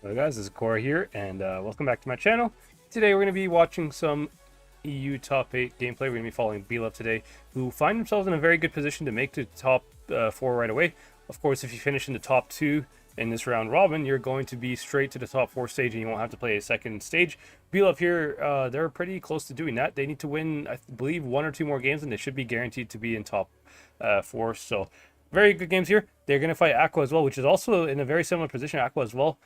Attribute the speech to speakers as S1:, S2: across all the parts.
S1: Hello guys, this is Korah here, and welcome back to my channel. Today we're going to be watching some EU top 8 gameplay. We're going to be following BLOVE today, who find themselves in a very good position to make the top 4 right away. Of course, if you finish in the top 2 in this round robin, you're going to be straight to the top 4 stage, and you won't have to play a second stage. BLOVE here, they're pretty close to doing that. They need to win, I believe, 1 or 2 more games, and they should be guaranteed to be in top 4. So very good games here. They're going to fight AQVA as well, which is also in a very similar position, AQVA as well.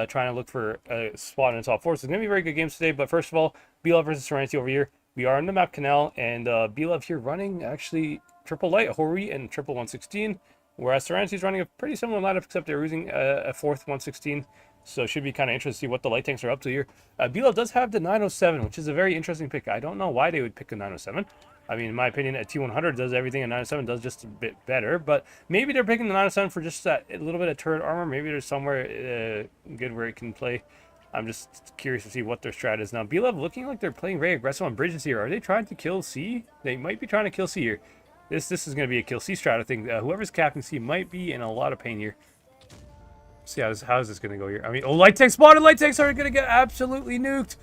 S1: Trying to look for a spot in the top 4. So it's going to be very good games today. But first of all, BLOVE versus SNTY over here. We are on the map Canal, and BLOVE here running actually triple light, Hori, and triple 116. Whereas SNTY is running a pretty similar lineup, except they're using a fourth 116. So it should be kind of interesting to see what the light tanks are up to here. BLOVE does have the 907, which is a very interesting pick. I don't know why they would pick a 907. I mean, in my opinion, a T100 does everything a 907 does, just a bit better. But maybe they're picking the 907 for just that a little bit of turret armor. Maybe there's somewhere good where it can play. I'm just curious to see what their strat is. Now, BLOVE looking like they're playing very aggressive on bridges here. Are they trying to kill C? They might be trying to kill C here. This is going to be a kill C strat, I think. Whoever's capping C might be in a lot of pain here. See how is this going to go here? I mean, oh, light tank spotted. Light tanks are going to get absolutely nuked.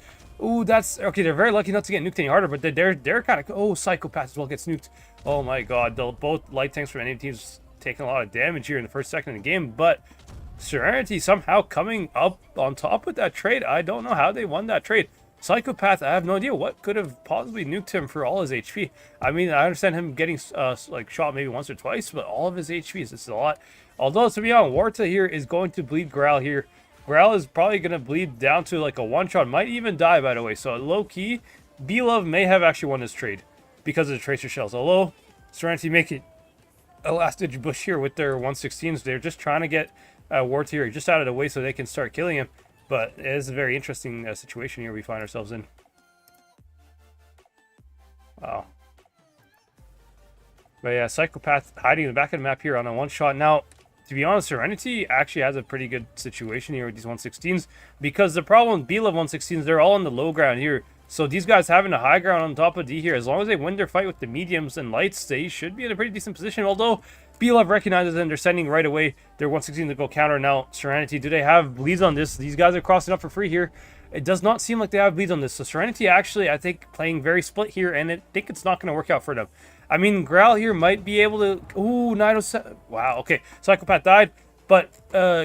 S1: Ooh, that's okay. They're very lucky not to get nuked any harder, but they're kind of, oh, psychopath as well gets nuked. Oh my god, both light tanks from any teams taking a lot of damage here in the first second of the game, but SNTY somehow coming up on top with that trade. I don't know how they won that trade. Psychopath, I have no idea what could have possibly nuked him for all his HP. I mean, I understand him getting like shot maybe once or twice, but all of his HP is a lot. Although, to be honest, Warta here is going to bleed Growl here. Growl is probably going to bleed down to like a one-shot. Might even die, by the way. So, low-key, BLOVE may have actually won this trade because of the Tracer Shells. Although, SNTY making a last-ditch push here with their 116s. They're just trying to get Warta here just out of the way so they can start killing him. But it is a very interesting situation here we find ourselves in. Wow. But yeah, Psychopath hiding in the back of the map here on a one-shot. Now, to be honest, SNTY actually has a pretty good situation here with these 116s, because the problem with BLOVE 116s, they're all on the low ground here. So these guys having a high ground on top of D here, as long as they win their fight with the mediums and lights, they should be in a pretty decent position. Although BLOVE recognizes them, they're sending right away their 116 to go counter. Now, SNTY, do they have bleeds on this? These guys are crossing up for free here. It does not seem like they have bleeds on this. So SNTY actually, I think, playing very split here, and I think it's not going to work out for them. I mean, Growl here might be able to... Ooh, 907. Wow, okay. Psychopath died. But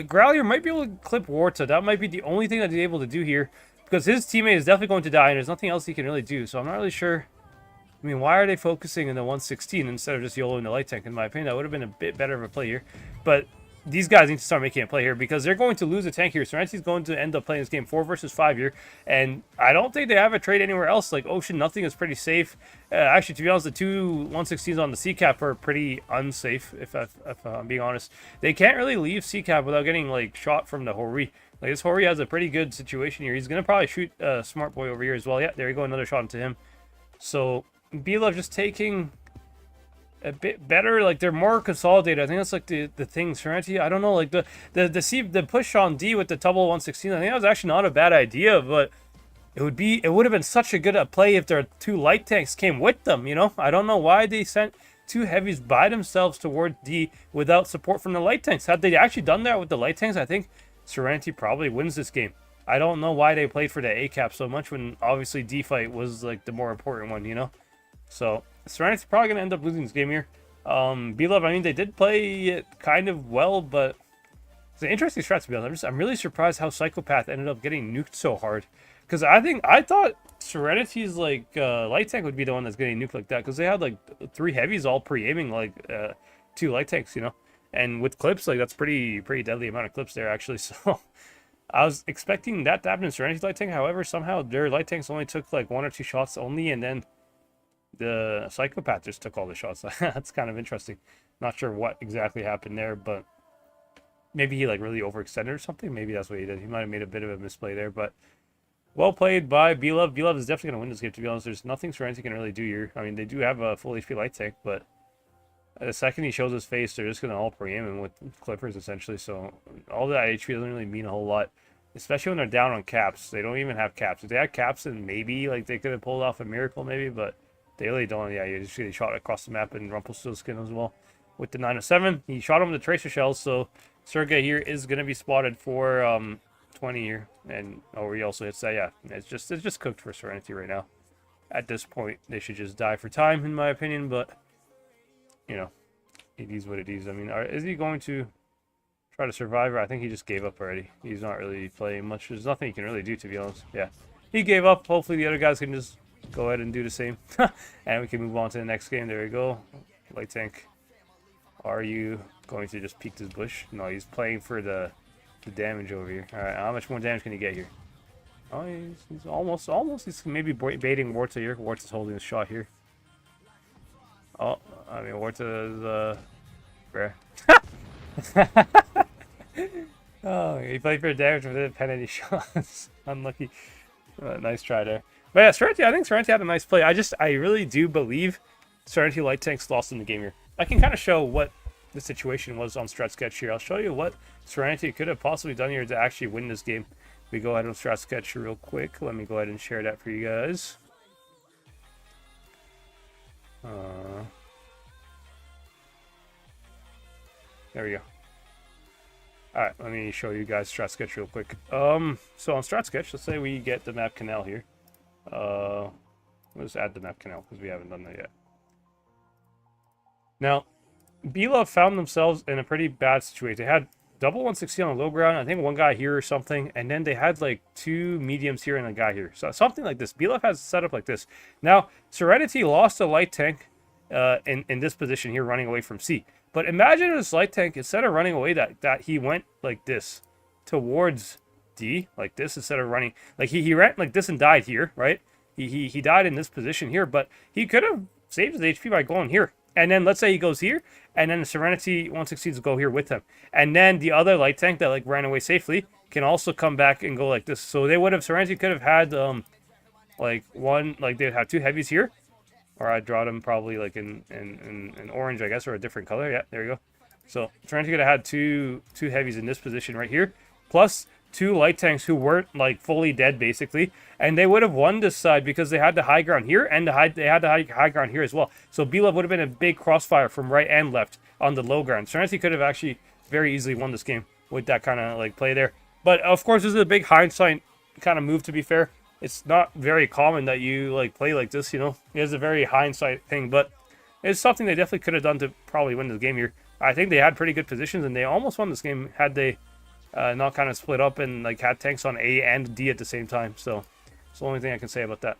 S1: Growl here might be able to clip Warta. That might be the only thing that he's able to do here, because his teammate is definitely going to die, and there's nothing else he can really do. So I'm not really sure. I mean, why are they focusing on the 116 instead of just YOLOing the light tank? In my opinion, that would have been a bit better of a play here. But these guys need to start making a play here, because they're going to lose a tank here. SNTY's going to end up playing this game 4 versus 5 here, and I don't think they have a trade anywhere else. Like Ocean, nothing is pretty safe. Actually, to be honest, the two 116s on the C-cap are pretty unsafe, if I'm being honest. They can't really leave C-cap without getting like shot from the Hori. Like, this Hori has a pretty good situation here. He's going to probably shoot Smart Boy over here as well. Yeah, there you go, another shot into him. So BLOVE just taking a bit better. Like, they're more consolidated. I think that's like the thing. SNTY, I don't know, like the push on D with the double 116, I think that was actually not a bad idea, but it would have been such a good play if their two light tanks came with them, you know? I don't know why they sent two heavies by themselves toward D without support from the light tanks. Had they actually done that with the light tanks, I think SNTY probably wins this game. I don't know why they played for the A-cap so much when obviously D fight was like the more important one, you know? So SNTY's probably going to end up losing this game here. BLOVE, I mean, they did play it kind of well, but it's an interesting strat, to be honest. I'm really surprised how Psychopath ended up getting nuked so hard. Because I thought SNTY's like light tank would be the one that's getting nuked like that, because they had like 3 heavies all pre-aiming like 2 light tanks, you know? And with clips, like, that's pretty deadly amount of clips there, actually. So I was expecting that to happen in SNTY's light tank. However, somehow their light tanks only took like 1 or 2 shots only, and then the Psychopath just took all the shots. That's kind of interesting. Not sure what exactly happened there, but maybe he like really overextended or something. Maybe that's what he did. He might have made a bit of a misplay there, but well played by BLOVE. BLOVE is definitely going to win this game, to be honest. There's nothing SNTY can really do here. I mean, they do have a full HP light tank, but the second he shows his face, they're just going to all pre-aim him with clippers, essentially. So all that HP doesn't really mean a whole lot, especially when they're down on caps. They don't even have caps. If they had caps, then maybe like they could have pulled off a miracle, maybe, but they really don't. Yeah, you just get shot across the map and Rumpelstiltskin as well. With the 907, he shot him with the Tracer Shells, so Sergey here is going to be spotted for 20 here, and he also hits that. Yeah, it's just cooked for Serenity right now. At this point, they should just die for time, in my opinion. But you know, it is what it is. I mean, is he going to try to survive? Or I think he just gave up already. He's not really playing much. There's nothing he can really do, to be honest. Yeah, he gave up. Hopefully, the other guys can just go ahead and do the same, and we can move on to the next game. There we go. Light tank. Are you going to just peek this bush? No, he's playing for the damage over here. All right, how much more damage can he get here? Oh, he's almost. He's maybe baiting Warta here. Warta's holding the shot here. Oh, I mean, Warta is, oh, he played for damage without penalty shots. Unlucky. Nice try there. But yeah, Serenity, I think Serenity had a nice play. I really do believe Serenity Light Tanks lost in the game here. I can kind of show what the situation was on Strat Sketch here. I'll show you what Serenity could have possibly done here to actually win this game. We go ahead and Strat Sketch real quick. Let me go ahead and share that for you guys. There we go. Alright, let me show you guys Strat Sketch real quick. So on Strat Sketch, let's say we get the map Canal here. Let's add the map Canal because we haven't done that yet. Now, BLOVE found themselves in a pretty bad situation. They had double 160 on the low ground, I think one guy here or something, and then they had like 2 mediums here and a guy here. So something like this. BLOVE has set up like this. Now, Serenity lost a light tank in this position here running away from C. But imagine this light tank, instead of running away, that he went like this towards D, like this, instead of running. Like he ran like this and died here, right? He died in this position here, but he could have saved his HP by going here. And then let's say he goes here, and then the Serenity 116s go here with him. And then the other light tank that like ran away safely can also come back and go like this. So they would have, Serenity could have had like they'd have 2 heavies here. Or I'd draw them probably like in orange, I guess, or a different color. Yeah, there you go. So Serenity could have had two heavies in this position right here, plus 2 light tanks who weren't like fully dead basically, and they would have won this side because they had the high ground here and they had the high ground here as well. So BLOVE would have been a big crossfire from right and left on the low ground. Serenity could have actually very easily won this game with that kind of like play there. But of course, this is a big hindsight kind of move. To be fair, it's not very common that you like play like this. You know, it is a very hindsight thing, but it's something they definitely could have done to probably win this game here. I think they had pretty good positions and they almost won this game had they not kind of split up and like had tanks on A and D at the same time. So it's the only thing I can say about that.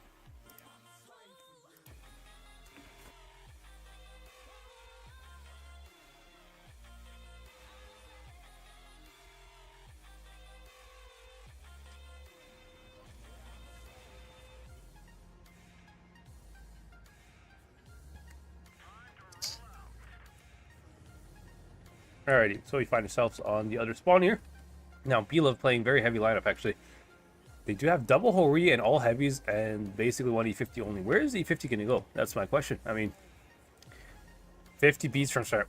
S1: Alrighty, so we find ourselves on the other spawn here. Now, BLOVE playing very heavy lineup, actually. They do have double Hori and all heavies and basically one E50 only. Where is the E50 going to go? That's my question. I mean, 50 beats from start.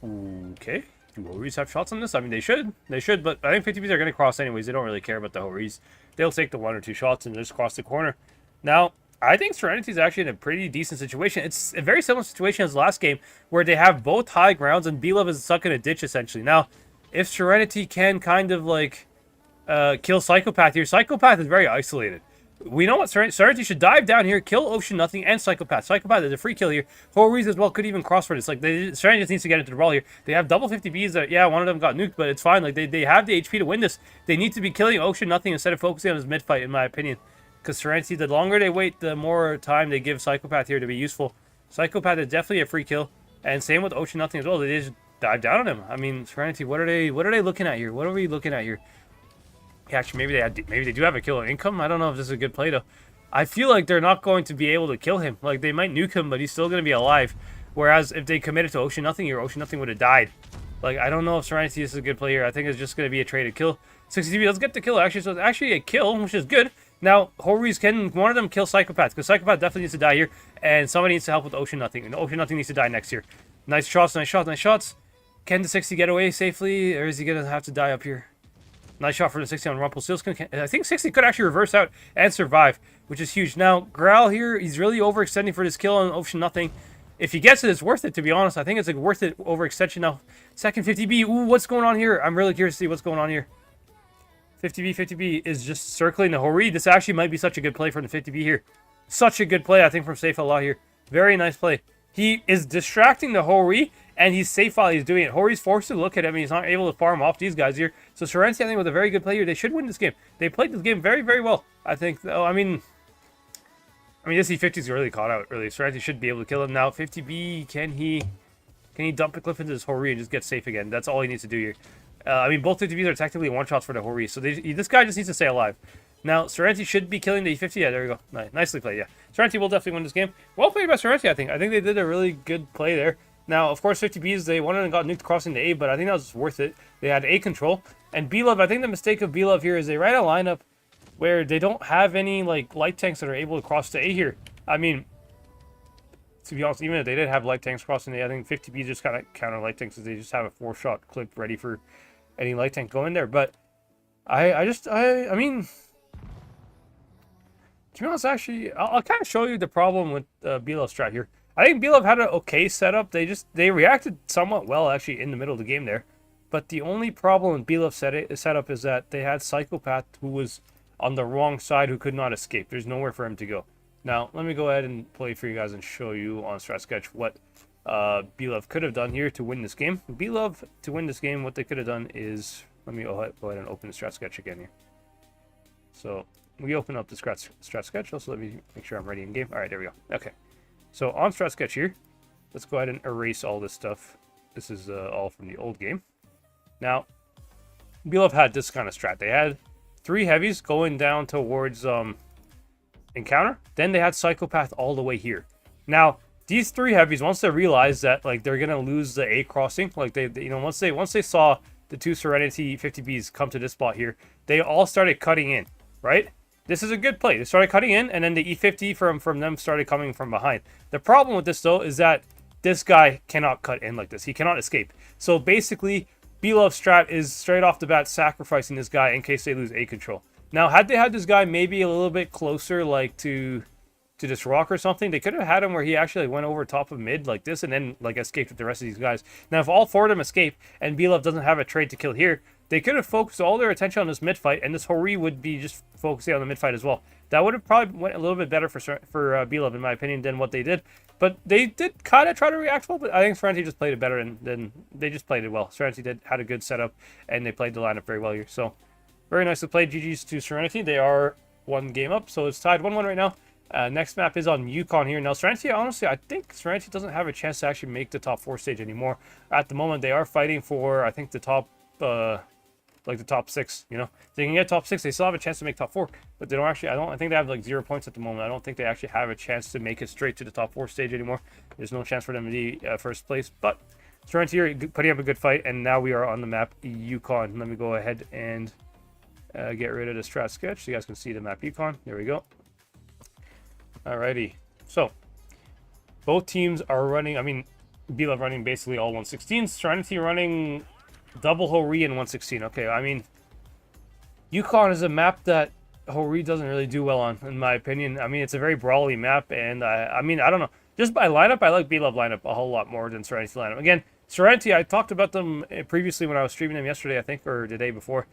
S1: Okay. Do Horis have shots on this? I mean, they should. They should, but I think 50 beats are going to cross anyways. They don't really care about the Horis. They'll take the 1 or 2 shots and just cross the corner. Now, I think Serenity is actually in a pretty decent situation. It's a very similar situation as last game where they have both high grounds and BLOVE is stuck in a ditch essentially. Now, if Serenity can kind of like kill Psychopath here, Psychopath is very isolated. We know what Serenity should dive down here, kill Ocean Nothing and Psychopath. Psychopath is a free kill here. Horis as well could even cross for this. Like Serenity just needs to get into the brawl here. They have double 50 Bs that, yeah, one of them got nuked, but it's fine. Like they have the HP to win this. They need to be killing Ocean Nothing instead of focusing on his mid fight, in my opinion. Because Serenity, the longer they wait, the more time they give Psychopath here to be useful. Psychopath is definitely a free kill, and same with Ocean Nothing as well. They just dive down on him. I mean, Serenity, what are they looking at here? What are we looking at here? Yeah, actually, maybe they do have a kill income. I don't know if this is a good play though. I feel like they're not going to be able to kill him. Like they might nuke him, but he's still going to be alive. Whereas if they committed to Ocean Nothing here, Ocean Nothing would have died. Like I don't know if Serenity is a good play here. I think it's just going to be a traded kill. 60 does get the kill actually, so it's actually a kill, which is good. Now, Horis can one of them kill Psychopath, because Psychopath definitely needs to die here, and somebody needs to help with Ocean Nothing, and Ocean Nothing needs to die next here. Nice shots, nice shots, nice shots. Can the 60 get away safely, or is he going to have to die up here? Nice shot for the 60 on Rumpelstiltskin. I think 60 could actually reverse out and survive, which is huge. Now, Growl here, he's really overextending for this kill on Ocean Nothing. If he gets it, it's worth it, to be honest. I think it's like worth it overextension now. Second 50B. Ooh, what's going on here? I'm really curious to see what's going on here. 50B, 50B is just circling the Hori. This actually might be such a good play from the 50B here. Such a good play, I think, from Safe Allah here. Very nice play. He is distracting the Hori, and he's safe while he's doing it. Hori's forced to look at him, and he's not able to farm off these guys here. So SNTY, I think, with a very good play here. They should win this game. They played this game very, very well. I think, though, I mean, this E50's really caught out, really. SNTY should be able to kill him now. 50B, can he dump a cliff into this Hori and just get safe again? That's all he needs to do here. I mean, both 50Bs are technically one-shots for the Hori, so this guy just needs to stay alive. Now, SNTY should be killing the E50. Yeah, there we go. Nicely played, yeah. SNTY will definitely win this game. Well played by SNTY, I think. I think they did a really good play there. Now, of course, 50Bs, they won and got nuked crossing the A, but I think that was worth it. They had A control. And BLOVE, I think the mistake of BLOVE here is they ran a lineup where they don't have any, like, light tanks that are able to cross the A here. I mean, to be honest, even if they did have light tanks crossing the A, I think 50Bs just kind of counter light tanks because they just have a 4-shot clip ready for any light tank going there. But I mean, to be honest, actually, I'll kind of show you the problem with BLOVE strat here. I think BLOVE had an okay setup. They reacted somewhat well, actually, in the middle of the game there. But the only problem with BLOVE setup is that they had Psychopath, who was on the wrong side, who could not escape. There's nowhere for him to go. Now, let me go ahead and play for you guys and show you on Strat Sketch what BLOVE could have done here to win this game. BLOVE, to win this game, what they could have done is... Let me go ahead and open the Strat Sketch again here. So, we open up the Strat Sketch. Also, let me make sure I'm ready in game. All right, there we go. Okay. So, on Strat Sketch here, let's go ahead and erase all this stuff. This is all from the old game. Now, BLOVE had this kind of strat. They had 3 heavies going down towards Encounter. Then they had Psychopath all the way here. Now, these 3 heavies, once they realized that, like, they're going to lose the A crossing, like, they you know, once they saw the 2 SNTY 50Bs come to this spot here, they all started cutting in, right? This is a good play. They started cutting in, and then the E50 from them started coming from behind. The problem with this, though, is that this guy cannot cut in like this. He cannot escape. So basically, BLOVE strat is straight off the bat sacrificing this guy in case they lose A control. Now, had they had this guy maybe a little bit closer, like, to this rock or something, they could have had him where he actually went over top of mid like this and then, like, escaped with the rest of these guys. Now, if all 4 of them escape and BLOVE doesn't have a trade to kill here, they could have focused all their attention on this mid fight, and this Hori would be just focusing on the mid fight as well. That would have probably went a little bit better for BLOVE, in my opinion, than what they did. But they did kind of try to react well, but I think SNTY just played it better, and then they just played it well. SNTY had a good setup, and they played the lineup very well here. So, very nicely played. GG's to SNTY. They are 1 game up, so it's tied 1-1 right now. Next map is on Yukon here. Now, SNTY, honestly, I think SNTY doesn't have a chance to actually make the top 4 stage anymore. At the moment, they are fighting for, I think, the top, like the top 6, you know. If they can get top 6, they still have a chance to make top 4. But they don't actually, I think they have like 0 points at the moment. I don't think they actually have a chance to make it straight to the top 4 stage anymore. There's no chance for them to be first place. But SNTY here putting up a good fight, and now we are on the map Yukon. Let me go ahead and get rid of the Strat Sketch so you guys can see the map Yukon. There we go. Alrighty, so both teams are running, I mean, BLOVE running basically all 116s, SNTY running double Hori and 116. Okay, I mean, Yukon is a map that Hori doesn't really do well on, in my opinion. I mean, it's a very brawly map, and I mean, I don't know. Just by lineup, I like BLOVE lineup a whole lot more than SNTY lineup. Again, SNTY, I talked about them previously when I was streaming them yesterday, I think, or the day before.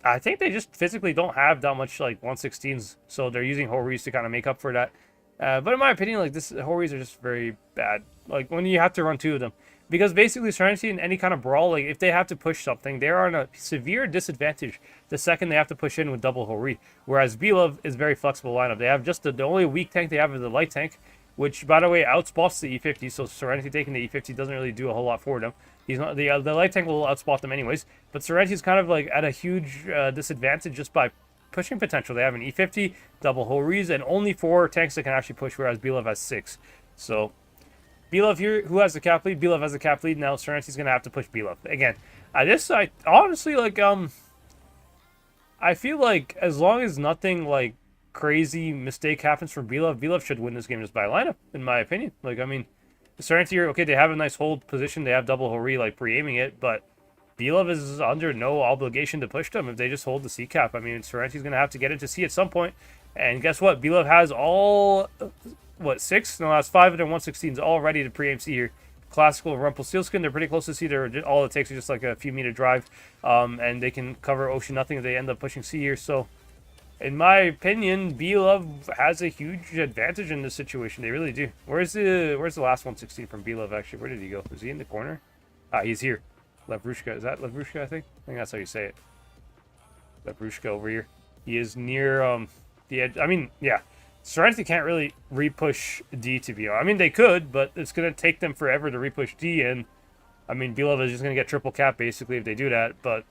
S1: I think they just physically don't have that much, like, 116s, so they're using Horis to kind of make up for that. But in my opinion, like, Horis are just very bad, like, when you have to run 2 of them. Because basically, SNTY in any kind of brawl, like, if they have to push something, they're on a severe disadvantage the second they have to push in with double Hori. Whereas BLOVE is very flexible lineup. They have just the only weak tank they have is the light tank, which, by the way, outspots the E50, so SNTY taking the E50 doesn't really do a whole lot for them. He's not the light tank will outspot them anyways, but SNTY's kind of like at a huge disadvantage just by pushing potential. They have an E50, double Horis, and only 4 tanks that can actually push, whereas BLOVE has 6. So BLOVE here, who has the cap lead? BLOVE has the cap lead. Now SNTY's gonna have to push BLOVE again. I honestly, like, I feel like as long as nothing like crazy mistake happens for BLOVE should win this game just by lineup, in my opinion. Like, I mean, SNTY here, okay, they have a nice hold position. They have double Hori, like, pre-aiming it, but BLOVE is under no obligation to push them if they just hold the C cap. I mean, SNTY's going to have to get into C at some point. And guess what? BLOVE has all, what, 6? No, that's 5 of their 116s all ready to pre-aim C here. classical Rumpelstiltskin. They're pretty close to sea. All it takes is just like a few meter drive, and they can cover ocean nothing if they end up pushing sea here. So, in my opinion, BLOVE has a huge advantage in this situation. They really do. Where's the last 116 from BLOVE actually? Where did he go? Is he in the corner? Ah, he's here. Lavrushka. Is that Lavrushka, I think? I think that's how you say it. Lavrushka over here. He is near the edge. I mean, yeah. Serenity can't really repush D, to be honest. I mean, they could, but it's going to take them forever to repush D, and I mean, BLOVE is just going to get triple cap, basically, if they do that, but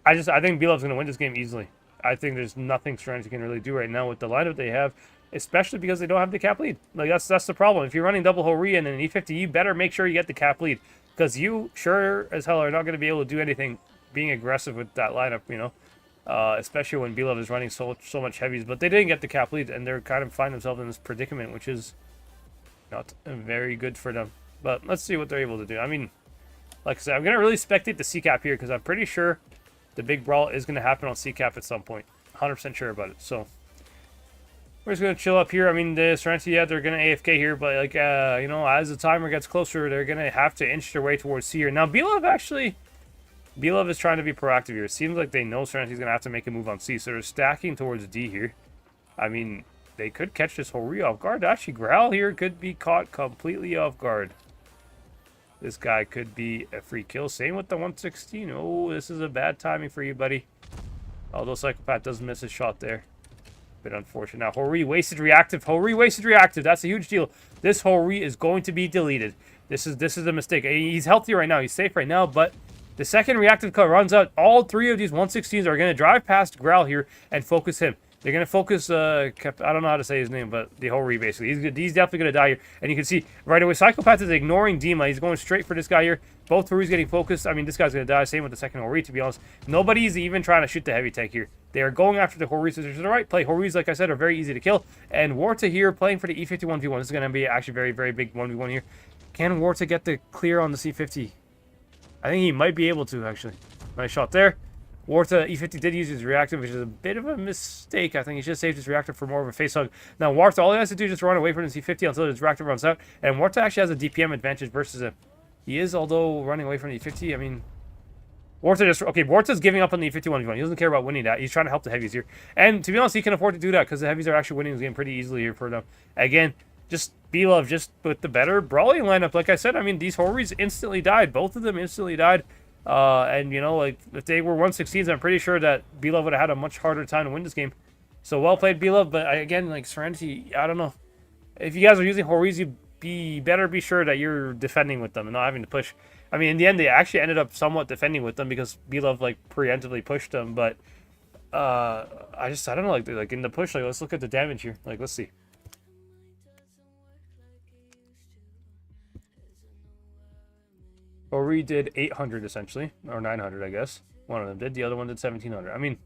S1: I think BLOVE's going to win this game easily. I think there's nothing Serenity can really do right now with the lineup they have, especially because they don't have the cap lead. Like, that's the problem. If you're running double Hori and an E50, you better make sure you get the cap lead, because you sure as hell are not going to be able to do anything being aggressive with that lineup, you know? Especially when BLOVE is running so much heavies, but they didn't get the cap lead, and they're kind of find themselves in this predicament, which is not very good for them. But let's see what they're able to do. I mean, like I said, I'm gonna really spectate the C cap here because I'm pretty sure the big brawl is gonna happen on C cap at some point. 100% sure about it. So we're just gonna chill up here. I mean, the Serenity, yeah, they're gonna AFK here, but like you know, as the timer gets closer, they're gonna have to inch their way towards C here. Now, BLOVE is trying to be proactive here. It seems like they know Serenity's going to have to make a move on C, so they're stacking towards D here. I mean, they could catch this Hori off guard. Actually, Growl here could be caught completely off guard. This guy could be a free kill. Same with the 116. Oh, this is a bad timing for you, buddy. Although Psychopath does miss a shot there. Bit unfortunate. Now, Hori wasted reactive. Hori wasted reactive. That's a huge deal. This Hori is going to be deleted. This is a mistake. He's healthy right now. He's safe right now, but the second reactive cut runs out, all three of these 116s are going to drive past Growl here and focus him. They're going to focus, I don't know how to say his name, but the Hori, basically. He's definitely going to die here. And you can see right away, Psychopath is ignoring Dima. He's going straight for this guy here. Both Hori's getting focused. I mean, this guy's going to die. Same with the second Hori, to be honest. Nobody's even trying to shoot the heavy tank here. They are going after the Horis, which is the right play. Horis, like I said, are very easy to kill. And Warta here playing for the E51v1. This is going to be actually very, very big 1v1 here. Can Warta get the clear on the C50? I think he might be able to, actually. Nice shot there. Warta, E50 did use his reactive, which is a bit of a mistake. I think he should have saved his reactive for more of a face hug. Now, Warta, all he has to do is just run away from his E50 until his reactive runs out. And Warta actually has a DPM advantage versus him. He is, although, running away from the E50. I mean, Warta's giving up on the E51. He doesn't care about winning that. He's trying to help the heavies here. And to be honest, he can afford to do that because the heavies are actually winning this game pretty easily here for them. Again, just BLOVE, just with the better brawling lineup. Like I said, I mean, these Horis instantly died. Both of them instantly died. And, you know, like, if they were 116s, I'm pretty sure that BLOVE would have had a much harder time to win this game. So, well played, BLOVE. But, again, like, Serenity, I don't know. If you guys are using Horis, you better be sure that you're defending with them and not having to push. I mean, in the end, they actually ended up somewhat defending with them because BLOVE, like, preemptively pushed them. But, I don't know, like in the push, like, let's look at the damage here. Like, let's see. Hori did 800 essentially, or 900, I guess. One of them did. The other one did 1700. I mean,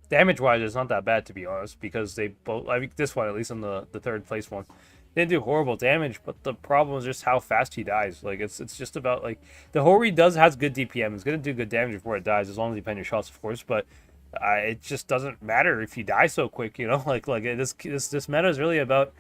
S1: damage-wise, it's not that bad, to be honest, because they both, I mean, this one, at least on the third place one, didn't do horrible damage, but the problem is just how fast he dies. Like, it's just about, like, the Hori has good DPM. It's going to do good damage before it dies, as long as you pen your shots, of course, but it just doesn't matter if you die so quick, you know? Like this meta is really about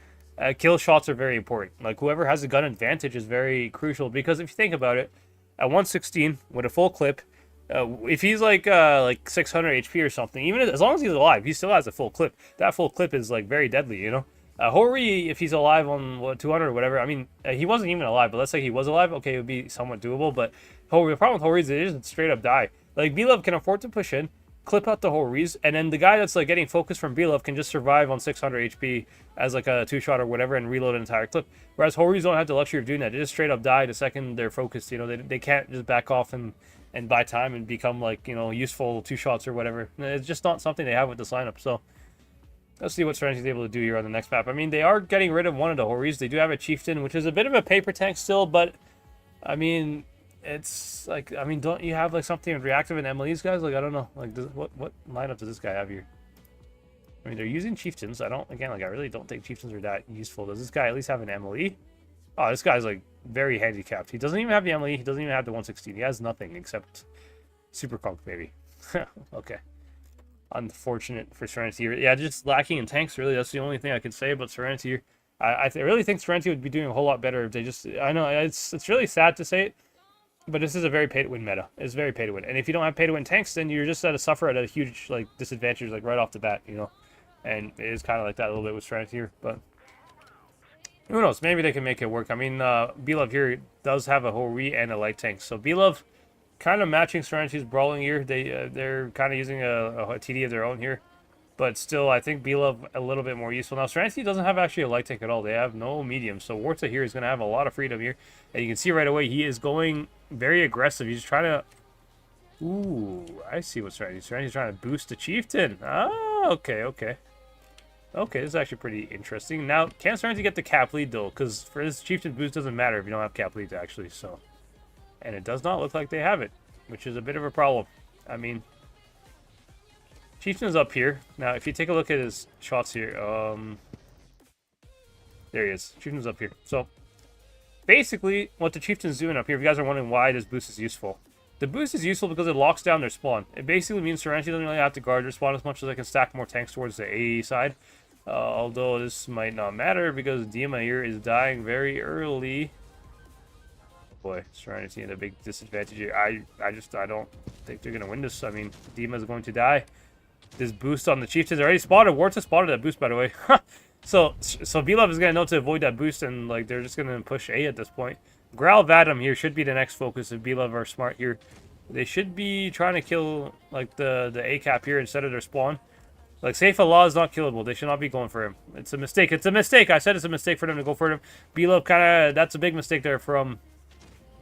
S1: kill shots are very important. Like, whoever has a gun advantage is very crucial, because if you think about it, at 116 with a full clip, if he's like 600 HP or something, even as long as he's alive, he still has a full clip. That full clip is like very deadly, you know. Hori, if he's alive on 200 or whatever, I mean, he wasn't even alive, but let's say he was alive, okay, it would be somewhat doable. But the problem with Hori is it isn't straight up die. Like, BLOVE can afford to push in, clip out the Horis, and then the guy that's like getting focused from BLOVE can just survive on 600 HP as like a 2-shot or whatever and reload an entire clip. Whereas Horis don't have the luxury of doing that. They just straight up die the second they're focused. You know, they can't just back off and buy time and become like, you know, useful 2-shots or whatever. It's just not something they have with this lineup. So let's see what Serenity is able to do here on the next map. I mean, they are getting rid of one of the Horis. They do have a Chieftain, which is a bit of a paper tank still, but I mean, it's like, I mean, don't you have like something reactive in Emily's guys? Like, I don't know. Like, what lineup does this guy have here? I mean, they're using Chieftains. I really don't think Chieftains are that useful. Does this guy at least have an Emily? Oh, this guy's like very handicapped. He doesn't even have the Emily. He doesn't even have the 116. He has nothing except Super Conk, maybe. Okay. Unfortunate for Serenity here. Yeah, just lacking in tanks, really. That's the only thing I can say about Serenity here. I really think Serenity would be doing a whole lot better if they just. I know it's really sad to say it, but this is a very pay-to-win meta. It's very pay-to-win, and if you don't have pay-to-win tanks, then you're just suffer at a huge like disadvantage, like right off the bat, you know. And it is kind of like that a little bit with Serenity here, but who knows? Maybe they can make it work. I mean, BLOVE here does have a Hori and a light tank, so BLOVE kind of matching Serenity's brawling here. They're kind of using a TD of their own here. But still, I think BLOVE a little bit more useful. Now, Serenity doesn't have actually a light tank at all. They have no medium. So Warta here is going to have a lot of freedom here. And you can see right away, he is going very aggressive. He's trying to... Ooh, I see what Serenity's trying to boost the Chieftain. Ah, okay, okay. Okay, this is actually pretty interesting. Now, can Serenity get the cap lead, though? Because for this Chieftain boost, doesn't matter if you don't have cap lead, actually. So, and it does not look like they have it, which is a bit of a problem. I mean... Chieftain's up here. Now, if you take a look at his shots here, there he is. Chieftain's up here. So, basically, what the Chieftain's doing up here, if you guys are wondering why this boost is useful, the boost is useful because it locks down their spawn. It basically means Serenity doesn't really have to guard their spawn as much as they can stack more tanks towards the AE side. Although this might not matter because Dima here is dying very early. Boy, Serenity at a big disadvantage here. I don't think they're going to win this. I mean, Dima is going to die. This boost on the Chieftains already spotted. Warta spotted that boost, by the way. so BLOVE is going to know to avoid that boost, and like they're just going to push A at this point. Growl Vadim here should be the next focus if BLOVE are smart here. They should be trying to kill like the A cap here instead of their spawn. Like Safe Allah is not killable. They should not be going for him. It's a mistake. It's a mistake. I said it's a mistake for them to go for him. BLOVE kind of, that's a big mistake there from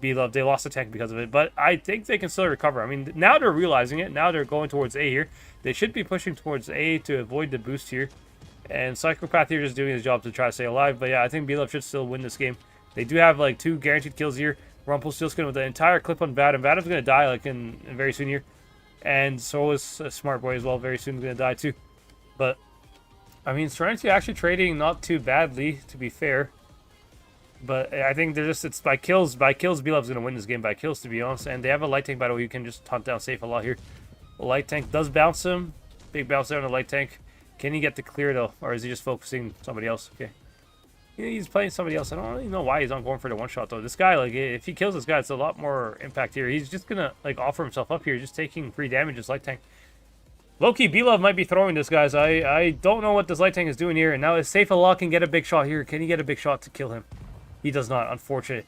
S1: BLOVE. They lost the tank because of it, but I think they can still recover. I mean, now they're realizing it. Now they're going towards A here. They should be pushing towards A to avoid the boost here. And Psychopath here just doing his job to try to stay alive. But yeah, I think BLOVE should still win this game. They do have like 2 guaranteed kills here. Rumpelstiltskin with the entire clip on Vadim. Vadim's going to die like in very soon here. And so is a Smart Boy as well. Very soon going to die too. But, I mean, Serenity actually trading not too badly, to be fair. But I think they're just, it's by kills. By kills, BLOVE's going to win this game by kills, to be honest. And they have a light tank, by the way. You can just hunt down Safe Allah here. The light tank does bounce him. Big bounce there on the light tank. Can he get the clear, though? Or is he just focusing somebody else? Okay. Yeah, he's playing somebody else. I don't really know why he's not going for the one-shot, though. This guy, like, if he kills this guy, it's a lot more impact here. He's just going to, like, offer himself up here. Just taking free damage, this light tank. Low-key, BLOVE might be throwing this, guys. I don't know what this light tank is doing here. And now if Safe Allah can get a big shot here. Can he get a big shot to kill him? He does not, unfortunate.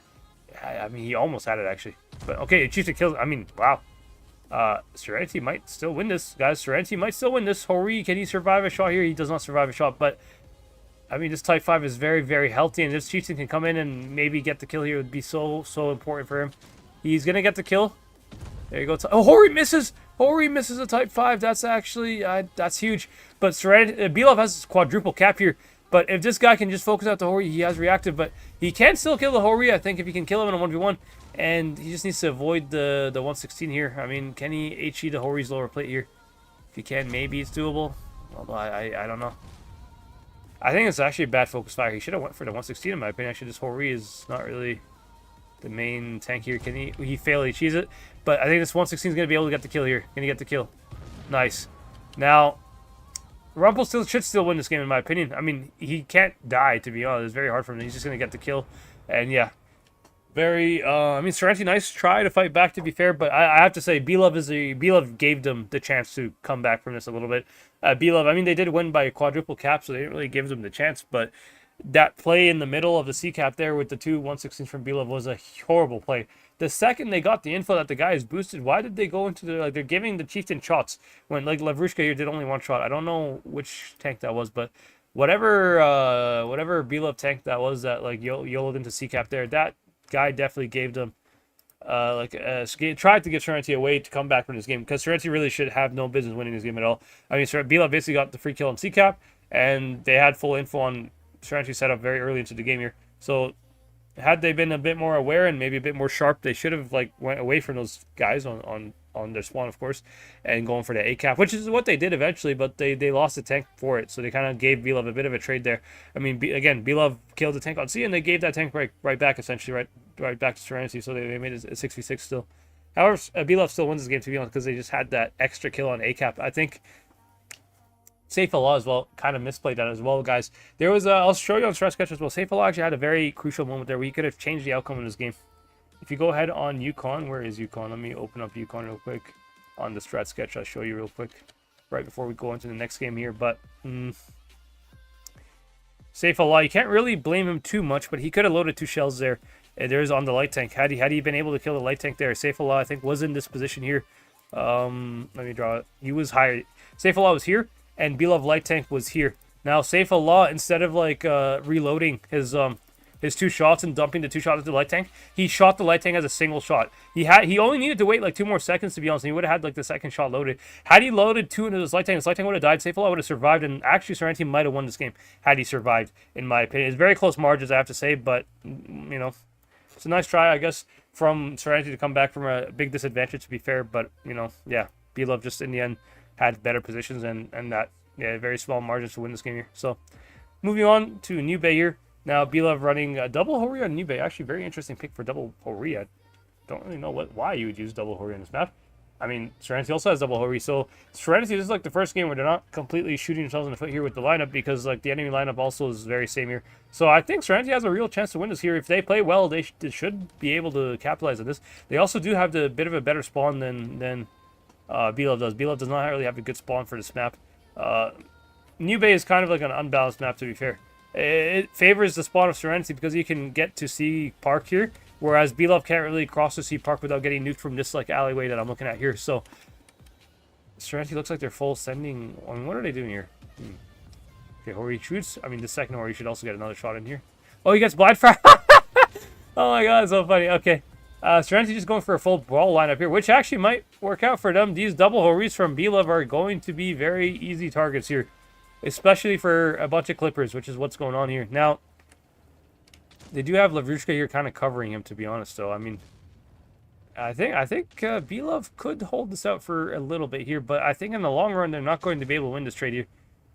S1: I mean, he almost had it, actually. But, okay, Chieftain kills. I mean, wow. Serenity might still win this, guys. Serenity might still win this. Hori, can he survive a shot here? He does not survive a shot, but, I mean, this Type 5 is very, very healthy, and this Chieftain can come in and maybe get the kill here. It would be so, so important for him. He's going to get the kill. There you go. Oh, Hori misses! Hori misses a Type 5. That's actually, that's huge. But Serenity, BLOVE has quadruple cap here. But if this guy can just focus out the Hori, he has reactive. But he can still kill the Hori, I think, if he can kill him in a 1v1. And he just needs to avoid the 116 here. I mean, can he HE the Hori's lower plate here? If he can, maybe it's doable. Although, I don't know. I think it's actually a bad focus fire. He should have went for the 116 in my opinion. Actually, this Hori is not really the main tank here. Can he fail HE's it? But I think this 116 is going to be able to get the kill here. Can he get the kill? Nice. Now, Rumpelstiltskin should still win this game in my opinion. I mean, he can't die, to be honest. It's very hard for him. He's just going to get the kill. And yeah. Very, I mean, Serenity, nice try to fight back, to be fair, but I have to say, BLOVE gave them the chance to come back from this a little bit. BLOVE, I mean, they did win by a quadruple cap, so they didn't really give them the chance, but that play in the middle of the C cap there with the 2 116s from BLOVE was a horrible play. The second they got the info that the guy is boosted, why did they go into the, like, they're giving the Chieftain shots when, like, Lavrushka here did only 1 shot. I don't know which tank that was, but whatever BLOVE tank that was that, like, YOLO'd into C cap there, that guy definitely gave them tried to give Serenity a way to come back from this game, because Serenity really should have no business winning this game at all. I mean, BLOVE basically got the free kill on C-Cap, and they had full info on Serenity setup very early into the game here. So had they been a bit more aware and maybe a bit more sharp, they should have like went away from those guys on their spawn, of course, and going for the A-cap, which is what they did eventually, but they lost the tank for it, so they kind of gave BLOVE a bit of a trade there. I mean, again, BLOVE killed the tank on C, and they gave that tank right back, essentially, right back to Serenity, so they made it a 6v6 still. However, BLOVE still wins this game, to be honest, because they just had that extra kill on A-cap. I think Safe Allah as well, kind of misplayed that as well, guys. There was, I'll show you on Stress Sketch as well. Safe Allah actually had a very crucial moment there where he could have changed the outcome of this game. If you go ahead on Yukon, where is Yukon? Let me open up Yukon real quick on the Strat Sketch. I'll show you real quick right before we go into the next game here. But Safe Allah, you can't really blame him too much, but he could have loaded 2 shells there. There's on the light tank. Had he been able to kill the light tank there, Safe Allah, I think, was in this position here. Let me draw it. He was higher. Safe Allah was here, and BLOVE light tank was here. Now, Safe Allah, instead of like reloading his 2 shots and dumping the 2 shots into the light tank, he shot the light tank as a single shot. He only needed to wait like 2 more seconds, to be honest, and he would have had like the second shot loaded. Had he loaded 2 into his light tank would have died. Safe Allah would have survived, and actually SNTY might have won this game had he survived, in my opinion. It's very close margins, I have to say, but you know, it's a nice try, I guess, from SNTY to come back from a big disadvantage, to be fair. But you know, yeah, BLOVE just in the end had better positions and that, yeah, very small margins to win this game here. So moving on to New Bay here. Now, BLOVE running a double Hori on New Bay. Actually, very interesting pick for double Hori. I don't really know why you would use double Hori on this map. I mean, SNTY also has double Hori. So, SNTY, this is like the first game where they're not completely shooting themselves in the foot here with the lineup, because like the enemy lineup also is very same here. So, I think SNTY has a real chance to win this here. If they play well, they should be able to capitalize on this. They also do have the bit of a better spawn than BLOVE does. BLOVE does not really have a good spawn for this map. New Bay is kind of like an unbalanced map, to be fair. It favors the spawn of SNTY because you can get to Sea Park here, whereas BLOVE can't really cross the Sea Park without getting nuked from this like alleyway that I'm looking at here. So SNTY looks like they're full sending. I mean, what are they doing here? Okay, Hori shoots. I mean, the second Hori should also get another shot in here. Oh, he gets blind fire. Oh my god, so funny. Okay, SNTY just going for a full brawl lineup here, which actually might work out for them. These double Horis from BLOVE are going to be very easy targets here, especially for a bunch of clippers, which is what's going on here. Now, they do have Lavrushka here kind of covering him, to be honest, though. I mean, I think BLOVE could hold this out for a little bit here, but I think in the long run, they're not going to be able to win this trade here.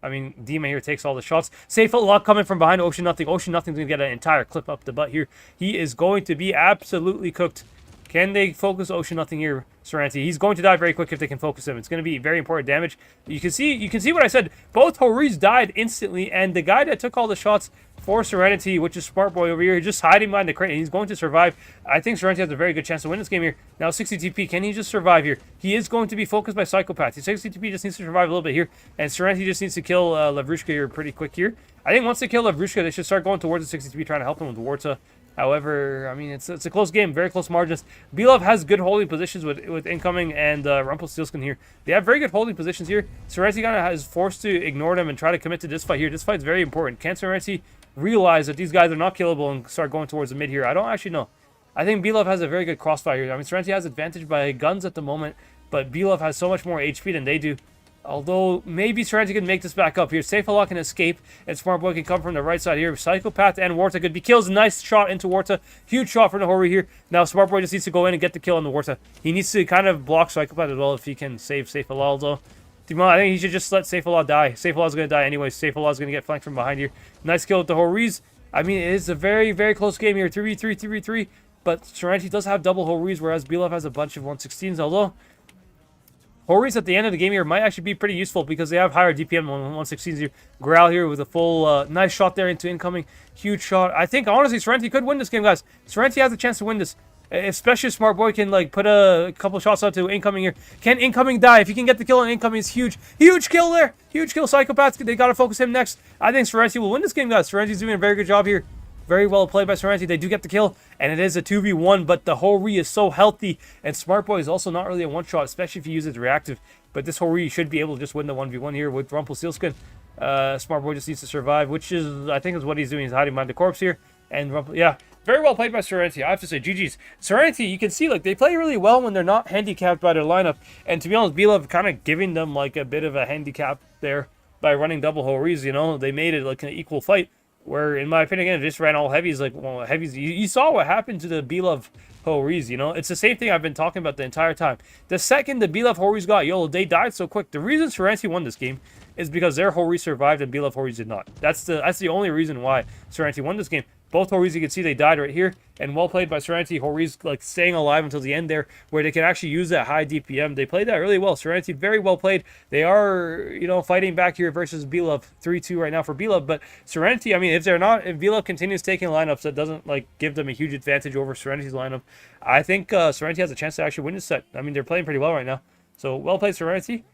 S1: I mean, Dima here takes all the shots. Safe Allah coming from behind Ocean Nothing. Ocean Nothing's going to get an entire clip up the butt here. He is going to be absolutely cooked. Can they focus Ocean Nothing here, SNTY? He's going to die very quick if they can focus him. It's going to be very important damage. You can see what I said. Both Horis died instantly, and the guy that took all the shots for SNTY, which is Smart Boy over here, just hiding behind the crate, and he's going to survive. I think SNTY has a very good chance to win this game here. Now, 60 TP, can he just survive here? He is going to be focused by Psychopath. 60 TP just needs to survive a little bit here, and SNTY just needs to kill Lavrushka here pretty quick here. I think once they kill Lavrushka, they should start going towards the 60 TP, trying to help him with Warta. However, I mean, it's a close game, very close margins. BLOVE has good holding positions with incoming and Rumpelstiltskin here. They have very good holding positions here. SNTY kind of is forced to ignore them and try to commit to this fight here. This fight's very important. Can SNTY realize that these guys are not killable and start going towards the mid here? I don't actually know. I think BLOVE has a very good crossfire here. I mean, SNTY has advantage by guns at the moment, but BLOVE has so much more HP than they do. Although, maybe SNTY can make this back up here. Safe Allah can escape, and Smart Boy can come from the right side here. Psychopath and Warta could be kills. Nice shot into Warta. Huge shot from the Hori here. Now, Smart Boy just needs to go in and get the kill on the Warta. He needs to kind of block Psychopath as well if he can save Safe Allah, although I think he should just let Safe Allah die. Safe Allah's going to die anyway. Safe Allah's going to get flanked from behind here. Nice kill with the Horis. I mean, it is a very, very close game here. 3v3, 3v3. But SNTY does have double Horis, whereas BLOVE has a bunch of 116s, although Horis at the end of the game here might actually be pretty useful because they have higher DPM on 116s here. Growl here with a full nice shot there into incoming. Huge shot. I think, honestly, SNTY could win this game, guys. SNTY has a chance to win this. Especially if Smart Boy can, like, put a couple shots out to incoming here. Can incoming die? If he can get the kill on incoming, it's huge. Huge kill there. Huge kill. Psychopaths, they got to focus him next. I think SNTY will win this game, guys. SNTY's doing a very good job here. Very well played by SNTY. They do get the kill, and it is a 2v1, but the Hori is so healthy, and Smart Boy is also not really a one-shot, especially if you use it reactive. But this Hori should be able to just win the 1v1 here with Rumpelstiltskin. Smart Boy just needs to survive, which is, I think, is what he's doing. He's hiding behind the corpse here. And, yeah, very well played by SNTY. I have to say, GG's. SNTY, you can see, like, they play really well when they're not handicapped by their lineup. And to be honest, BLOVE kind of giving them, like, a bit of a handicap there by running double Horis, you know. They made it, like, an equal fight. Where, in my opinion, again, it just ran all heavies. Like, well, heavies. You saw what happened to the BLOVE Horis, you know? It's the same thing I've been talking about the entire time. The second the BLOVE Horis got YOLO, they died so quick. The reason SNTY won this game is because their Horis survived and BLOVE Horis did not. That's the only reason why SNTY won this game. both Hori's, you can see they died right here. And well played by Serenity. Hori's like staying alive until the end there, where they can actually use that high DPM. They played that really well. Serenity, very well played. They are, you know, fighting back here versus BLOVE. 3-2 right now for BLOVE. But Serenity, I mean, if BLOVE continues taking lineups that doesn't like give them a huge advantage over Serenity's lineup, I think Serenity has a chance to actually win this set. I mean, they're playing pretty well right now. So well played, Serenity.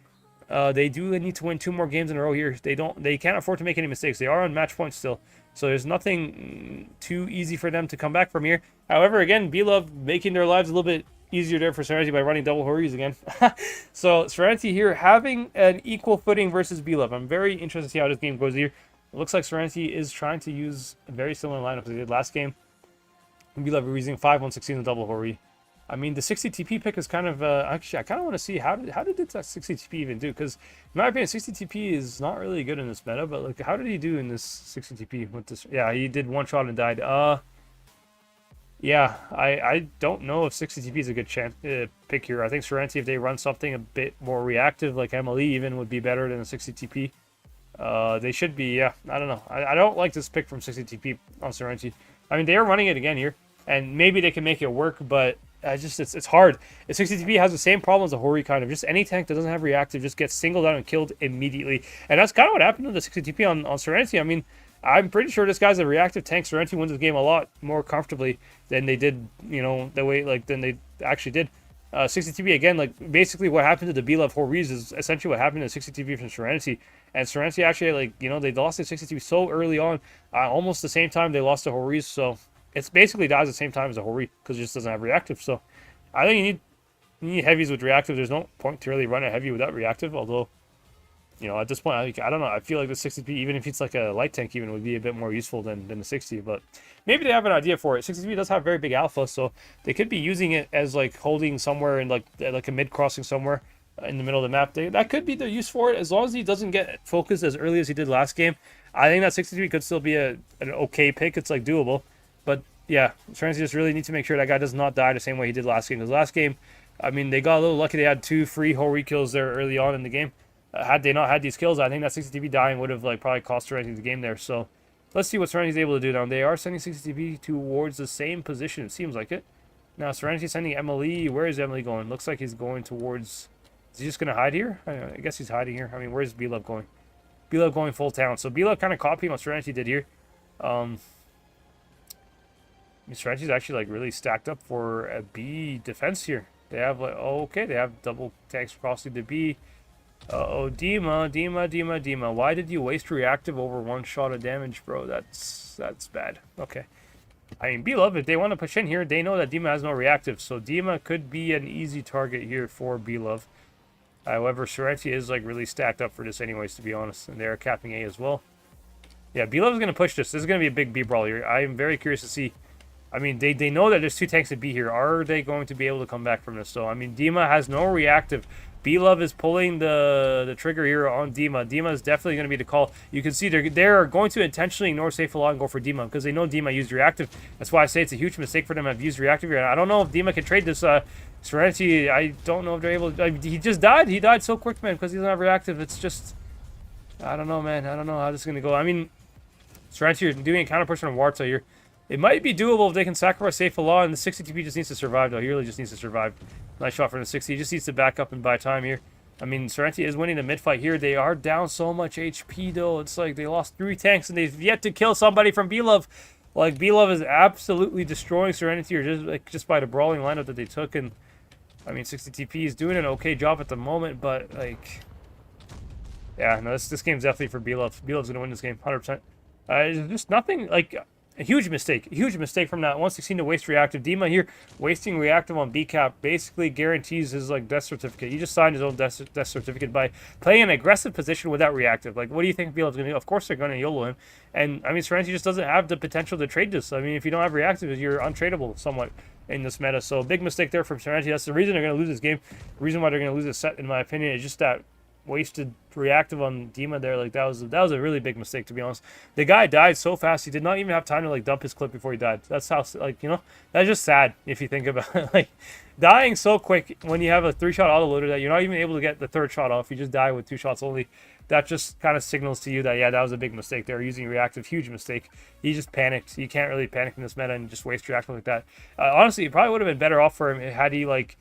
S1: They do need to win 2 more games in a row here. They can't afford to make any mistakes. They are on match point still. So there's nothing too easy for them to come back from here. However, again, BLOVE making their lives a little bit easier there for Serenity by running double Horis again. So Serenity here having an equal footing versus BLOVE. I'm very interested to see how this game goes here. It looks like Serenity is trying to use a very similar lineup as they did last game. BLOVE are using 5-1-16 and double Hori. I mean, the 60 TP pick is kind of, actually, I kind of want to see how did that 60 TP even do? Because, in my opinion, 60 TP is not really good in this meta, but, like, how did he do in this 60 TP with this? Yeah, he did one shot and died. Yeah, I don't know if 60 TP is a good pick here. I think Serenity, if they run something a bit more reactive, like MLE even, would be better than a 60 TP. They should be, yeah, I don't know. I don't like this pick from 60 TP on Serenity. I mean, they are running it again here, and maybe they can make it work, but it's hard. The 60 TP has the same problem as a Hori kind of. Just any tank that doesn't have reactive just gets singled out and killed immediately. And that's kind of what happened to the 60 TP on Serenity. I mean, I'm pretty sure this guy's a reactive tank. Serenity wins this game a lot more comfortably than they did, you know, than they actually did. 60 TP, again, like, basically what happened to the BLOVE Horis is essentially what happened to 60 TP from Serenity. And Serenity actually, like, you know, they lost their 60 TP so early on, almost the same time they lost the Horis, so it's basically dies at the same time as a Hori because it just doesn't have reactive. So I think you need heavies with reactive. There's no point to really run a heavy without reactive, although, you know, at this point, I don't know. I feel like the 60p, even if it's like a light tank, even would be a bit more useful than the 60. But maybe they have an idea for it. 60p does have very big alpha, so they could be using it as like holding somewhere in like a mid crossing somewhere in the middle of the map. That could be the use for it, as long as he doesn't get focused as early as he did last game. I think that 63 could still be an okay pick. It's like doable. But yeah, Serenity just really need to make sure that guy does not die the same way he did last game. Because last game, I mean, they got a little lucky. They had 2 free Hori kills there early on in the game. Had they not had these kills, I think that 60 TP dying would have like probably cost Serenity the game there. So let's see what Serenity's able to do now. They are sending 60 TP towards the same position. It seems like it. Now Serenity's sending MLE. Where is MLE going? Looks like he's going towards... Is he just going to hide here? I guess he's hiding here. I mean, where's BLOVE going? BLOVE going full town. So BLOVE kind of copying what Serenity did here. Serenity's actually like really stacked up for a B defense here. They have like, oh, okay, they have double tanks crossing the B. Oh, Dima. Why did you waste reactive over 1 shot of damage, bro? That's bad. Okay. I mean, BLOVE, if they want to push in here, they know that Dima has no reactive, so Dima could be an easy target here for BLOVE. However, Serenity is like really stacked up for this anyways, to be honest, and they're capping A as well. Yeah, BLOVE is going to push this. This is going to be a big B brawl here. I am very curious to see. I mean, they know that there's 2 tanks at B here. Are they going to be able to come back from this? So, I mean, Dima has no reactive. BLOVE is pulling the trigger here on Dima. Dima is definitely going to be the call. You can see they're going to intentionally ignore Safe a lot and go for Dima because they know Dima used reactive. That's why I say it's a huge mistake for them to have used reactive here. I don't know if Dima can trade this. Serenity, I don't know if they're able to. I mean, he just died. He died so quick, man, because he doesn't have reactive. It's just... I don't know, man. I don't know how this is going to go. I mean, Serenity are doing a counter push on Warta here. It might be doable if they can sacrifice Safe a lot, and the 60 TP just needs to survive, though. He really just needs to survive. Nice shot from the 60. He just needs to back up and buy time here. I mean, Serenity is winning the mid-fight here. They are down so much HP, though. It's like they lost 3 tanks, and they've yet to kill somebody from BLOVE. Like, BLOVE is absolutely destroying Serenity here just by the brawling lineup that they took. And, I mean, 60 TP is doing an okay job at the moment, but, like... Yeah, no, this game's definitely for BLOVE. BLOVE's going to win this game, 100%. Just nothing, like... A huge mistake from that 116 to waste reactive. Dima here wasting reactive on B cap basically guarantees his like death certificate. He just signed his own death certificate by playing an aggressive position without reactive. Like, what do you think BLOVE's going to do? Of course they're going to YOLO him. And I mean, Serenity just doesn't have the potential to trade this. I mean, if you don't have reactive, you're untradeable somewhat in this meta. So big mistake there from Serenity. That's the reason they're going to lose this game. The reason why they're going to lose this set, in my opinion, is just that wasted reactive on Dima there. Like that was a really big mistake, to be honest. The guy died so fast, he did not even have time to like dump his clip before he died. That's how, like, you know, that's just sad if you think about it. Like dying so quick when you have a 3-shot autoloader that you're not even able to get the 3rd shot off. You just die with 2 shots only. That just kind of signals to you that, yeah, that was a big mistake there. Using reactive, huge mistake. He just panicked. You can't really panic in this meta and just waste reactive like that. Honestly, it probably would have been better off for him had he like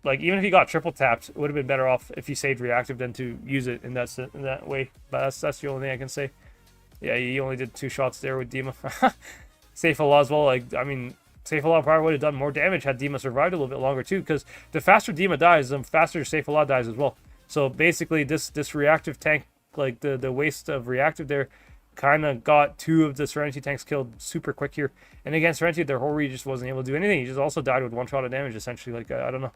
S1: even if he got triple tapped, it would have been better off if he saved reactive than to use it in that way. But that's the only thing I can say. Yeah, he only did 2 shots there with Dima. Safe Allah as well. Like, I mean, Safe Allah probably would have done more damage had Dima survived a little bit longer too, because the faster Dima dies, the faster Safe Allah dies as well. So basically, this reactive tank, like the waste of reactive there, kind of got 2 of the Serenity tanks killed super quick here. And against Serenity, their Hori just wasn't able to do anything. He just also died with 1 shot of damage, essentially. Like, I don't know.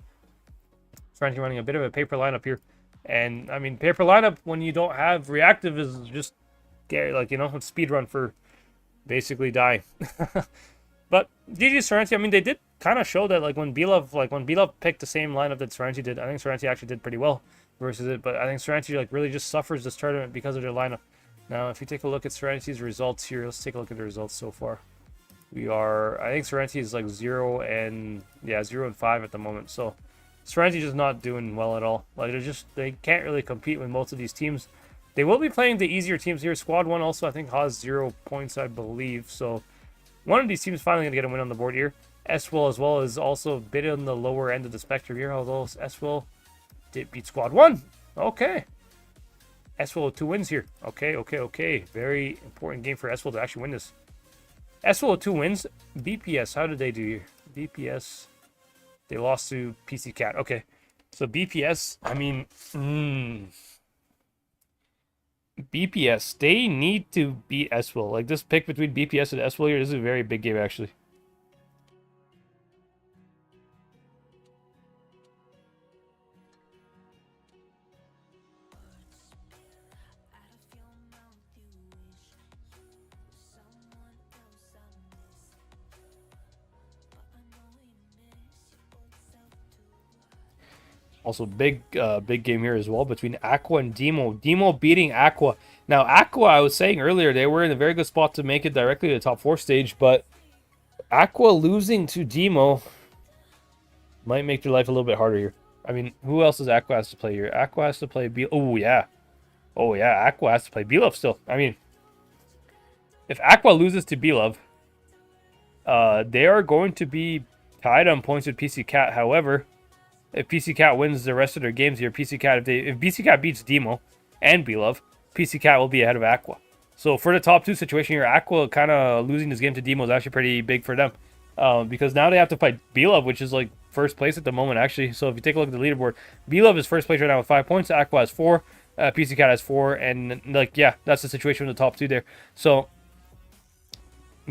S1: Serenity running a bit of a paper lineup here. And, I mean, paper lineup, when you don't have reactive, is just, like, you know, it's speed run for basically dying. But GG Serenity, I mean, they did kind of show that, like, when BLOVE picked the same lineup that Serenity did, I think Serenity actually did pretty well versus it. But I think Serenity, like, really just suffers this tournament because of their lineup. Now, if you take a look at Serenity's results here, let's take a look at the results so far. I think Serenity is like 0 and 5 at the moment. So Serenity just not doing well at all. Like they can't really compete with most of these teams. They will be playing the easier teams here. Squad 1 also, I think, has 0 points, I believe. So one of these teams is finally going to get a win on the board here. SWIL as well is also a bit on the lower end of the spectrum here, although SWIL did beat Squad 1. Okay. SWIL with 2 wins here. Okay. Very important game for SWIL to actually win this. SWIL with 2 wins. BPS, how did they do here? BPS, they lost to PC Cat. Okay. So BPS, I mean, BPS, they need to beat SWIL. Like, this pick between BPS and SWIL here, this is a very big game, actually. Also, big game here as well between AQVA and Demo. Demo beating AQVA. Now, AQVA, I was saying earlier, they were in a very good spot to make it directly to the top 4 stage, but AQVA losing to Demo might make their life a little bit harder here. I mean, who else does AQVA has to play here? AQVA has to play Oh, yeah, AQVA has to play BLOVE still. I mean, if AQVA loses to BLOVE, they are going to be tied on points with PC Cat. However, if PC Cat wins the rest of their games here, PC Cat, if PC Cat beats Demo and BLOVE, PC Cat will be ahead of AQVA. So for the top 2 situation here, AQVA kind of losing this game to Demo is actually pretty big for them. Because now they have to fight BLOVE, which is like first place at the moment, actually. So if you take a look at the leaderboard, BLOVE is first place right now with 5 points. AQVA has 4. PC Cat has 4. And, like, yeah, that's the situation with the top 2 there. So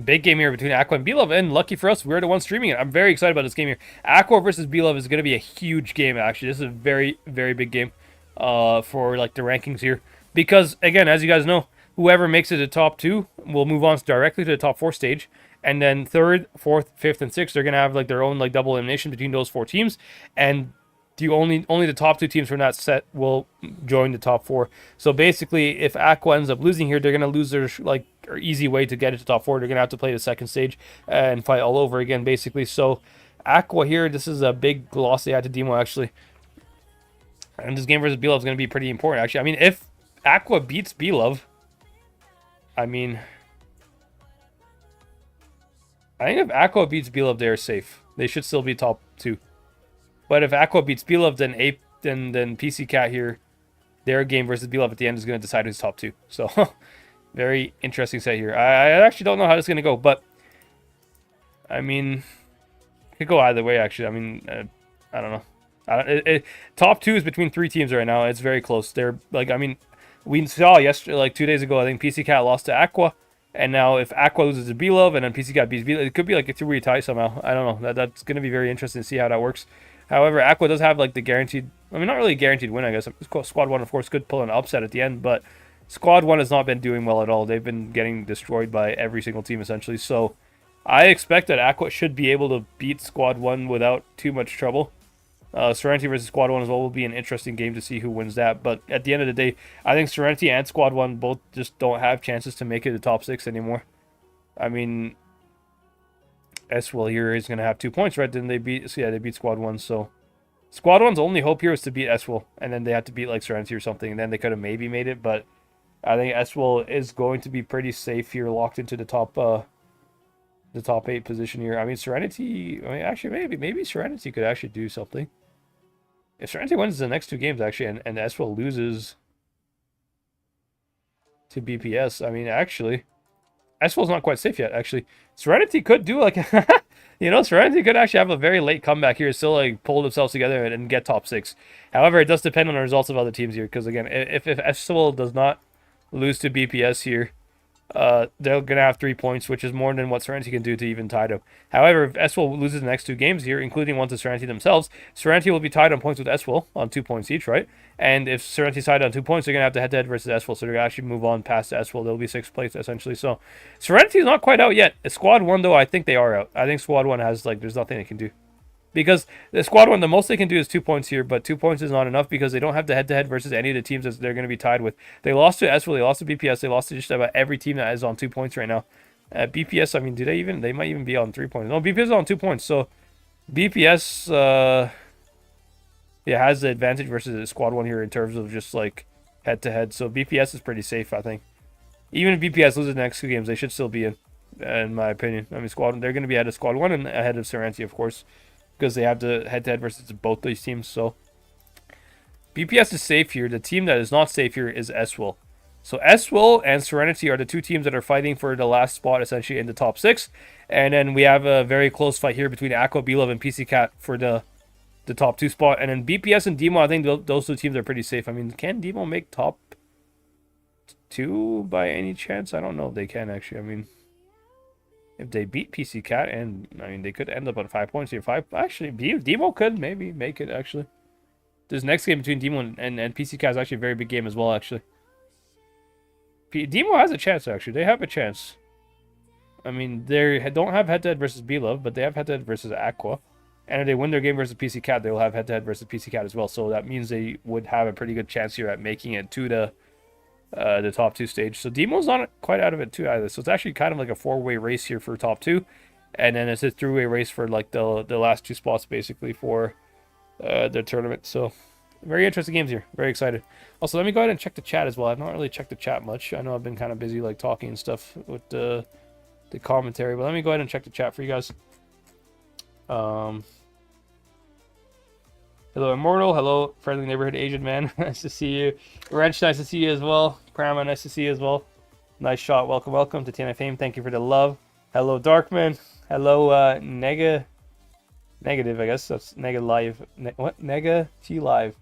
S1: big game here between AQVA and BLOVE, and lucky for us, we're the ones streaming it. I'm very excited about this game here. AQVA versus BLOVE is going to be a huge game, actually. This is a very, very big game for, like, the rankings here. Because, again, as you guys know, whoever makes it to top 2 will move on directly to the top 4 stage. And then 3rd, 4th, 5th, and 6th, they're going to have, like, their own, like, double elimination between those 4 teams. And only the top 2 teams from that set will join the top 4. So basically, if AQVA ends up losing here, they're going to lose their easy way to get into top 4. They're going to have to play the second stage and fight all over again, basically. So AQVA here, this is a big loss they had to Demo, actually. And this game versus BLOVE is going to be pretty important, actually. I mean, if AQVA beats BLOVE, I think if AQVA beats BLOVE, they're safe. They should still be top 2. But if AQVA beats BLOVE, then PC Cat here, their game versus BLOVE at the end is going to decide who's top 2. So, very interesting set here. I actually don't know how this is going to go, but, I mean, it could go either way, actually. I mean, I don't know. Top 2 is between 3 teams right now. It's very close. They're, like, I mean, we saw yesterday, like 2 days ago, I think PC Cat lost to AQVA. And now if AQVA loses to BLOVE and then PC Cat beats BLOVE, it could be like a 2-way tie somehow. I don't know. That's going to be very interesting to see how that works. However, AQVA does have, like, the guaranteed, I mean, not really a guaranteed win, I guess. Squad 1, of course, could pull an upset at the end, but Squad 1 has not been doing well at all. They've been getting destroyed by every single team, essentially. So I expect that AQVA should be able to beat Squad 1 without too much trouble. Serenity versus Squad 1 as well will be an interesting game to see who wins that. But at the end of the day, I think Serenity and Squad 1 both just don't have chances to make it the top 6 anymore. I mean, SWL here is going to have 2 points, right? Didn't they beat? So yeah, they beat Squad 1. So Squad 1's only hope here is to beat SWL, and then they have to beat like Serenity or something, and then they could have maybe made it. But I think SWL is going to be pretty safe here, locked into the top 8 position here. I mean, Serenity. I mean, actually, maybe Serenity could actually do something. If Serenity wins the next 2 games, actually, and SWL loses to BPS, I mean, actually, SWL's not quite safe yet, actually. Serenity could do, like, you know, Serenity could actually have a very late comeback here, still, like, pull themselves together and get top 6. However, it does depend on the results of other teams here, because, again, if SWL does not lose to BPS here, they're going to have 3 points, which is more than what Serenity can do to even tie them. However, if SWL loses the next 2 games here, including one to Serenity themselves, Serenity will be tied on points with SWL on 2 points each, right? And if Serenity's tied on 2 points, they're going to have to head-to-head versus SWL, so they're going to actually move on past SWL. They'll be 6th place, essentially. So, Serenity's not quite out yet. Squad 1, though, I think they are out. I think Squad 1 has, like, there's nothing they can do. Because the Squad 1, the most they can do is 2 points here, but 2 points is not enough because they don't have the head-to-head versus any of the teams that they're going to be tied with. They lost to SWL, they lost to BPS, they lost to just about every team that is on 2 points right now. BPS, I mean, do they even? They might even be on 3 points. No, BPS is on 2 points, so BPS, yeah, has the advantage versus the Squad 1 here in terms of just, like, head-to-head. So BPS is pretty safe, I think. Even if BPS loses the next 2 games, they should still be in my opinion. I mean, they're going to be ahead of Squad 1 and ahead of Serenity, of course, because they have the head-to-head versus both these teams. So BPS is safe here. The team that is not safe here is SWL. So SWL and Serenity are the 2 teams that are fighting for the last spot, essentially, in the top 6. And then we have a very close fight here between AQVA, BLOVE, and PCCat for the top 2 spot. And then BPS and Demo, I think those 2 teams are pretty safe. I mean, can Demo make top 2 by any chance? I don't know if they can, actually. I mean, if they beat PCCat, and I mean, they could end up on 5 points here. Actually, Demo could maybe make it, actually. This next game between Demo and PCCat is actually a very big game as well, actually. Demo has a chance, actually. They have a chance. I mean, they don't have head-to-head versus BLOVE, but they have head-to-head versus AQVA. And if they win their game versus PCCat, they will have head-to-head versus PCCat as well. So that means they would have a pretty good chance here at making it to the top 2 stage. So Demo's not quite out of it too either. So it's actually kind of like a 4-way race here for top 2. And then it's a 3-way race for like the last 2 spots basically for the tournament. So very interesting games here. Very excited. Also, let me go ahead and check the chat as well. I've not really checked the chat much. I know I've been kind of busy like talking and stuff with the commentary. But let me go ahead and check the chat for you guys. Hello, Immortal. Hello, friendly neighborhood Asian man. Nice to see you. Wrench, nice to see you as well. Prama, nice to see you as well. Nice shot. Welcome, welcome to TNI Fame. Thank you for the love. Hello, Darkman. Hello, Negative, I guess. That's Nega Live. What? Nega T Live.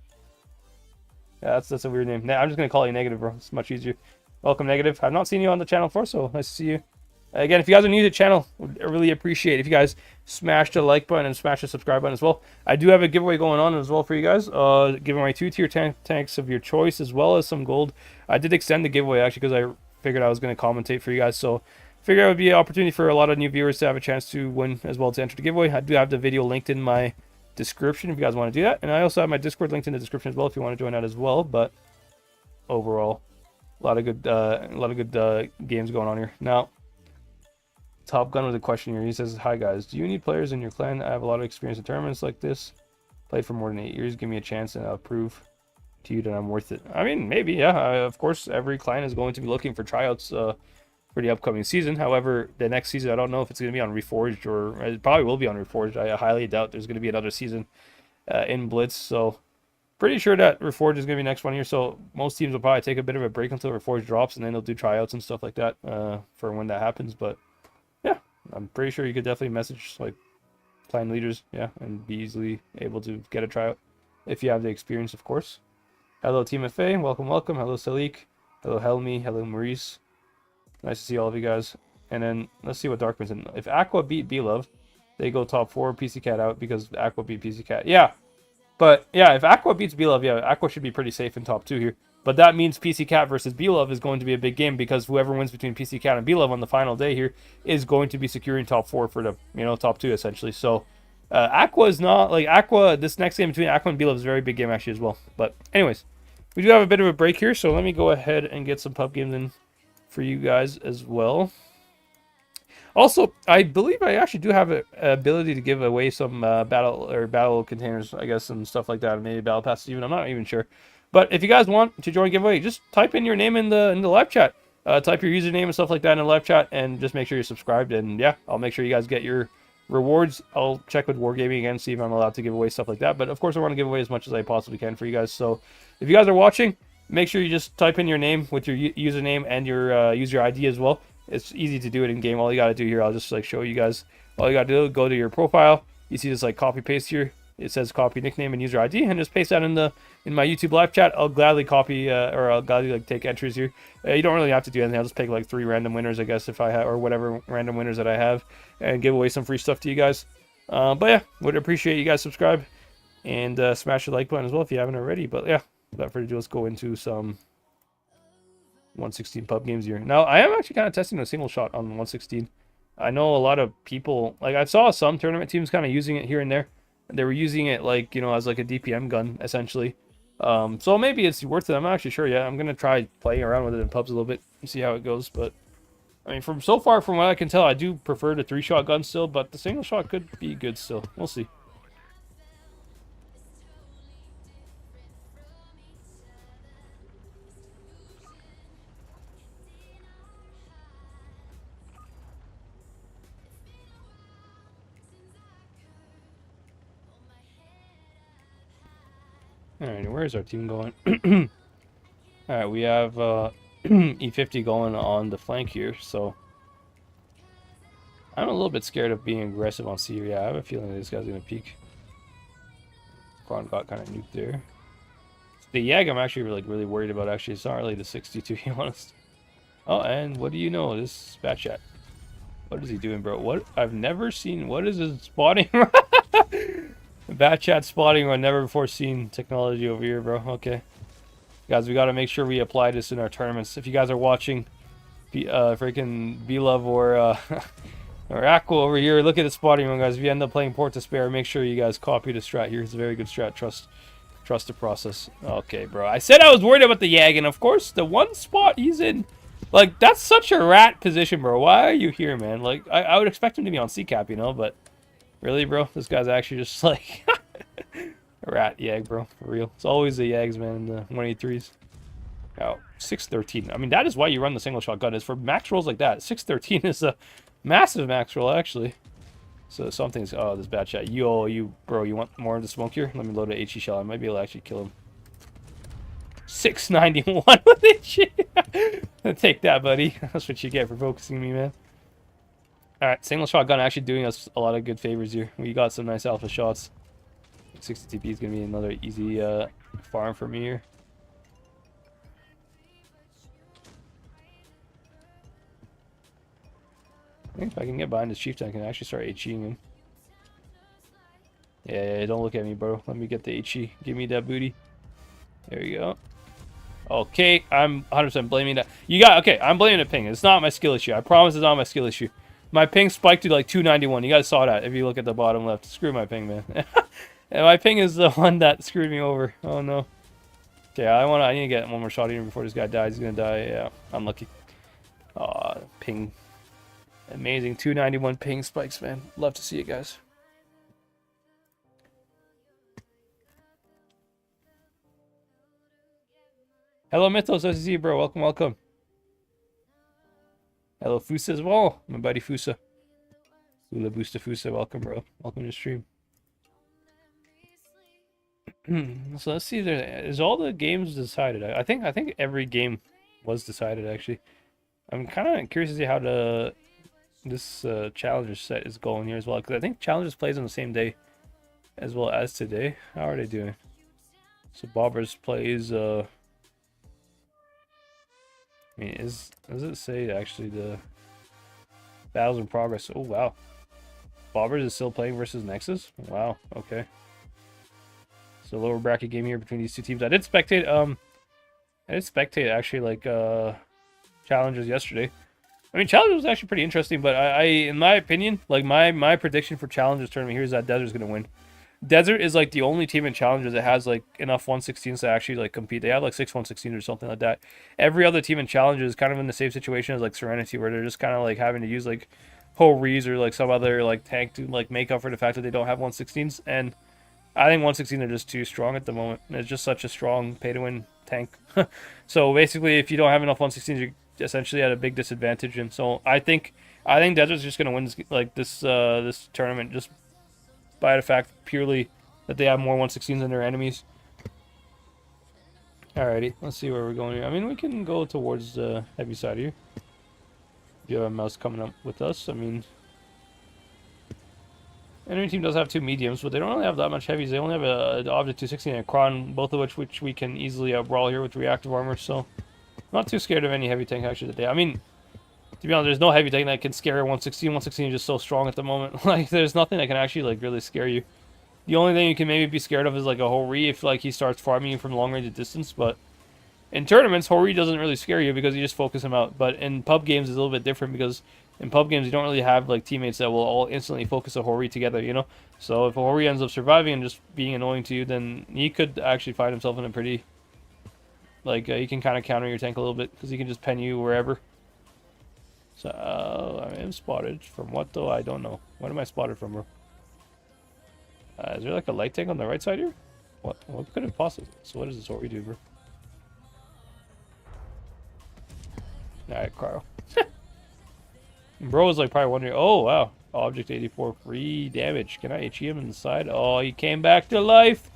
S1: Yeah, that's a weird name. I'm just going to call you Negative, bro. It's much easier. Welcome, Negative. I've not seen you on the channel before, so nice to see you. Again, if you guys are new to the channel, I really appreciate it if you guys smash the like button and smash the subscribe button as well. I do have a giveaway going on as well for you guys. Giving away 2 tier tanks of your choice as well as some gold. I did extend the giveaway actually because I figured I was going to commentate for you guys. So figured it would be an opportunity for a lot of new viewers to have a chance to win as well to enter the giveaway. I do have the video linked in my description if you guys want to do that. And I also have my Discord linked in the description as well if you want to join that as well. But overall, a lot of good games going on here. Now, Top Gun with a question here. He says, "Hi guys, do you need players in your clan? I have a lot of experience in tournaments like this. Played for more than 8 years. Give me a chance and I'll prove to you that I'm worth it." I mean, maybe, yeah. Of course, every clan is going to be looking for tryouts for the upcoming season. However, the next season, I don't know if it's going to be on Reforged or it probably will be on Reforged. I highly doubt there's going to be another season in Blitz. So pretty sure that Reforged is going to be next one here. So most teams will probably take a bit of a break until Reforged drops and then they'll do tryouts and stuff like that for when that happens. But yeah, I'm pretty sure you could definitely message like clan leaders, yeah, and be easily able to get a tryout if you have the experience, of course. Hello, Team FA. Welcome, welcome. Hello, Salik. Hello, Helmi. Hello, Maurice. Nice to see all of you guys. And then let's see what Darkman's in. If AQVA beat BLOVE, they go top 4. PCCat out because AQVA beat PCCat. Yeah, but yeah, if AQVA beats BLOVE, yeah, AQVA should be pretty safe in top 2 here. But that means PCCat versus BLOVE is going to be a big game because whoever wins between PCCat and BLOVE on the final day here is going to be securing top 4 for the top 2 essentially. So AQVA is not like AQVA. This next game between AQVA and BLOVE is a very big game actually as well. But anyways, we do have a bit of a break here, so let me go ahead and get some pub games in for you guys as well. Also, I believe I actually do have an ability to give away some battle containers, I guess, and stuff like that. Maybe battle passes even. I'm not even sure. But if you guys want to join giveaway, just type in your name in the live chat. Type your username and stuff like that in the live chat, and just make sure you're subscribed. And yeah, I'll make sure you guys get your rewards. I'll check with Wargaming again, see if I'm allowed to give away stuff like that. But of course, I want to give away as much as I possibly can for you guys. So if you guys are watching, make sure you just type in your name with your username and your user ID as well. It's easy to do it in game. All you got to do here, I'll just like show you guys. All you got to do, go to your profile. You see this like copy paste here. It says copy nickname and user ID, and just paste that in my YouTube live chat. I'll gladly copy or I'll gladly like take entries here. You don't really have to do anything. I'll just pick like 3 random winners, I guess, if I have, or whatever random winners that I have, and give away some free stuff to you guys. But yeah, would appreciate you guys subscribe and smash the like button as well if you haven't already. But yeah, without further ado, let's go into some 116 pub games here. Now, I am actually kind of testing a single shot on 116. I know a lot of people, like I saw some tournament teams kind of using it here and there. They were using it like, you know, as like a DPM gun, essentially. So maybe it's worth it. I'm not actually sure yet. I'm going to try playing around with it in pubs a little bit and see how it goes. But, I mean, from what I can tell, I do prefer the 3-shot gun still, but the single shot could be good still. We'll see. Alright, where's our team going? Alright, we have E50 going on the flank here, so I'm a little bit scared of being aggressive on C. Yeah, I have a feeling this guy's going to peek. Kron got kind of nuked there. The Yag I'm actually really worried about, actually. It's not really the 60, to be honest. Oh, and what do you know? This Bat Chat. What is he doing, bro? What? I've never seen... What is his spotting? Bat Chat spotting on never before seen technology over here, bro. Okay. Guys, we got to make sure we apply this in our tournaments. If you guys are watching freaking BLOVE or or AQVA over here, look at the spotting one, guys. If you end up playing Port to Spare, make sure you guys copy the strat here. It's a very good strat. Trust the process. Okay, bro. I said I was worried about the Yag, and of course, the one spot he's in, like, that's such a rat position, bro. Why are you here, man? Like, I would expect him to be on C-cap, you know, but really, bro? This guy's actually just like a rat Yag, bro. For real. It's always the Yags, man, in the 183s. Oh, 613. I mean, that is why you run the single shot gun. Is for max rolls like that. 613 is a massive max roll, actually. So something's... Oh, this Bad Chat. Bro, you want more of the smoke here? Let me load an HE shell. I might be able to actually kill him. 691 with HE. Take that, buddy. That's what you get for focusing me, man. Alright, single shot gun actually doing us a lot of good favors here. We got some nice alpha shots. 60 TP is going to be another easy farm for me here. I think if I can get behind this chieftain, I can actually start HEing him. Yeah, don't look at me, bro. Let me get the HE. Give me that booty. There you go. Okay, I'm 100% blaming that. Okay, I'm blaming the ping. It's not my skill issue. I promise it's not my skill issue. My ping spiked to like 291. You guys saw that if you look at the bottom left. Screw my ping, man. And my ping is the one that screwed me over. Oh, no. Okay, I need to get one more shot here before this guy dies. He's going to die. Yeah, unlucky. Aw, ping. Amazing 291 ping spikes, man. Love to see it, guys. Hello, Mythos. Nice to see you, bro. Welcome, welcome. Hello, Fusa as well. My buddy Fusa. Ula Boosta Fusa. Welcome, bro. Welcome to the stream. So let's see. Is all the games decided? I think every game was decided, actually. I'm kind of curious to see how this Challengers set is going here as well, because I think Challengers plays on the same day as well as today. How are they doing? So Bobbers plays I mean, does it say actually the battles in progress? Oh wow, Bobbers is still playing versus Nexus. Wow, okay. So lower bracket game here between these two teams. I did spectate actually like Challengers yesterday. I mean, Challenge was actually pretty interesting, but I in my opinion, like my prediction for Challenger's tournament here is that Desert's gonna win. Desert is like the only team in Challengers that has like enough 116s to actually like compete. They have like 6 116s or something like that. Every other team in Challengers is kind of in the same situation as like Serenity, where they're just kind of like having to use like Ho-Rees or like some other like tank to like make up for the fact that they don't have 116s. And I think 116 are just too strong at the moment. It's just such a strong pay-to-win tank. So basically, if you don't have enough 116s, you're essentially at a big disadvantage. And so I think Desert's just gonna win this tournament just by the fact purely that they have more 116s than their enemies. Alrighty, let's see where we're going here. I mean, we can go towards the heavy side here. If you have a mouse coming up with us, I mean, enemy team does have 2 mediums, but they don't really have that much heavies. They only have an Object 260 and a Kron, both of which we can easily outbrawl here with reactive armor. So, not too scared of any heavy tank actually today. I mean, to be honest, there's no heavy tank that can scare 116. 116 is just so strong at the moment. Like, there's nothing that can actually like really scare you. The only thing you can maybe be scared of is like a Ho-Ri if like he starts farming you from long range distance. But in tournaments, Ho-Ri doesn't really scare you because you just focus him out. But in pub games, it's a little bit different because in pub games, you don't really have like teammates that will all instantly focus a Ho-Ri together, you know? So if a Ho-Ri ends up surviving and just being annoying to you, then he could actually find himself in a pretty... Like, he can kind of counter your tank a little bit because he can just pen you wherever. So, I am spotted. From what, though? I don't know. What am I spotted from, bro? Is there like a light tank on the right side here? What could it possibly... So what is this Ho-Ri do, bro? Alright, Carl. Bro is like probably wondering, oh wow, Object 84 free damage. Can I HE him in the side? Oh, he came back to life.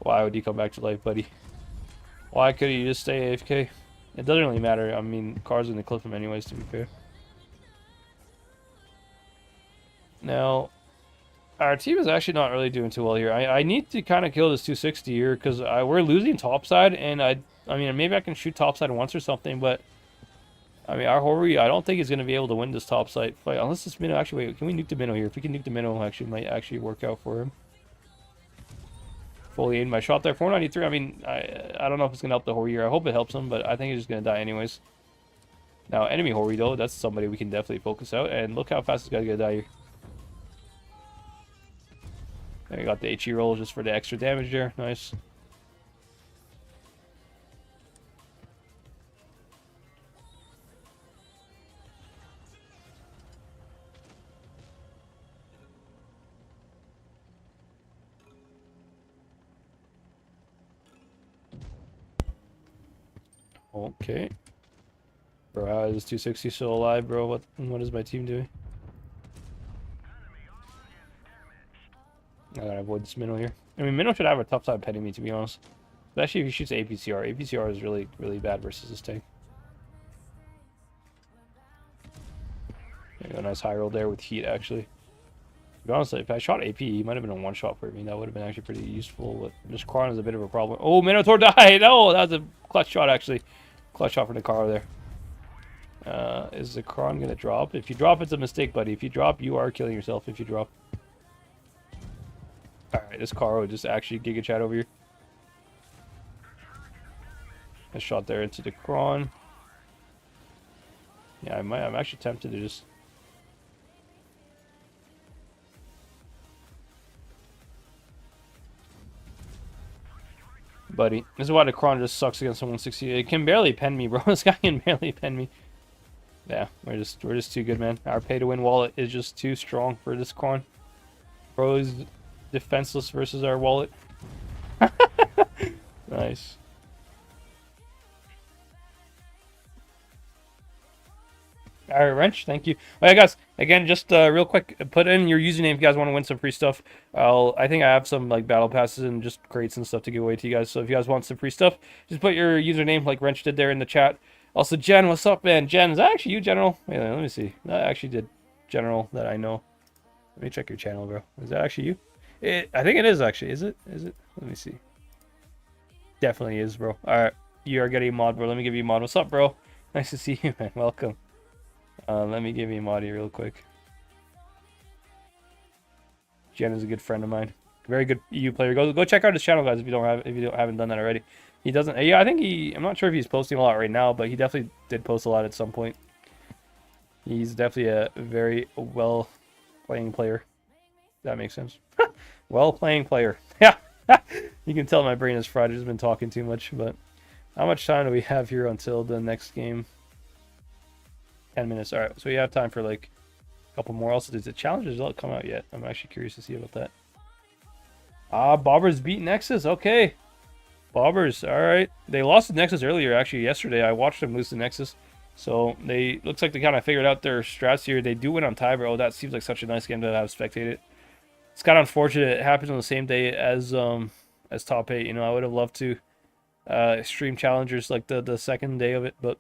S1: Why would he come back to life, buddy? Why could he just stay AFK? It doesn't really matter. I mean, Car's gonna clip him anyways, to be fair. Now, our team is actually not really doing too well here. I need to kind of kill this 260 here because we're losing topside, and I mean, maybe I can shoot topside once or something, but I mean, our Ho-Ri, I don't think he's going to be able to win this topside fight. Unless this minnow... Actually, wait, can we nuke the minnow here? If we can nuke the minnow, actually, might actually work out for him. Fully aimed my shot there. 493, I mean, I don't know if it's going to help the Ho-Ri here. I hope it helps him, but I think he's just going to die anyways. Now, enemy Ho-Ri, though, that's somebody we can definitely focus out. And look how fast this guy's going to die here. There, you got the HE roll just for the extra damage there. Nice. Okay. Bro, how is 260 still alive, bro? What is my team doing? I gotta avoid this minnow here. I mean, minnow should have a tough time petting me, to be honest. Especially if he shoots APCR. APCR is really, really bad versus this tank. There you go, nice high roll there with heat, actually. To be honest, if I shot AP, he might have been a one-shot for me. That would have been actually pretty useful, but this Kron is a bit of a problem. Oh, Minotaur died! Oh, that was a clutch shot, actually. Clutch shot for Nakaro there. Is the Kron gonna drop? If you drop, it's a mistake, buddy. If you drop, you are killing yourself if you drop. Alright, this Karo just actually Giga Chat over here. A shot there into the Kron. Yeah, I'm actually tempted to just... Buddy, this is why the Kron just sucks against the 160. It can barely pen me, bro. This guy can barely pen me. Yeah, we're just too good, man. Our pay-to-win wallet is just too strong for this Kron. Bro is defenseless versus our wallet. Nice. Alright, Wrench, thank you. Alright, guys, again, just real quick, put in your username if you guys want to win some free stuff. I think I have some like battle passes and just crates and stuff to give away to you guys. So if you guys want some free stuff, just put your username like Wrench did there in the chat. Also, Jen, what's up, man? Jen, is that actually you, General? Wait, let me see. That actually did General that I know. Let me check your channel, bro. Is that actually you? I think it is, actually. Is it? Is it? Let me see. Definitely is, bro. Alright, you are getting a mod, bro. Let me give you a mod. What's up, bro? Nice to see you, man. Welcome. Let me give you a mod here real quick. Jen is a good friend of mine. Very good EU player. Go check out his channel, guys, if you haven't done that already. He doesn't. Yeah, I think I'm not sure if he's posting a lot right now, but he definitely did post a lot at some point. He's definitely a very well playing player. That makes sense. Well playing player. Yeah. You can tell my brain is fried. I've just been talking too much. But how much time do we have here until the next game? 10 minutes. All right. So we have time for like a couple more. Also, does the challenge result come out yet? I'm actually curious to see about that. Bobbers beat Nexus. Okay. Bobbers. All right. They lost to Nexus earlier, actually, yesterday. I watched them lose to Nexus. So they looks like they kind of figured out their strats here. They do win on tie, bro. That seems like such a nice game to have spectated. It's kind of unfortunate it happens on the same day as top 8. You know, I would have loved to stream challengers like the second day of it, but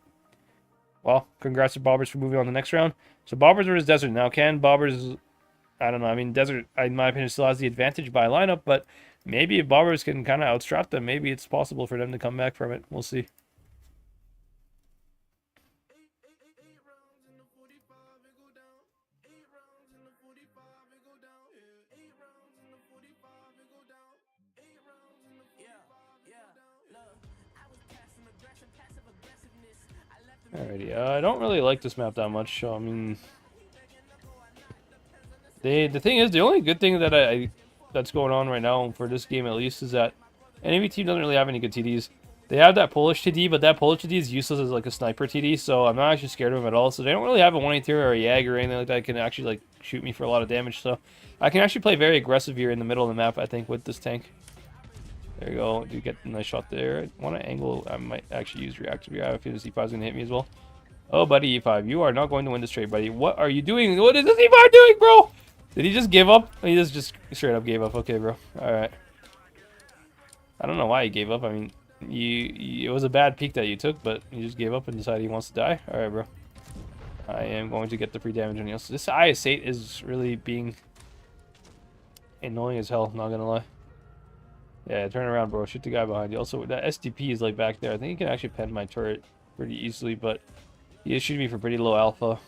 S1: well, congrats to Bobbers for moving on to the next round. So Bobbers versus Desert. Now, can Bobbers, I don't know. I mean, Desert, in my opinion, still has the advantage by lineup, but maybe if Bobbers can kind of outstrap them, maybe it's possible for them to come back from it. We'll see. Alrighty, I don't really like this map that much. I mean, the thing is, the only good thing that that's going on right now for this game at least is that enemy team doesn't really have any good TDs. They have that Polish TD, but that Polish TD is useless as like a sniper TD, so I'm not actually scared of him at all. So they don't really have a 183 or a Yag or anything like that that can actually like shoot me for a lot of damage. So I can actually play very aggressive here in the middle of the map, I think, with this tank. There you go. Do get a nice shot there. I want to angle. I might actually use reactive here. I have a feeling this E5 is going to hit me as well. Oh, buddy, E5. You are not going to win this trade, buddy. What are you doing? What is this E5 doing, bro? Did he just give up? He just straight up gave up. Okay, bro. All right. I don't know why he gave up. I mean, it was a bad peek that you took, but he just gave up and decided he wants to die. All right, bro. I am going to get the free damage on you. So this IS-8 is really being annoying as hell, not going to lie. Yeah, turn around, bro. Shoot the guy behind you. Also, that STP is like back there. I think he can actually pen my turret pretty easily, but he is shooting me for pretty low alpha.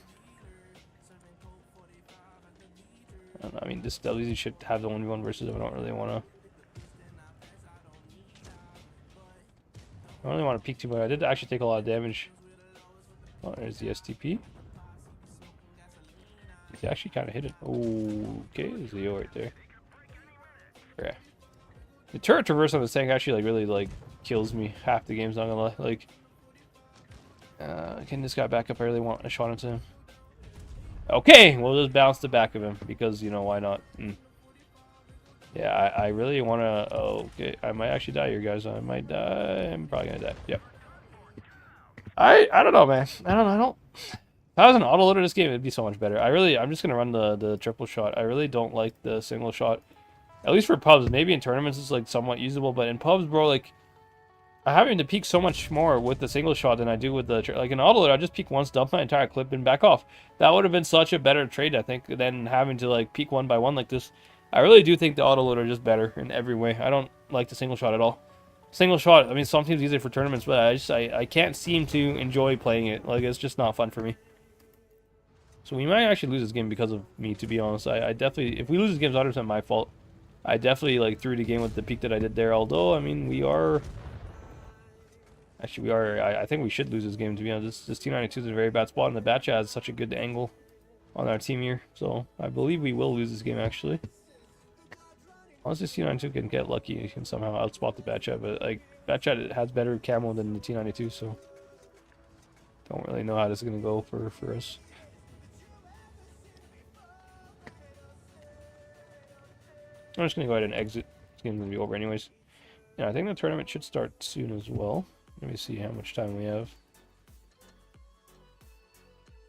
S1: I don't know. I mean, this W should have the 1v1 versus him. I don't really want to. I don't really want to peek too much. I did actually take a lot of damage. Oh, there's the STP. He actually kind of hit it. Oh, okay. There's Leo right there. Yeah. The turret traverse on this tank actually like really like kills me half the game's, not gonna lie. Like can this guy back up? I really want a shot into him. Okay, we'll just bounce the back of him because, you know, why not? Yeah, I really want to. Oh, okay, I might actually die here, guys. I might die. I'm probably gonna die. Yep. I don't know, man. I don't. If I was an autoloader this game, it'd be so much better. I'm just gonna run the triple shot. I really don't like the single shot. At least for pubs. Maybe in tournaments it's like somewhat usable, but in pubs, bro, like I'm having to peek so much more with the single shot than I do with the like an autoloader. I just peek once, dump my entire clip, and back off. That would have been such a better trade, I think, than having to like peek one by one like this. I really do think the autoloader is just better in every way. I don't like the single shot at all. Single shot, I mean, some teams use it for tournaments, but I can't seem to enjoy playing it. Like, it's just not fun for me. So we might actually lose this game because of me, to be honest. I definitely, if we lose this game, it's 100% my fault. I definitely like threw the game with the peek that I did there. Although, I mean, we are. Actually, we are. I think we should lose this game, to be honest. This T92 is a very bad spot, and the Batcha has such a good angle on our team here. So I believe we will lose this game, actually. Unless this T92 can get lucky, you can somehow outspot the Batcha. But like Batcha has better camo than the T92, so don't really know how this is gonna go for us. I'm just going to go ahead and exit. This game's going to be over anyways. Yeah, I think the tournament should start soon as well. Let me see how much time we have.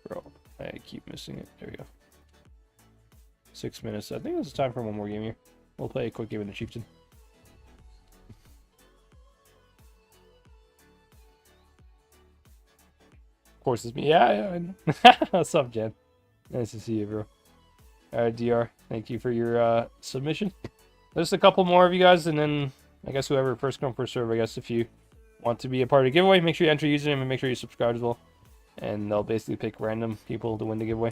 S1: Bro, I keep missing it. There we go. 6 minutes. I think it's time for one more game here. We'll play a quick game in the Chieftain. Of course, it's me. Yeah, I know. What's up, Jen? Nice to see you, bro. Alright, DR, thank you for your submission. There's a couple more of you guys, and then I guess whoever first come first serve. I guess if you want to be a part of the giveaway, make sure you enter your username and make sure you subscribe as well. And they'll basically pick random people to win the giveaway.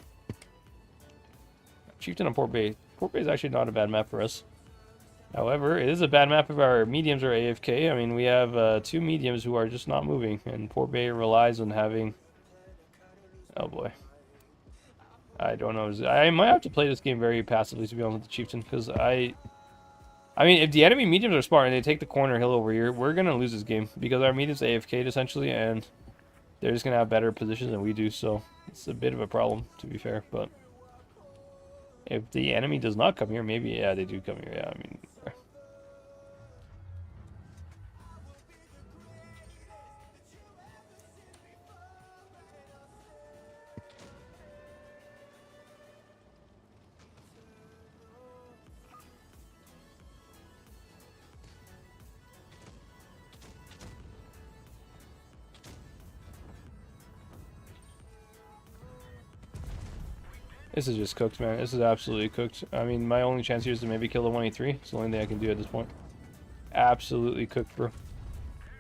S1: Chieftain on Port Bay. Port Bay is actually not a bad map for us. However, it is a bad map if our mediums are AFK. I mean, we have 2 mediums who are just not moving, and Port Bay relies on having... Oh boy. I don't know. I might have to play this game very passively, to be honest with the Chieftain, because I mean, if the enemy mediums are smart and they take the corner hill over here, we're going to lose this game because our mediums AFK'd essentially, and they're just going to have better positions than we do, so it's a bit of a problem, to be fair. But if the enemy does not come here, maybe, yeah, they do come here. Yeah, I mean... This is just cooked, man. This is absolutely cooked. I mean, my only chance here is to maybe kill the 183. It's the only thing I can do at this point. Absolutely cooked, bro.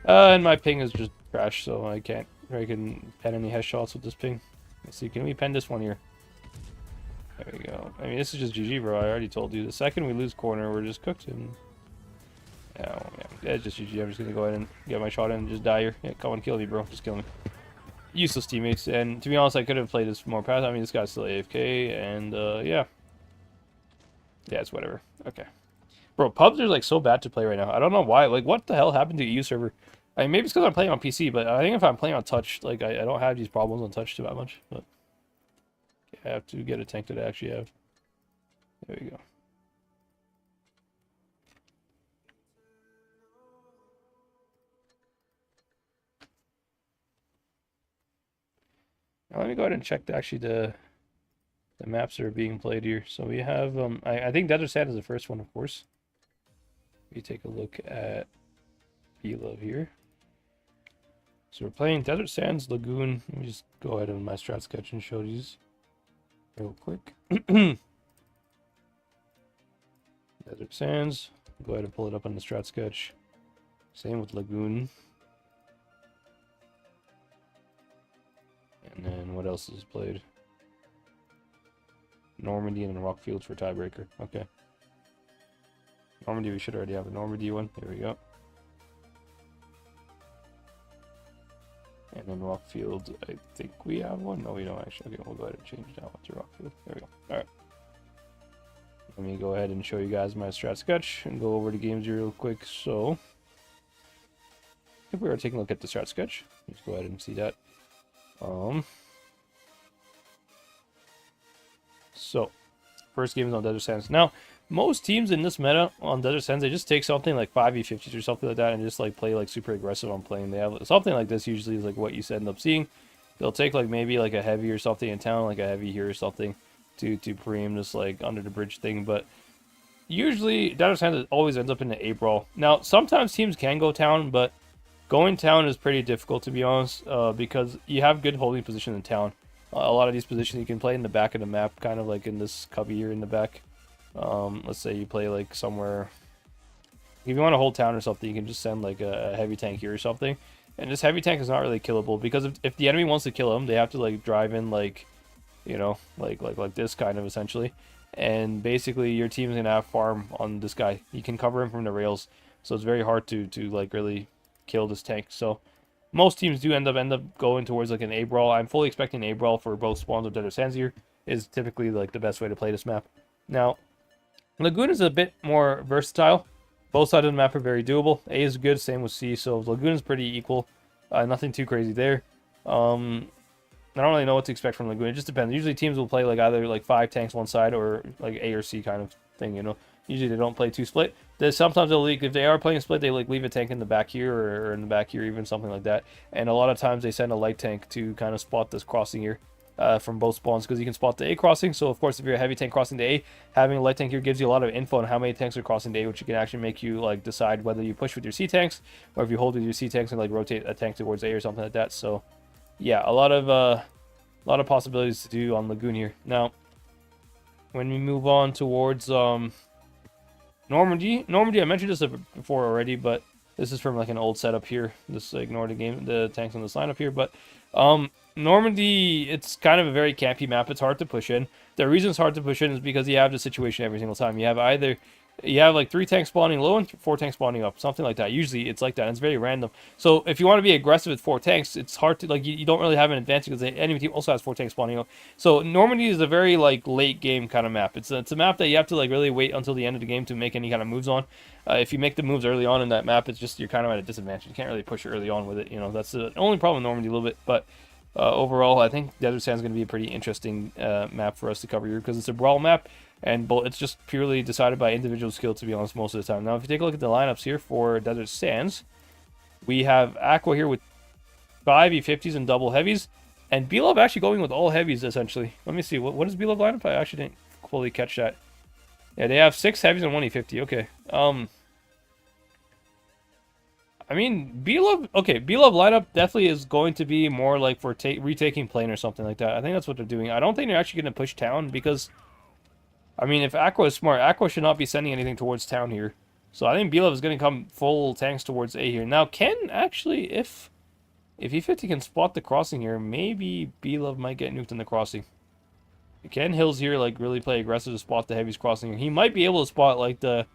S1: And my ping is just trash, so I can't pen any headshots with this ping. Let's see, can we pen this one here? There we go. I mean, this is just GG, bro. I already told you. The second we lose corner, we're just cooked. And yeah, well, yeah, it's just GG. I'm just gonna go ahead and get my shot in and just die here. Yeah, come on, kill me, bro. Just kill me. Useless teammates, and to be honest, I could have played this more passive. I mean, this guy's still AFK, and yeah, it's whatever. Okay, bro, pubs are like so bad to play right now. I don't know why. Like, what the hell happened to EU server? I mean, maybe it's because I'm playing on PC, but I think if I'm playing on touch, like I don't have these problems on touch too that much. But I have to get a tank that I actually have. There we go. Now let me go ahead and check the maps that are being played here. So we have I think Desert Sand is the first one, of course. We take a look at BLOVE here. So we're playing Desert Sands, Lagoon. Let me just go ahead and my strat sketch and show these real quick. Desert Sands. Go ahead and pull it up on the strat sketch. Same with Lagoon. And then what else is played? Normandy and then Rockfields for tiebreaker. Okay. Normandy, we should already have a Normandy one. Here we go. And then Rockfield, I think we have one. No, we don't actually. Okay, we'll go ahead and change that one to Rockfield. There we go. Alright. Let me go ahead and show you guys my strat sketch and go over the games here real quick. So, if we were taking a look at the strat sketch, let's go ahead and see that. So, first game is on Desert Sands. Now, most teams in this meta on Desert Sands, they just take something like 5v50s or something like that and just like play like super aggressive on playing. They have something like this usually is like what you end up seeing. They'll take like maybe like a heavy or something in town, like a heavy here or something to preem this like under the bridge thing. But usually Desert Sands always ends up in the A brawl. Now, sometimes teams can go town, but going town is pretty difficult, to be honest, because you have good holding position in town. A lot of these positions you can play in the back of the map, kind of like in this cubby here in the back. Let's say you play like somewhere. If you want to hold town or something, you can just send like a heavy tank here or something. And this heavy tank is not really killable because if the enemy wants to kill him, they have to like drive in like, you know, like this kind of essentially. And basically your team is gonna have farm on this guy. You can cover him from the rails, so it's very hard to like really kill this tank. So most teams do end up going towards like an A brawl. I'm fully expecting A brawl for both spawns of Desert Sands here is typically like the best way to play this map. Now, Lagoon is a bit more versatile. Both sides of the map are very doable. A is good, same with C. So Lagoon is pretty equal. Nothing too crazy there. I don't really know what to expect from Lagoon. It just depends. Usually teams will play like either like 5 tanks one side or like A or C kind of thing, you know. Usually they don't play 2 split. Sometimes they'll leave, if they are playing a split, they like leave a tank in the back here or in the back here, even something like that. And a lot of times they send a light tank to kind of spot this crossing here from both spawns, because you can spot the A crossing. So of course, if you're a heavy tank crossing the A, having a light tank here gives you a lot of info on how many tanks are crossing the A, which you can actually make you like decide whether you push with your C tanks or if you hold with your C tanks and like rotate a tank towards A or something like that. So yeah, a lot of possibilities to do on Lagoon here. Now, when we move on towards Normandy, I mentioned this before already, but this is from like an old setup here. Just ignore the tanks on this lineup here. But Normandy, it's kind of a very campy map. It's hard to push in. The reason it's hard to push in is because you have the situation every single time. You have either You have like 3 tanks spawning low and 4 tanks spawning up, something like that. Usually it's like that. And it's very random. So if you want to be aggressive with 4 tanks, it's hard to like you don't really have an advantage because the enemy team also has 4 tanks spawning up. So Normandy is a very like late game kind of map. It's a map that you have to like really wait until the end of the game to make any kind of moves on. If you make the moves early on in that map, it's just you're kind of at a disadvantage. You can't really push it early on with it. You know, that's the only problem with Normandy a little bit, but. Overall, I think Desert Sands is going to be a pretty interesting map for us to cover here because it's a brawl map, and it's just purely decided by individual skill, to be honest, most of the time. Now, if you take a look at the lineups here for Desert Sands, we have AQVA here with 5 E50s and double heavies, and BLOVE actually going with all heavies, essentially. Let me see, what is BLOVE lineup? I actually didn't fully catch that. Yeah, they have 6 heavies and 1 E50, okay. I mean, BLOVE lineup definitely is going to be more like for retaking plane or something like that. I think that's what they're doing. I don't think they're actually going to push town because, I mean, if AQVA is smart, AQVA should not be sending anything towards town here. So I think BLOVE is going to come full tanks towards A here. Now, actually, if E50 can spot the crossing here, maybe BLOVE might get nuked in the crossing. Can Hills here, like, really play aggressive to spot the heavies crossing here? He might be able to spot, like, the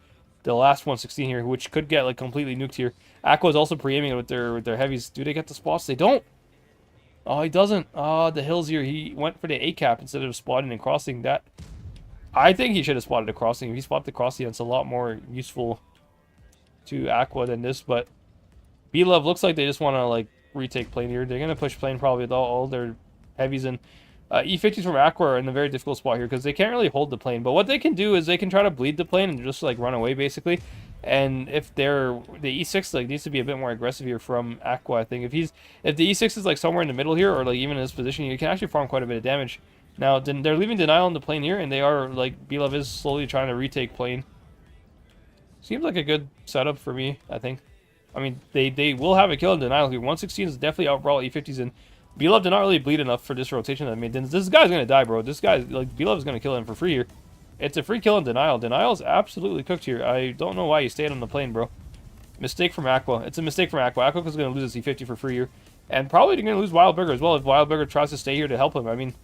S1: last 116 here, which could get like completely nuked here. AQVA is also pre-aiming with their heavies. Do they get the spots? They don't. Oh, he doesn't. Oh, the Hills here. He went for the A cap instead of spotting and crossing. That I think he should have spotted a crossing. If he spotted the crossing, it's a lot more useful to AQVA than this. But BLOVE looks like they just want to like retake plane here. They're gonna push plane probably with all their heavies in. E50s from AQVA are in a very difficult spot here because they can't really hold the plane. But what they can do is they can try to bleed the plane and just like run away basically. And if the E6 like needs to be a bit more aggressive here from AQVA, I think if the E6 is like somewhere in the middle here or like even in this position, you can actually farm quite a bit of damage. Now they're leaving denial on the plane here, and they are like BLOVE is slowly trying to retake plane. Seems like a good setup for me, I think. I mean they will have a kill in denial here. 116 is definitely outbrawl E50s and. BLOVE did not really bleed enough for this rotation. I mean, this guy's gonna die, bro. This guy, like, BLOVE is gonna kill him for free here. It's a free kill in denial. Denial is absolutely cooked here. I don't know why you stayed on the plane, bro. Mistake from AQVA. It's a mistake from AQVA. AQVA is gonna lose his E50 for free here, and probably gonna lose Wildburger as well if Wildburger tries to stay here to help him. I mean,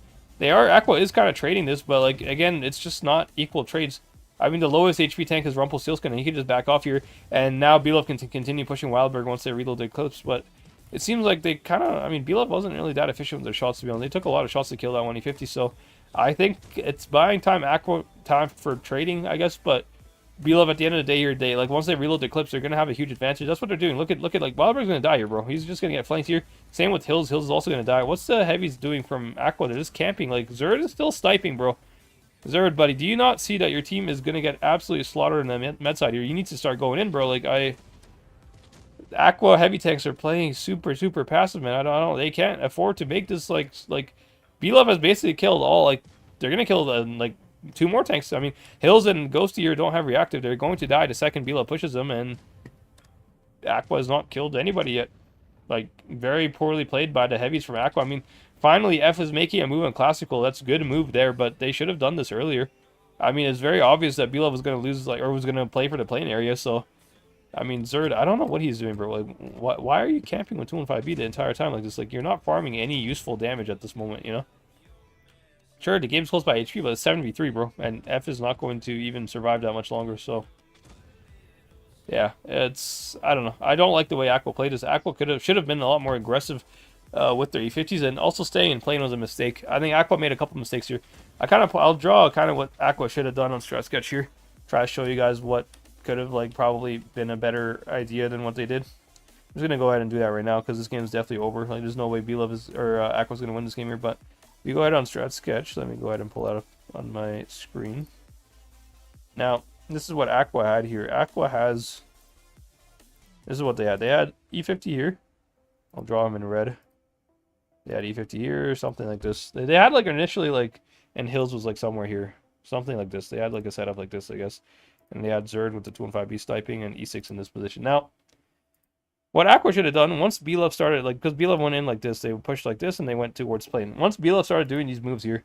S1: AQVA is kind of trading this, but like again, it's just not equal trades. I mean, the lowest HP tank is Rumpelstiltskin, and he can just back off here, and now BLOVE can continue pushing Wildburger once they reload their clips, but. It seems like they kind of, I mean, BLOVE wasn't really that efficient with their shots, to be honest. They took a lot of shots to kill that 1E50, so I think it's buying time, AQVA time for trading, I guess, but BLOVE at the end of the day here, like, once they reload their clips, they're going to have a huge advantage. That's what they're doing. Look at, like, Wildberg's going to die here, bro. He's just going to get flanked here. Same with Hills. Hills is also going to die. What's the heavies doing from AQVA? They're just camping. Like, Zerd is still sniping, bro. Zerd, buddy, do you not see that your team is going to get absolutely slaughtered in the med side here? You need to start going in, bro. Like, AQVA heavy tanks are playing super passive, man. I don't know. They can't afford to make this like BLOVE has basically killed all like they're gonna kill like 2 more tanks. I mean, Hills and Ghosty here don't have reactive. They're going to die the second BLOVE pushes them, and AQVA has not killed anybody yet. Like very poorly played by the heavies from AQVA. I mean, finally F is making a move on classical. That's a good move there, but they should have done this earlier. I mean, it's very obvious that BLOVE was gonna lose or was gonna play for the plane area, so. I mean, Zerd, I don't know what he's doing, bro. Like, why are you camping with 215B the entire time like this? Like, you're not farming any useful damage at this moment, you know? Sure, the game's close by HP, but it's 7v3, bro. And F is not going to even survive that much longer, so... Yeah, it's... I don't know. I don't like the way AQVA played this. AQVA should have been a lot more aggressive with their E50s, and also staying in plane was a mistake. I think AQVA made a couple mistakes here. I'll draw kind of what AQVA should have done on Strat Sketch here. Try to show you guys what... could have like probably been a better idea than what they did. I'm just gonna go ahead and do that right now because this game is definitely over. Like, there's no way BLOVE is or AQVA's gonna win this game here. But if you go ahead on Strat Sketch, let me go ahead and pull out on my screen. Now this is what AQVA had here. AQVA has. This is what they had. They had E50 here. I'll draw them in red. They had E50 here, something like this. They had like initially like, and Hills was like somewhere here, something like this. They had like a setup like this, I guess. And they had Zerd with the 215B sniping and E6 in this position. Now, what AQVA should have done, once BLOVE started, like, because BLOVE went in like this, they pushed like this, and they went towards plane. Once BLOVE started doing these moves here,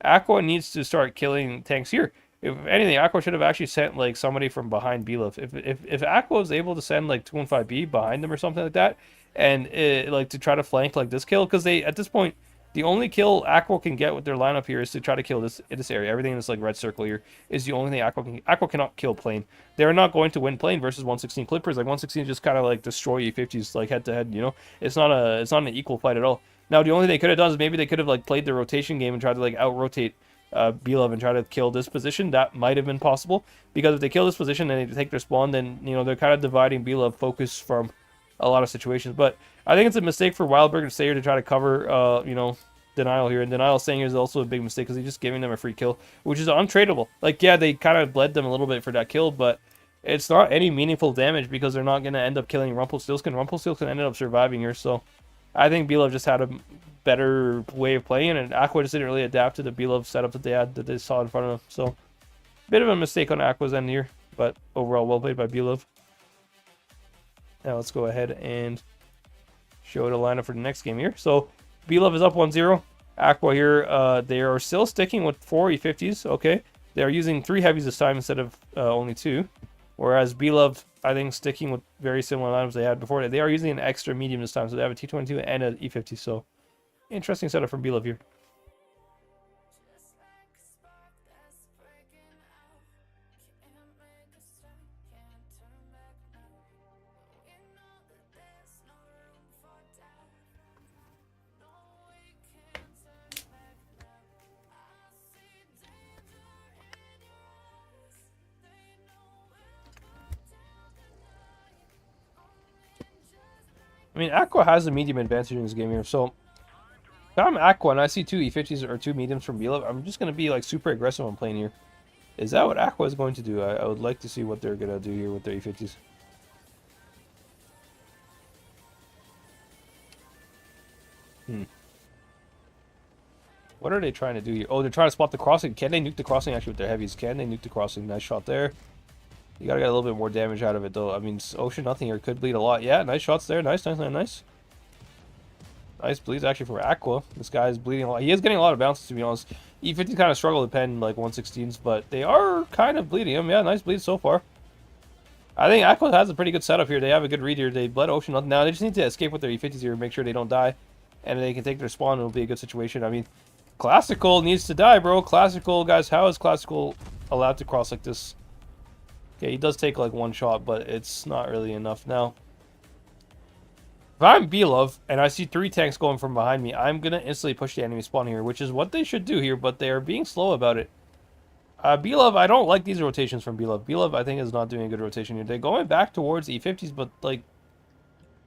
S1: AQVA needs to start killing tanks here. If anything, AQVA should have actually sent, like, somebody from behind BLOVE. If AQVA was able to send, like, 215B behind them or something like that, and, like, to try to flank, like, this kill, because they, at this point, The only kill AQVA can get with their lineup here is to try to kill this area. Everything in this like red circle here is the only thing AQVA cannot kill plane. They're not going to win plane versus 116 Clippers. Like 116 just kind of like destroy E50s like head to head. You know, it's not an equal fight at all. Now the only thing they could have done is maybe they could have like played the rotation game and tried to like out rotate BLOVE and try to kill this position. That might have been possible, because if they kill this position and they take their spawn, then you know they're kind of dividing BLOVE focus from a lot of situations. But I think it's a mistake for Wildberg to stay here to try to cover you know, Denial here, and Denial staying here is also a big mistake because he's just giving them a free kill, which is untradeable. Like, yeah, they kind of bled them a little bit for that kill, but it's not any meaningful damage because they're not going to end up killing Rumpelstiltskin. Rumpelstiltskin ended up surviving here, so I think BLOVE just had a better way of playing, and AQVA just didn't really adapt to the BLOVE setup that they saw in front of them. So, bit of a mistake on AQVA's end here, but overall well played by BLOVE. Now let's go ahead and show the lineup for the next game here. So BLOVE is up 1-0. AQVA here, they are still sticking with 4 E50s. Okay, they are using 3 heavies this time instead of only 2. Whereas BLOVE, I think, sticking with very similar lineups they had before. They are using an extra medium this time, so they have a T22 and an E50. So interesting setup from BLOVE here. I mean, AQVA has a medium advantage in this game here, so if I'm AQVA and I see 2 E50s or 2 mediums from BLOVE, I'm just going to be like super aggressive on playing here. Is that what AQVA is going to do? I would like to see what they're going to do here with their E50s. What are they trying to do here? Oh, they're trying to spot the crossing. Can they nuke the crossing actually with their heavies? Can they nuke the crossing? Nice shot there. You gotta get a little bit more damage out of it, though. I mean, Ocean Nothing here could bleed a lot. Yeah, nice shots there. Nice, nice, nice, nice. Nice bleeds actually for AQVA. This guy is bleeding a lot. He is getting a lot of bounces, to be honest. E50 kind of struggle to pen like 116s, but they are kind of bleeding him. Yeah, nice bleed so far. I think AQVA has a pretty good setup here. They have a good read here. They bled Ocean Nothing. Now they just need to escape with their E50s here and make sure they don't die. And they can take their spawn. It'll be a good situation. I mean, Classical needs to die, bro. Classical, guys. How is Classical allowed to cross like this? Okay, he does take like 1 shot, but it's not really enough. Now, if I'm BLOVE and I see 3 tanks going from behind me, I'm going to instantly push the enemy spawn here, which is what they should do here, but they are being slow about it. BLOVE, I don't like these rotations from BLOVE. BLOVE, I think, is not doing a good rotation here. They're going back towards E50s, but, like,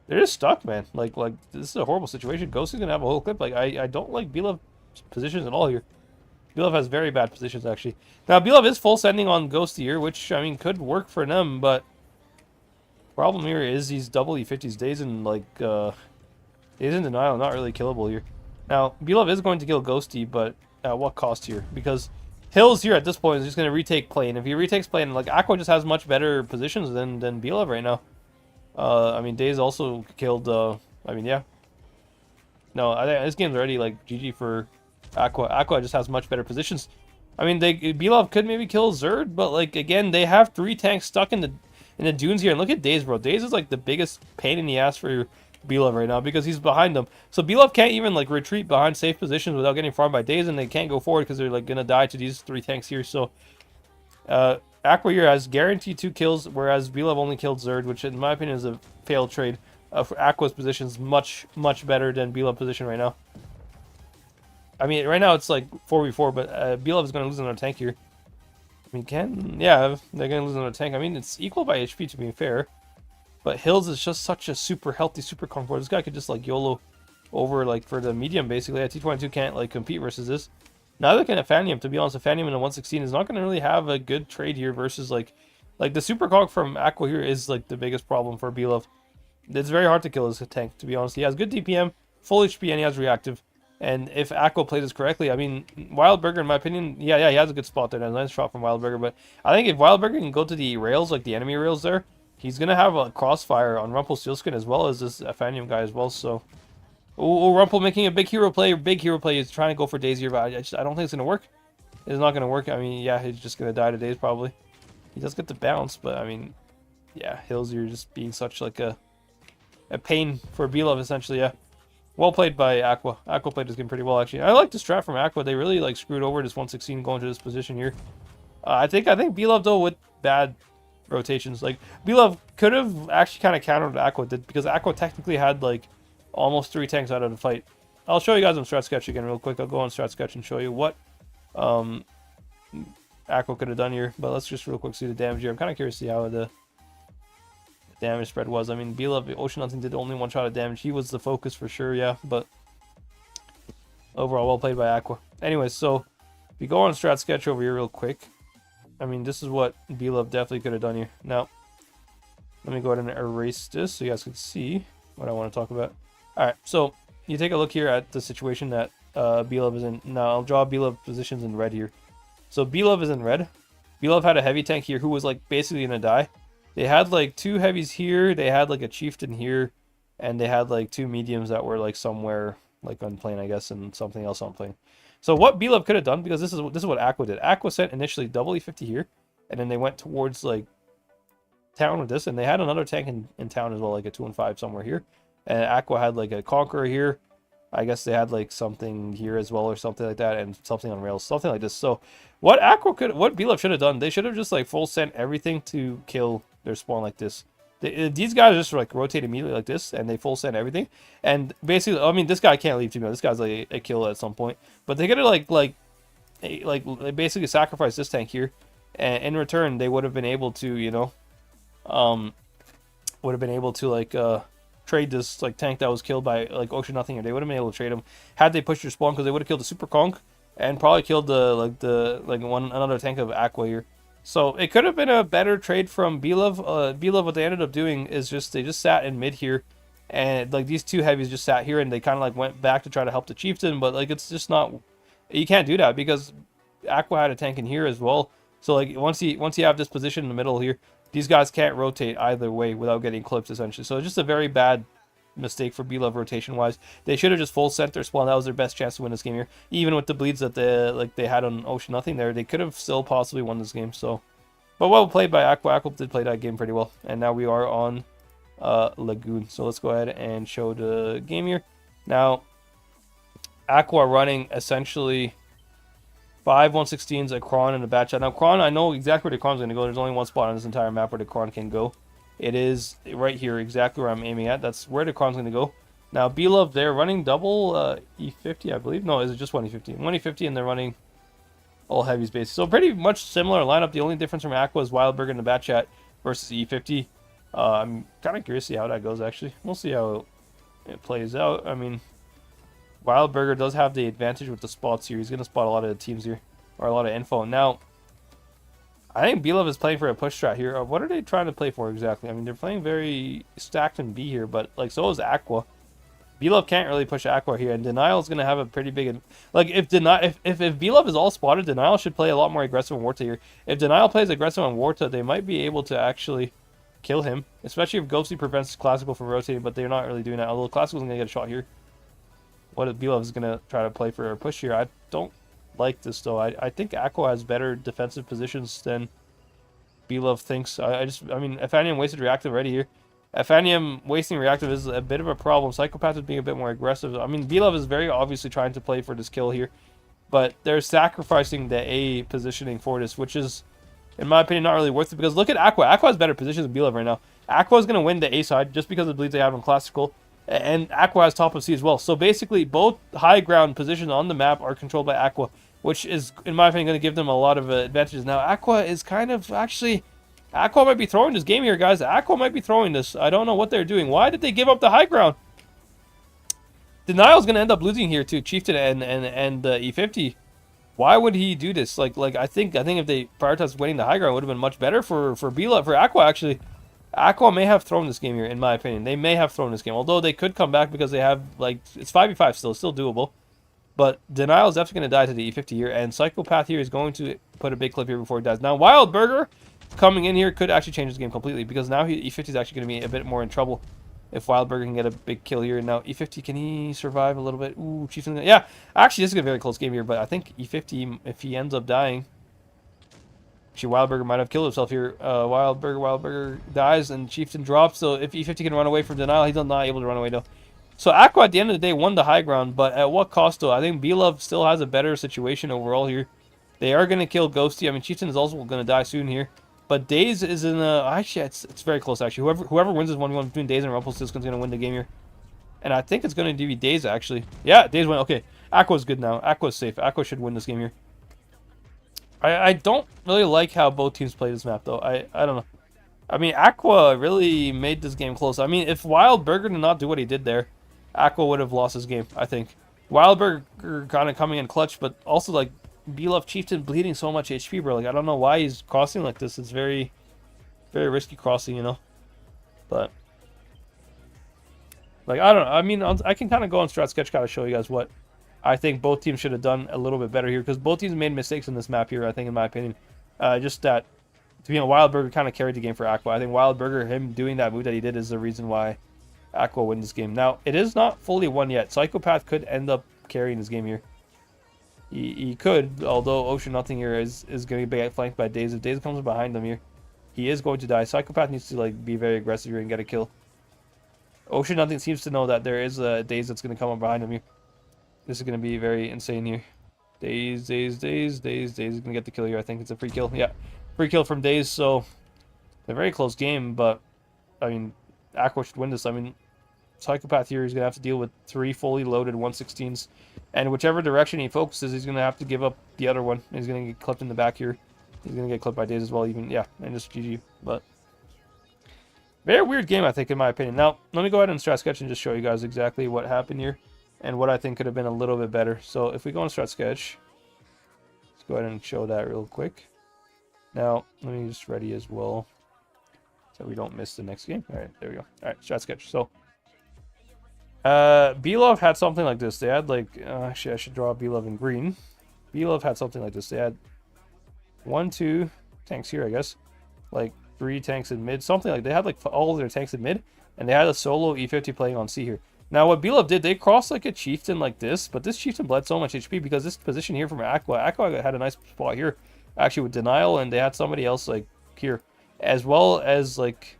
S1: they're just stuck, man. Like this is a horrible situation. Ghost is going to have a whole clip. Like, I don't like BLOVE positions at all here. BLOVE has very bad positions, actually. Now, BLOVE is full sending on Ghosty here, which, I mean, could work for them, but problem here is these double E50s. Days in, like, Days in Denial, not really killable here. Now, BLOVE is going to kill Ghosty, but at what cost here? Because Hills here at this point is just going to retake plane. If he retakes plane, like, AQVA just has much better positions than BLOVE right now. I mean, Days also killed, I mean, yeah. No, I think this game's already, like, GG for AQVA. AQVA just has much better positions. I mean, BLOVE could maybe kill Zerd, but like again, they have 3 tanks stuck in the dunes here. And look at Daze, bro. Daze is like the biggest pain in the ass for BLOVE right now because he's behind them. So BLOVE can't even like retreat behind safe positions without getting farmed by Daze, and they can't go forward because they're like gonna die to these 3 tanks here. So AQVA here has guaranteed 2 kills, whereas BLOVE only killed Zerd, which in my opinion is a failed trade. For AQVA's position is much better than BLOVE position right now. I mean, right now it's like 4v4, but BLOVE is going to lose another tank here. I mean, yeah, they're going to lose another tank. I mean, it's equal by HP, to be fair. But Hills is just such a super healthy, super comfortable. This guy could just, like, YOLO over, like, for the medium, basically. Yeah, T22 can't, like, compete versus this. Neither can a Fanium, to be honest. A Fanium in a 116 is not going to really have a good trade here versus, like the super cog from AQVA here is, like, the biggest problem for BLOVE. It's very hard to kill this tank, to be honest. He has good DPM, full HP, and he has reactive. And if AQVA plays this correctly, I mean, Wildberger, in my opinion, yeah, he has a good spot there. That's a nice shot from Wildberger. But I think if Wildberger can go to the rails, like the enemy rails there, he's going to have a crossfire on Rumpelstiltskin as well as this Fanium guy as well. So, Rumpel making a big hero play. Big hero play. He's trying to go for Daze here, but I don't think it's going to work. It's not going to work. I mean, yeah, he's just going to die to Daze probably. He does get the bounce, but I mean, yeah, Hills, you're just being such like a pain for BLOVE essentially, yeah. Well played by AQVA. AQVA played this game pretty well, actually. I like the strat from AQVA. They really like screwed over this 116 going to this position here. I think BLOVE though with bad rotations. Like BLOVE could have actually kind of countered what AQVA did because AQVA technically had like almost 3 tanks out of the fight. I'll show you guys on Strat Sketch again real quick. I'll go on Strat Sketch and show you what AQVA could have done here. But let's just real quick see the damage here. I'm kind of curious to see how the damage spread was. I mean, BLOVE, Ocean Hunting did only 1 shot of damage. He was the focus for sure, yeah. But overall, well played by AQVA. Anyways, so if you go on Strat Sketch over here real quick, I mean, this is what BLOVE definitely could have done here. Now, let me go ahead and erase this so you guys can see what I want to talk about. Alright, so you take a look here at the situation that BLOVE is in. Now, I'll draw BLOVE positions in red here. So BLOVE is in red. BLOVE had a heavy tank here who was like basically going to die. They had like 2 heavies here, they had like a chieftain here, and they had like 2 mediums that were like somewhere like on plane, I guess, and something else on plane. So what BLOVE could have done, because this is what AQVA did. AQVA sent initially double E50 here, and then they went towards like town with this, and they had another tank in town as well, like a 2-5 somewhere here. And AQVA had like a korahkorah here. I guess they had like something here as well or something like that, and something on rails, something like this. So what BLOVE should have done, they should have just like full sent everything to kill their spawn like this. These guys just like rotate immediately like this, and they full send everything. And basically, I mean, this guy can't leave, to be honest. This guy's like a kill at some point. But they could have they basically sacrificed this tank here, and in return, they would have been able to, you know, trade this like tank that was killed by like Ocean Nothing, or they would have been able to trade him had they pushed their spawn, because they would have killed the Super Conch and probably killed another tank of AQVA here. So it could have been a better trade from BLOVE. BLOVE, what they ended up doing is they just sat in mid here, and like these 2 heavies just sat here, and they kind of like went back to try to help the chieftain, but like it's just not, you can't do that because AQVA had a tank in here as well. So like once you have this position in the middle here, these guys can't rotate either way without getting clipped essentially. So it's just a very bad mistake for BLOVE rotation wise. They should have just full sent their spawn. That was their best chance to win this game here. Even with the bleeds that they had on Ocean Nothing there, they could have still possibly won this game. So, but well played by AQVA. AQVA did play that game pretty well. And now we are on Lagoon. So let's go ahead and show the game here. Now, AQVA running essentially 5 116s, a Kron, and a Batchat. Now, Kron, I know exactly where the Kron's going to go. There's only 1 spot on this entire map where the Kron can go. It is right here, exactly where I'm aiming at. That's where the Kron's going to go. Now, BLOVE, they're running double E50, I believe. No, is it just 1 E50? 1 E50, and they're running all heavies based. So pretty much similar lineup. The only difference from AQVA is Wildberg and the Batchat versus E50. I'm kind of curious to see how that goes, actually. We'll see how it plays out. I mean, Wildberger does have the advantage with the spots here. He's going to spot a lot of the teams here, or a lot of info. Now, I think BLOVE is playing for a push strat here. What are they trying to play for exactly? I mean, they're playing very stacked in B here, but like so is AQVA. BLOVE can't really push AQVA here, and Denial is going to have a pretty big... Like, if BLOVE is all spotted, Denial should play a lot more aggressive on Warta here. If Denial plays aggressive on Warta, they might be able to actually kill him, especially if Ghosty prevents Classical from rotating, but they're not really doing that, although Classical's going to get a shot here. What if BLOVE is going to try to play for a push here? I don't like this, though. I think AQVA has better defensive positions than BLOVE thinks. I mean, Ephanium wasted reactive already here. Ephanium wasting reactive is a bit of a problem. Psychopath is being a bit more aggressive. I mean, BLOVE is very obviously trying to play for this kill here, but they're sacrificing the A positioning for this, which is, in my opinion, not really worth it, because look at AQVA. AQVA has better positions than BLOVE right now. AQVA is going to win the A side just because of the bleeds they have on Classical, and AQVA has top of C as well. So basically, both high ground positions on the map are controlled by AQVA, which is, in my opinion, going to give them a lot of advantages. Now, AQVA is kind of actually... AQVA might be throwing this game here, guys. AQVA might be throwing this. I don't know what they're doing. Why did they give up the high ground? Denial's going to end up losing here to Chieftain and E50. Why would he do this? Like I think if they prioritized winning the high ground, it would have been much better for AQVA, actually. AQVA may have thrown this game here, in my opinion. They may have thrown this game. Although they could come back because they have, like, it's 5v5 still. It's still doable. But Denial is definitely going to die to the E50 here. And Psychopath here is going to put a big clip here before he dies. Now, Wildberger coming in here could actually change this game completely, because now E50 is actually going to be a bit more in trouble if Wildberger can get a big kill here. Now, E50, can he survive a little bit? Ooh, Chieftain. Yeah, actually, this is a very close game here, but I think E50, if he ends up dying... Actually, Wildberger might have killed himself here. Wildberger dies, and Chieftain drops, so if E50 can run away from Denial, he's not able to run away, though. So AQVA at the end of the day won the high ground, but at what cost though? I think BLOVE still has a better situation overall here. They are going to kill Ghosty. I mean, Chieftain is also going to die soon here. But Daze is in a... Actually, it's very close, actually. Whoever wins this 1v1 between Daze and Rumpelstiltskin's going to win the game here. And I think it's going to be Daze, actually. Yeah, Daze win. Okay, AQVA's good now. AQVA's safe. AQVA should win this game here. I don't really like how both teams play this map, though. I don't know. I mean, AQVA really made this game close. I mean, if Wild Burger did not do what he did there, AQVA would have lost this game, I think. Wild Burger kind of coming in clutch, but also, like, BLOVE Chieftain bleeding so much HP, bro. Like, I don't know why he's crossing like this. It's very, very risky crossing, you know? But, like, I don't know. I mean, I can kind of go on Strat Sketch, kind of show you guys what I think both teams should have done a little bit better here, because both teams made mistakes in this map here, I think, in my opinion. Just that, to be honest, Wild Burger kind of carried the game for AQVA. I think Wild Burger, him doing that move that he did, is the reason why AQVA win this game. Now, it is not fully won yet. Psychopath could end up carrying this game here. He could, although Ocean Nothing here is going to be flanked by Daze. If Daze comes behind him here, he is going to die. Psychopath needs to like be very aggressive here and get a kill. Ocean Nothing seems to know that there is a Daze that's going to come up behind him here. This is going to be very insane here. Daze is going to get the kill here. I think it's a free kill. Yeah, free kill from Daze. So, it's a very close game, but, I mean, AQVA should win this. I mean, Psychopath here is going to have to deal with 3 fully loaded 116s. And whichever direction he focuses, he's going to have to give up the other one. He's going to get clipped in the back here. He's going to get clipped by Daze as well, even. Yeah, and just GG. But, very weird game, I think, in my opinion. Now, let me go ahead and Strat Sketch and just show you guys exactly what happened here. And what I think could have been a little bit better. So, if we go on Strat Sketch, let's go ahead and show that real quick. Now, let me just ready as well, so we don't miss the next game. Alright, there we go. Alright, Strat Sketch. So, BLOVE had something like this. They had like, actually I should draw BLOVE in green. BLOVE had something like this. They had 1, 2 tanks here, I guess. Like 3 tanks in mid, something like, they had like all of their tanks in mid, and they had a solo E50 playing on C here. Now what BLOVE did, they crossed like a Chieftain like this, but this Chieftain bled so much HP because this position here from AQVA had a nice spot here, actually with Denial, and they had somebody else like here, as well as like,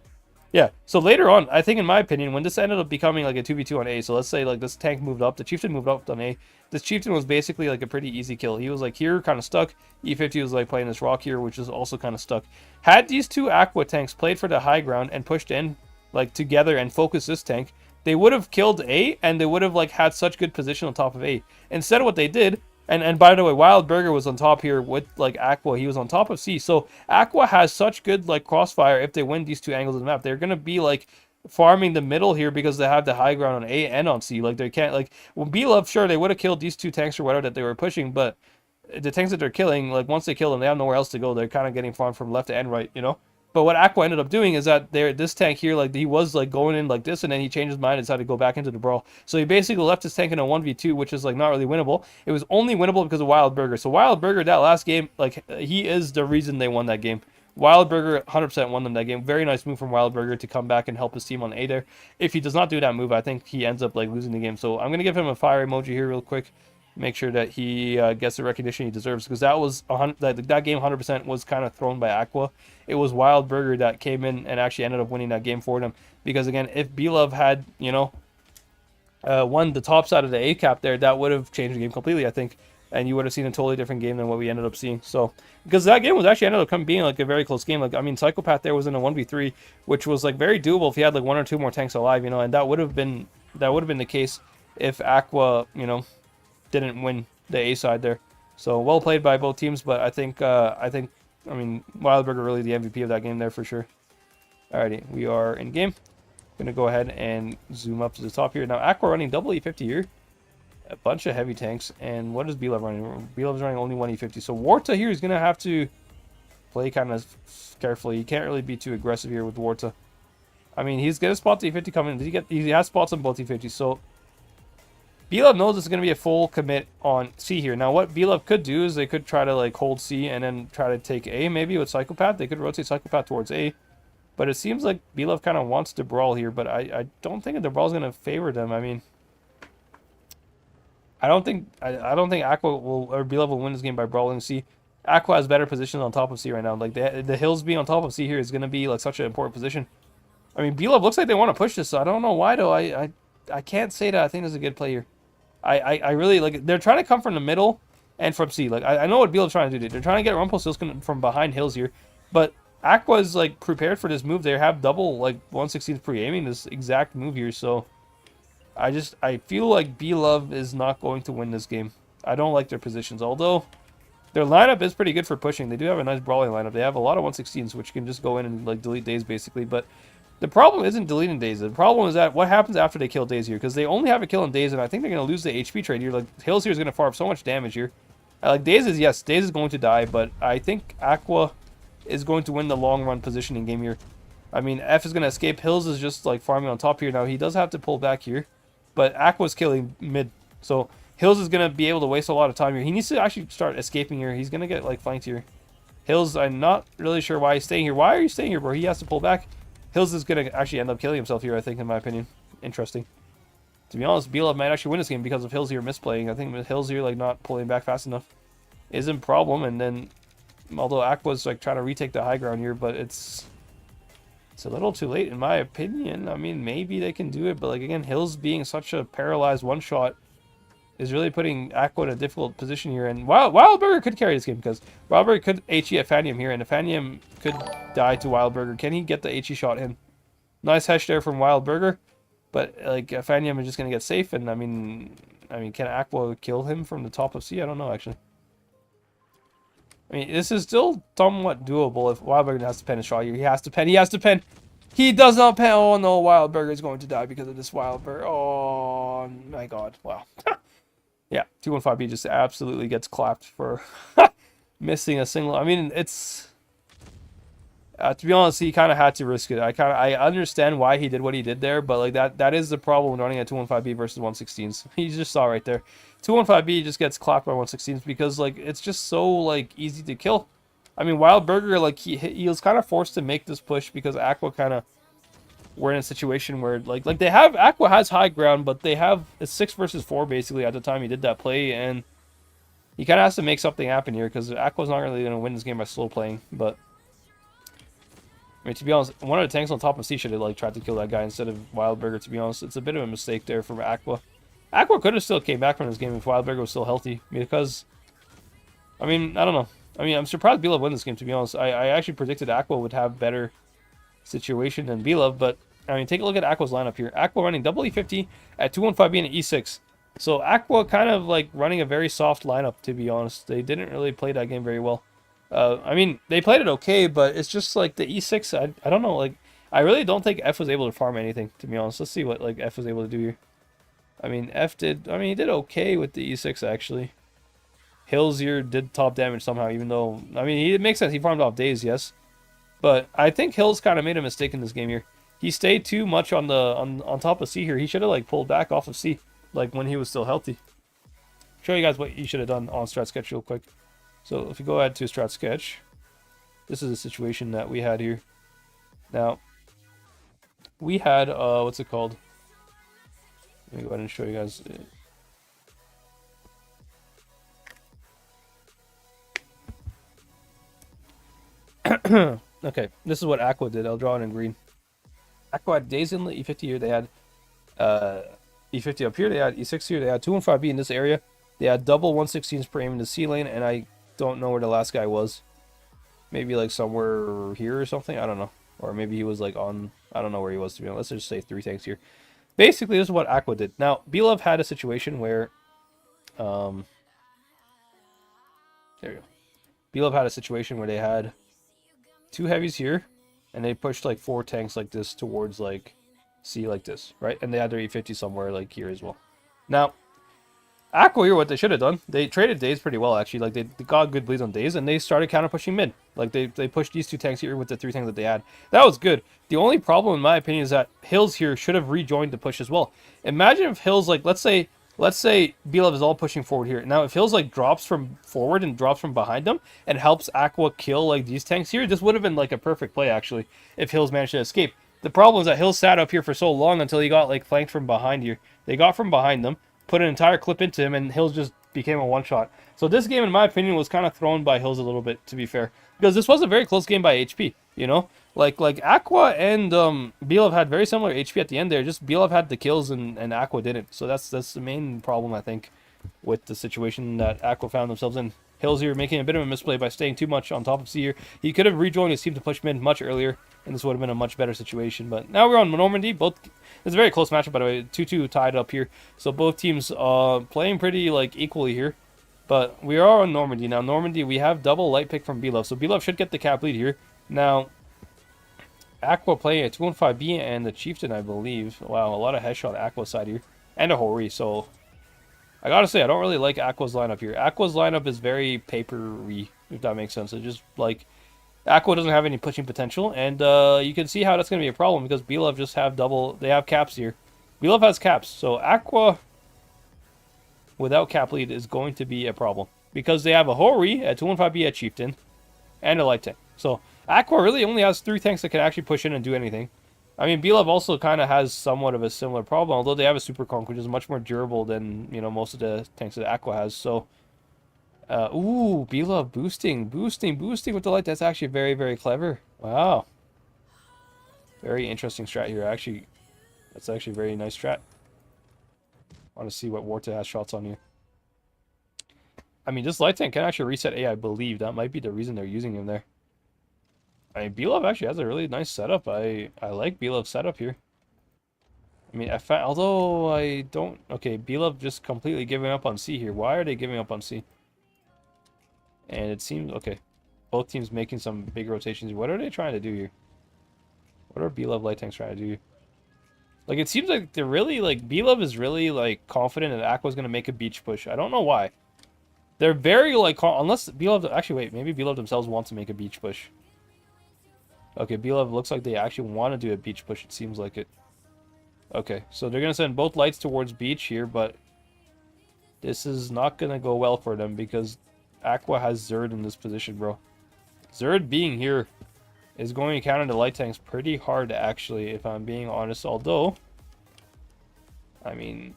S1: yeah, so later on, I think in my opinion, when this ended up becoming like a 2v2 on A, so let's say like this tank moved up, the Chieftain moved up on A, this Chieftain was basically like a pretty easy kill. He was like here, kind of stuck. E50 was like playing this rock here, which is also kind of stuck. Had these 2 AQVA tanks played for the high ground and pushed in like together and focused this tank, they would have killed A, and they would have like had such good position on top of A. Instead, what they did, and by the way, Wild Burger was on top here with like AQVA. He was on top of C. So AQVA has such good like crossfire. If they win these 2 angles of the map, they're gonna be like farming the middle here because they have the high ground on A and on C. Like they can't like, well, BLOVE, sure, they would have killed these 2 tanks or whatever that they were pushing, but the tanks that they're killing, like once they kill them, they have nowhere else to go. They're kind of getting farmed from left and right, you know. But what AQVA ended up doing is that this tank here, like he was like going in like this, and then he changed his mind and decided to go back into the brawl. So he basically left his tank in a 1v2, which is like not really winnable. It was only winnable because of Wild Burger. So Wild Burger, that last game, like he is the reason they won that game. Wild Burger 100% won them that game. Very nice move from Wild Burger to come back and help his team on A there. If he does not do that move, I think he ends up like losing the game. So I'm going to give him a fire emoji here real quick. Make sure that he gets the recognition he deserves, because that was that game 100% was kind of thrown by AQVA. It was Wild Burger that came in and actually ended up winning that game for them. Because again, if BLOVE had, you know, won the top side of the A cap there, that would have changed the game completely, I think, and you would have seen a totally different game than what we ended up seeing. So because that game was actually ended up being like a very close game. Like I mean, Psychopath there was in a 1v3, which was like very doable if he had like 1 or 2 more tanks alive, you know, and that would have been the case if AQVA, you know, didn't win the A side there. So well played by both teams, but I think I mean, Wild Burger really the MVP of that game there for sure. Alrighty, we are in game. Gonna go ahead and zoom up to the top here. Now AQVA running double E50 here, a bunch of heavy tanks, and what is BLOVE running? BLOVE is running only 1 E50. So Warta here is gonna have to play kind of carefully. You can't really be too aggressive here with Warta. I mean, he's gonna spot the E50 coming. He has spots on both E50, so BLOVE knows it's going to be a full commit on C here. Now, what BLOVE could do is they could try to like hold C and then try to take A maybe with Psychopath. They could rotate Psychopath towards A. But it seems like BLOVE kind of wants to brawl here, but I don't think the brawl is going to favor them. I mean, I don't think AQVA will, or BLOVE will win this game by brawling C. AQVA has better positions on top of C right now. Like the hills being on top of C here is going to be like such an important position. I mean, BLOVE looks like they want to push this, so I don't know why though. I can't say that I think there's a good play here. I really like. They're trying to come from the middle and from C. Like I know what BLOVE's trying to do. They're trying to get Rumpelstiltskin from behind Hills here, but AQVA's like prepared for this move. They have double like 1/16 pre-aiming this exact move here. So I feel like BLOVE is not going to win this game. I don't like their positions, although their lineup is pretty good for pushing. They do have a nice brawling lineup. They have a lot of 1/16s, which can just go in and like delete days basically. But the problem isn't deleting days. The problem is that what happens after they kill days here, because they only have a kill in days, and I think they're going to lose the HP trade here. Like Hills here is going to farm so much damage here. Like days is, yes, days is going to die, but I think AQVA is going to win the long run positioning game here. I mean, F is going to escape. Hills is just like farming on top here. Now he does have to pull back here, but AQVA's killing mid, so Hills is going to be able to waste a lot of time here. He needs to actually start escaping here. He's going to get like flanked here. Hills, I'm not really sure why he's staying here. Why are you staying here, bro? He has to pull back. Hills is going to actually end up killing himself here, I think, in my opinion. Interesting. To be honest, BLOVE might actually win this game because of Hills here misplaying. I think Hills here, like, not pulling back fast enough isn't a problem. And then, although AQVA's, like, trying to retake the high ground here, but it's a little too late, in my opinion. I mean, maybe they can do it, but, like, again, Hills being such a paralyzed one-shot is really putting AQVA in a difficult position here. And Wildburger could carry this game because Wildburger could HE at Fanium here, and if Fanium could die to Wildburger, can he get the HE shot in? Nice hesh there from Wildburger, but like Fanium is just going to get safe, and I mean, can AQVA kill him from the top of C? I don't know, actually. I mean, this is still somewhat doable if Wildburger has to pen a shot here. He has to pen. He has to pen. He does not pen. Oh, no. Wildburger is going to die because of this Wildburger. Oh, my God. Wow. Yeah, 215B just absolutely gets clapped for missing a single. I mean, it's to be honest, he kind of had to risk it. I understand why he did what he did there, but like that is the problem when running at 215B versus 116s. You just saw right there. 215B just gets clapped by 116s because like it's just so like easy to kill. I mean, Wildburger, like he was kind of forced to make this push because AQVA kind of were in a situation where like they have AQVA has high ground, but they have a 6 versus 4 basically at the time he did that play, and he kind of has to make something happen here because AQVA's not really going to win this game by slow playing. But I mean, to be honest, one of the tanks on top of C should have like tried to kill that guy instead of Wildburger. To be honest, it's a bit of a mistake there from AQVA. AQVA could have still came back from this game if Wildburger was still healthy, because I mean, I don't know. I mean, I'm surprised BLOVE win this game, to be honest. I actually predicted AQVA would have better situation than BLOVE, but I mean, take a look at AQVA's lineup here. AQVA running double E50 at 215B and E6. So AQVA kind of like running a very soft lineup, to be honest. They didn't really play that game very well. I mean, they played it okay, but it's just like the E6, I don't know, like, I really don't think F was able to farm anything, to be honest. Let's see what like F was able to do here. I mean, he did okay with the E6, actually. Hills here did top damage somehow, even though, I mean, it makes sense. He farmed off days, yes. But I think Hills kind of made a mistake in this game here. He stayed too much on top of C here. He should have like pulled back off of C, like when he was still healthy. Show you guys what he should have done on strat sketch real quick. So if you go ahead to strat sketch, this is a situation that we had here. Now we had what's it called? Let me go ahead and show you guys. Okay, this is what AQVA did. I'll draw it in green. AQVA had days in the E50 here. They had E50 up here. They had E6 here. They had 215B in this area. They had double 116s per aim in the C lane, and I don't know where the last guy was. Maybe like somewhere here or something. I don't know. Or maybe he was like on. I don't know where he was, to be honest. Let's just say 3 tanks here. Basically, this is what AQVA did. Now, BLOVE had a situation where, there we go. BLOVE had a situation where they had 2 heavies here, and they pushed like 4 tanks like this towards like C like this, right? And they had their E50 somewhere like here as well. Now, AQVA here, what they should have done, they traded days pretty well actually. Like they got good bleeds on days, and they started counter pushing mid. Like they pushed these 2 tanks here with the 3 tanks that they had. That was good. The only problem, in my opinion, is that Hills here should have rejoined the push as well. Imagine if Hills, like let's say BLOVE is all pushing forward here. Now, if Hills like drops from forward and drops from behind them and helps AQVA kill like these tanks here, this would have been like a perfect play actually if Hills managed to escape. The problem is that Hills sat up here for so long until he got like flanked from behind here. They got from behind them, put an entire clip into him, and Hills just became a one-shot. So this game, in my opinion, was kind of thrown by Hills a little bit, to be fair, because this was a very close game by HP, you know? Like AQVA and BLOVE had very similar HP at the end there. Just BLOVE had the kills and AQVA didn't. So that's the main problem, I think, with the situation that AQVA found themselves in. Hills here making a bit of a misplay by staying too much on top of C here. He could have rejoined his team to push mid much earlier, and this would have been a much better situation. But now we're on Normandy. It's a very close matchup, by the way. 2-2 tied up here. So both teams playing pretty like equally here. But we are on Normandy. Now Normandy, we have double light pick from BLOVE. So BLOVE should get the cap lead here. Now AQVA playing a 2-1-5B and the Chieftain, I believe. Wow, a lot of headshot AQVA side here. And a Hori, so I gotta say, I don't really like AQVA's lineup here. AQVA's lineup is very papery, if that makes sense. It's just like AQVA doesn't have any pushing potential, and you can see how that's gonna be a problem because BLOVE just have they have caps here. BLOVE has caps, so AQVA without cap lead is going to be a problem because they have a Hori at 2-1-5B at Chieftain and a light tank. So AQVA really only has 3 tanks that can actually push in and do anything. I mean, BLOVE also kind of has somewhat of a similar problem, although they have a Super Conk, which is much more durable than, you know, most of the tanks that AQVA has. So, ooh, BLOVE boosting with the light. That's actually very, very clever. Wow. Very interesting strat here, actually. That's actually a very nice strat. I want to see what WOTB has shots on you. I mean, this light tank can actually reset A, I believe. That might be the reason they're using him there. I mean, BLOVE actually has a really nice setup. I like BLOVE's setup here. I mean, although I don't... Okay, BLOVE just completely giving up on C here. Why are they giving up on C? And it seems... Okay, both teams making some big rotations. What are they trying to do here? What are BLOVE light tanks trying to do here? Like, it seems like they're really, like, BLOVE is really, like, confident that AQVA's going to make a beach push. I don't know why. They're very, like, unless BLOVE... Actually, wait, maybe BLOVE themselves want to make a beach push. Okay, BLOVE looks like they actually want to do a beach push. It seems like it. Okay, so they're going to send both lights towards beach here, but this is not going to go well for them because AQVA has Zerd in this position, bro. Zerd being here is going to counter the light tanks pretty hard, actually, if I'm being honest. Although, I mean,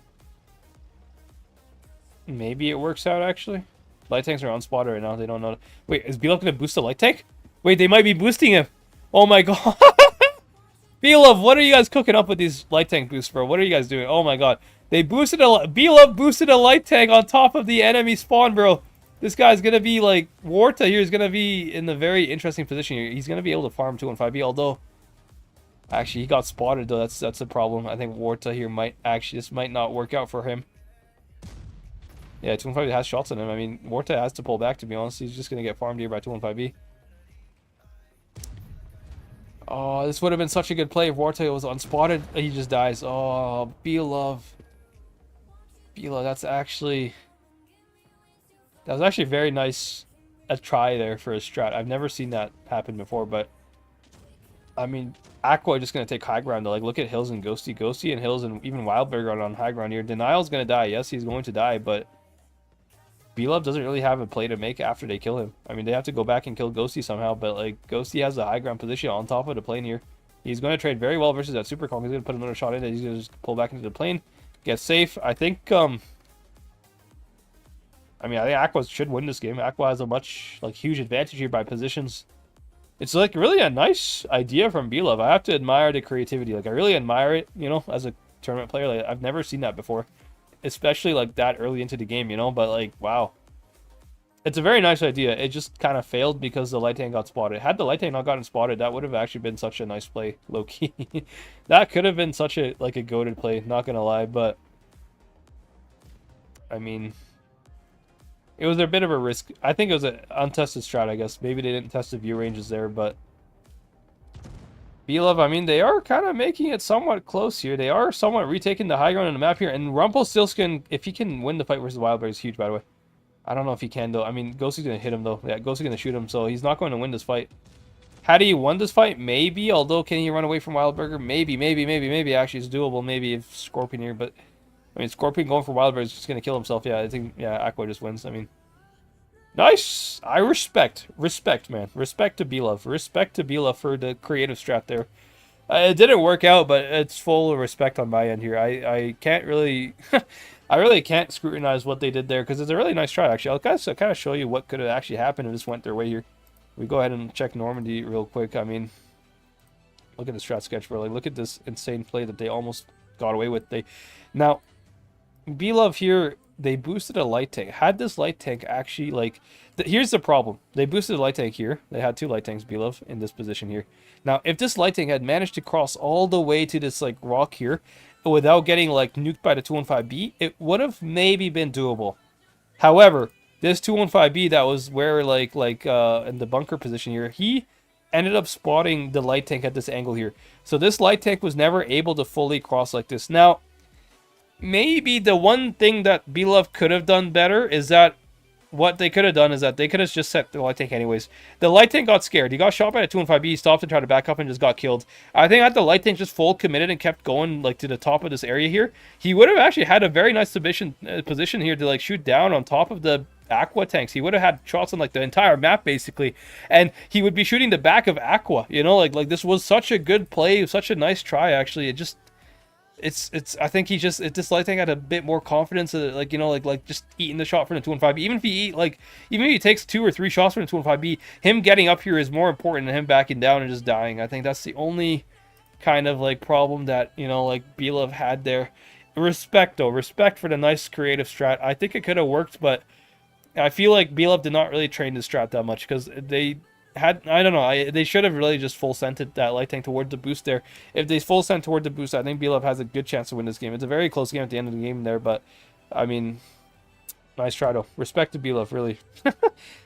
S1: maybe it works out, actually. Light tanks are unspotted right now. They don't know. Wait, is BLOVE going to boost the light tank? Wait, they might be boosting him. Oh my god. BLOVE, what are you guys cooking up with these light tank boosts, bro? What are you guys doing? Oh my god. They boosted BLOVE boosted a light tank on top of the enemy spawn, bro. This guy's gonna be like... WOTB here is gonna be in a very interesting position here. He's gonna be able to farm 2-1-5B, although... Actually, he got spotted, though. That's a problem. I think WOTB here might actually... This might not work out for him. Yeah, 2-1-5B has shots on him. I mean, WOTB has to pull back, to be honest. He's just gonna get farmed here by 2-1-5B. Oh, this would have been such a good play if WOTB was unspotted. He just dies. Oh, BLOVE. BLOVE, that's actually... That was actually very nice a try there for a strat. I've never seen that happen before, but... I mean, AQVA just going to take high ground. Like, look at Hills and Ghosty. Ghosty and Hills and even Wildberg are on high ground here. Denial's going to die. Yes, he's going to die, but... BLOVE doesn't really have a play to make after they kill him. I mean, they have to go back and kill Ghosty somehow, but like Ghosty has a high ground position on top of the plane here. He's going to trade very well versus that Super Conk. He's going to put another shot in it. He's going to just pull back into the plane, get safe. I think, I mean, I think AQVA should win this game. AQVA has a huge advantage here by positions. It's like really a nice idea from BLOVE. I have to admire the creativity. Like, I really admire it, you know, as a tournament player. Like, I've never seen that before. Especially like that early into the game, you know, but like, wow. It's a very nice idea. It just kind of failed because the light tank got spotted. Had the light tank not gotten spotted, that would have actually been such a nice play, low-key. That could have been such a, like, a goated play, not gonna lie, but... I mean... It was a bit of a risk. I think it was an untested strat, I guess. Maybe they didn't test the view ranges there, but... BLOVE, I mean, they are kind of making it somewhat close here. They are somewhat retaking the high ground on the map here. And Rumpelstiltskin, if he can win the fight versus Wildberg, is huge, by the way. I don't know if he can, though. I mean, Ghosty's going to hit him, though. Yeah, Ghosty's going to shoot him, so he's not going to win this fight. Had he won this fight? Maybe. Although, can he run away from Wildberger? Maybe. Actually, it's doable. Maybe if Scorpion here. But, I mean, Scorpion going for Wildberger is just going to kill himself. Yeah, I think, yeah, AQVA just wins. I mean, nice. I respect. Respect, man. Respect to BLOVE. Respect to BLOVE for the creative strat there. It didn't work out, but it's full respect on my end here. I can't really... I really can't scrutinize what they did there because it's a really nice try, actually. I'll kind of show you what could have actually happened if this went their way here. We go ahead and check Normandy real quick. I mean, Look at the strat sketch, bro. Like, look at this insane play that they almost got away with. Now, BLOVE here, they boosted a light tank. Had this light tank actually, like, here's the problem. They boosted a light tank here. They had 2 light tanks, BLOVE, in this position here. Now, if this light tank had managed to cross all the way to this, like, rock here without getting, like, nuked by the 215B, it would have maybe been doable. However, this 215B that was where, like in the bunker position here, he ended up spotting the light tank at this angle here. So this light tank was never able to fully cross like this. Now, maybe the one thing that BLOVE could have done better is that what they could have done is that they could have just set the light tank anyways. The light tank got scared. He got shot by a 215B. He stopped and tried to back up and just got killed. I think had the light tank just full committed and kept going like to the top of this area here, he would have actually had a very nice position here to like shoot down on top of the AQVA tanks. He would have had shots on like the entire map basically, and he would be shooting the back of AQVA. You know, like this was such a good play, such a nice try. Actually, it just. I think he just, this light tank had a bit more confidence, like, you know, like just eating the shot from the 215B. Even if he takes 2 or 3 shots from the 215B, him getting up here is more important than him backing down and just dying. I think that's the only kind of like problem that, you know, like BLOVE had there. Respect though, respect for the nice creative strat. I think it could have worked, but I feel like BLOVE did not really train the strat that much because they had, I don't know, they should have really just full sented that light tank toward the boost there. If they full sent toward the boost, I think BLOVE has a good chance to win this game. It's a very close game at the end of the game there, but I mean, nice try though. Respect to BLOVE, really.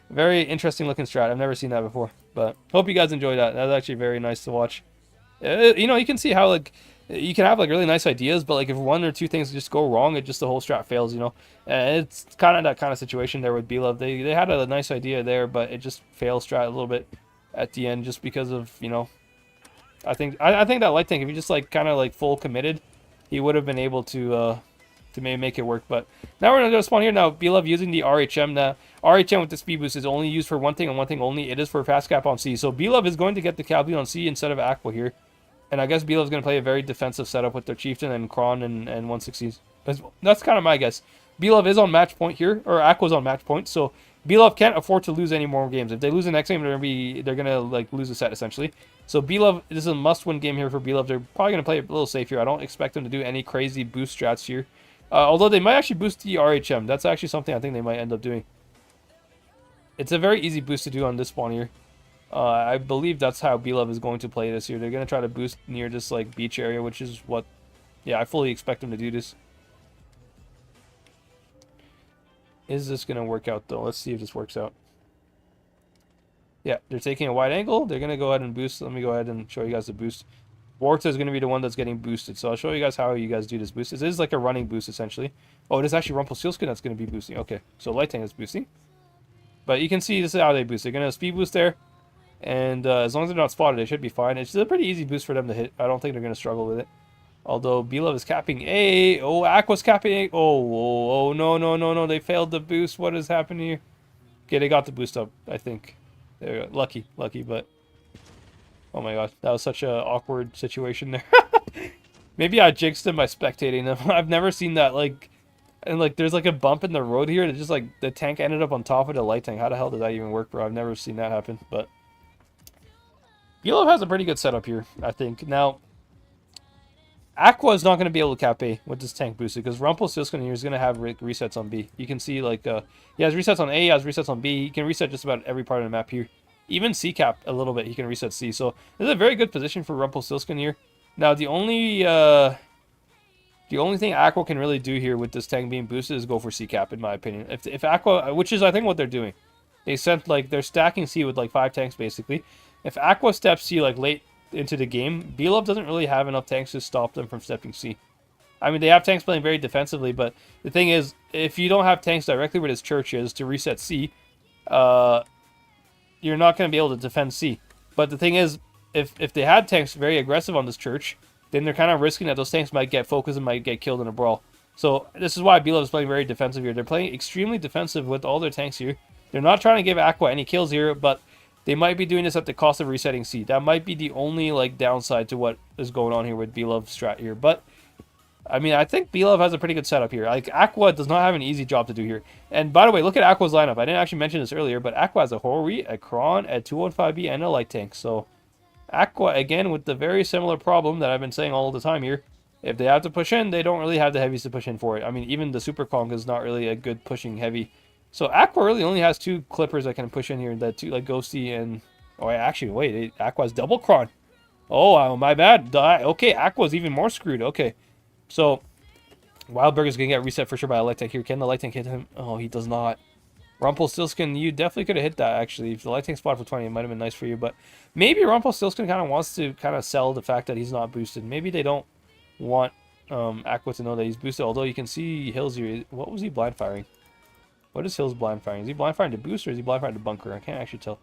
S1: Very interesting looking strat. I've never seen that before, but hope you guys enjoyed that. That was actually very nice to watch. You know, you can see how like you can have like really nice ideas, but like if 1 or 2 things just go wrong, it just the whole strat fails, you know. It's kind of that kind of situation there with BLOVE. They had a nice idea there, but it just fails strat a little bit at the end just because of, you know, I think that light tank, if he just like kind of like full committed, he would have been able to maybe make it work. But now we're gonna spawn here now. BLOVE using the RHM. The RHM with the speed boost is only used for one thing and one thing only. It is for fast cap on C. So BLOVE is going to get the Cavalier on C instead of AQVA here. And I guess BLOVE is going to play a very defensive setup with their Chieftain and Kron and 160s. That's kind of my guess. BLOVE is on match point here, or AQVA's on match point, so BLOVE can't afford to lose any more games. If they lose the next game, they're gonna like lose a set essentially. So BLOVE, this is a must-win game here for BLOVE. They're probably gonna play a little safe here. I don't expect them to do any crazy boost strats here, although they might actually boost the RHM. That's actually something I think they might end up doing. It's a very easy boost to do on this spawn here. I believe that's how BLOVE is going to play this year. They're going to try to boost near this like beach area, which is what, yeah, I fully expect them to do this. Is this going to work out though? Let's see if this works out. Yeah, they're taking a wide angle. They're going to go ahead and boost. Let me go ahead and show you guys the boost. Warta is going to be the one that's getting boosted. So I'll show you guys how you guys do this boost. This is like a running boost essentially. Oh, it is actually Rumpelstiltskin that's going to be boosting. Okay, so light tank is boosting. But you can see this is how they boost. They're going to speed boost there. And as long as they're not spotted, they should be fine. It's a pretty easy boost for them to hit. I don't think they're going to struggle with it. Although BLOVE is capping A. Oh, AQVA's capping A. Oh, no. They failed the boost. What is happening here? Okay, they got the boost up, I think. There we go. Lucky, but... Oh my god, that was such an awkward situation there. Maybe I jinxed them by spectating them. I've never seen that, like... And, like, there's, like, a bump in the road here. That just, like, the tank ended up on top of the light tank. How the hell did that even work, bro? I've never seen that happen, but... BLOVE has a pretty good setup here, I think. Now, AQVA is not going to be able to cap A with this tank boosted because Rumpelstiltskin here is going to have resets on B. You can see, like, he has resets on A, he has resets on B. He can reset just about every part of the map here. Even C cap a little bit, he can reset C. So, this is a very good position for Rumpelstiltskin here. Now, the only thing AQVA can really do here with this tank being boosted is go for C cap, in my opinion. If AQVA, which is, I think, what they're doing. They sent, like, they're stacking C with, like, 5 tanks, basically. If AQVA steps C, like, late into the game, BLOVE doesn't really have enough tanks to stop them from stepping C. I mean, they have tanks playing very defensively, but the thing is, if you don't have tanks directly where this church is to reset C, you're not going to be able to defend C. But the thing is, if they had tanks very aggressive on this church, then they're kind of risking that those tanks might get focused and might get killed in a brawl. So this is why BLOVE is playing very defensive here. They're playing extremely defensive with all their tanks here. They're not trying to give AQVA any kills here, but they might be doing this at the cost of resetting C. That might be the only, like, downside to what is going on here with BLOVE strat here. But, I mean, I think BLOVE has a pretty good setup here. Like, AQVA does not have an easy job to do here. And, by the way, look at AQVA's lineup. I didn't actually mention this earlier, but AQVA has a Hori, a Kron, a 215B, and a light tank. So, AQVA, again, with the very similar problem that I've been saying all the time here. If they have to push in, they don't really have the heavies to push in for it. I mean, even the Super Kong is not really a good pushing heavy. So AQVA really only has 2 clippers that can push in here. That 2, like Ghosty and... Oh, actually, wait. AQVA's double cron. Oh, my bad. Okay, AQVA's even more screwed. Okay. So, Wildburger's going to get reset for sure by a light tank here. Can the light tank hit him? Oh, he does not. Rumpelstiltskin, you definitely could have hit that, actually. If the light tank spot for 20, it might have been nice for you. But maybe Rumpelstiltskin kind of wants to kind of sell the fact that he's not boosted. Maybe they don't want AQVA to know that he's boosted. Although you can see Hills here. What was he blind firing? What is Hills blind firing? Is he blind firing to boost or is he blind firing to bunker? I can't actually tell.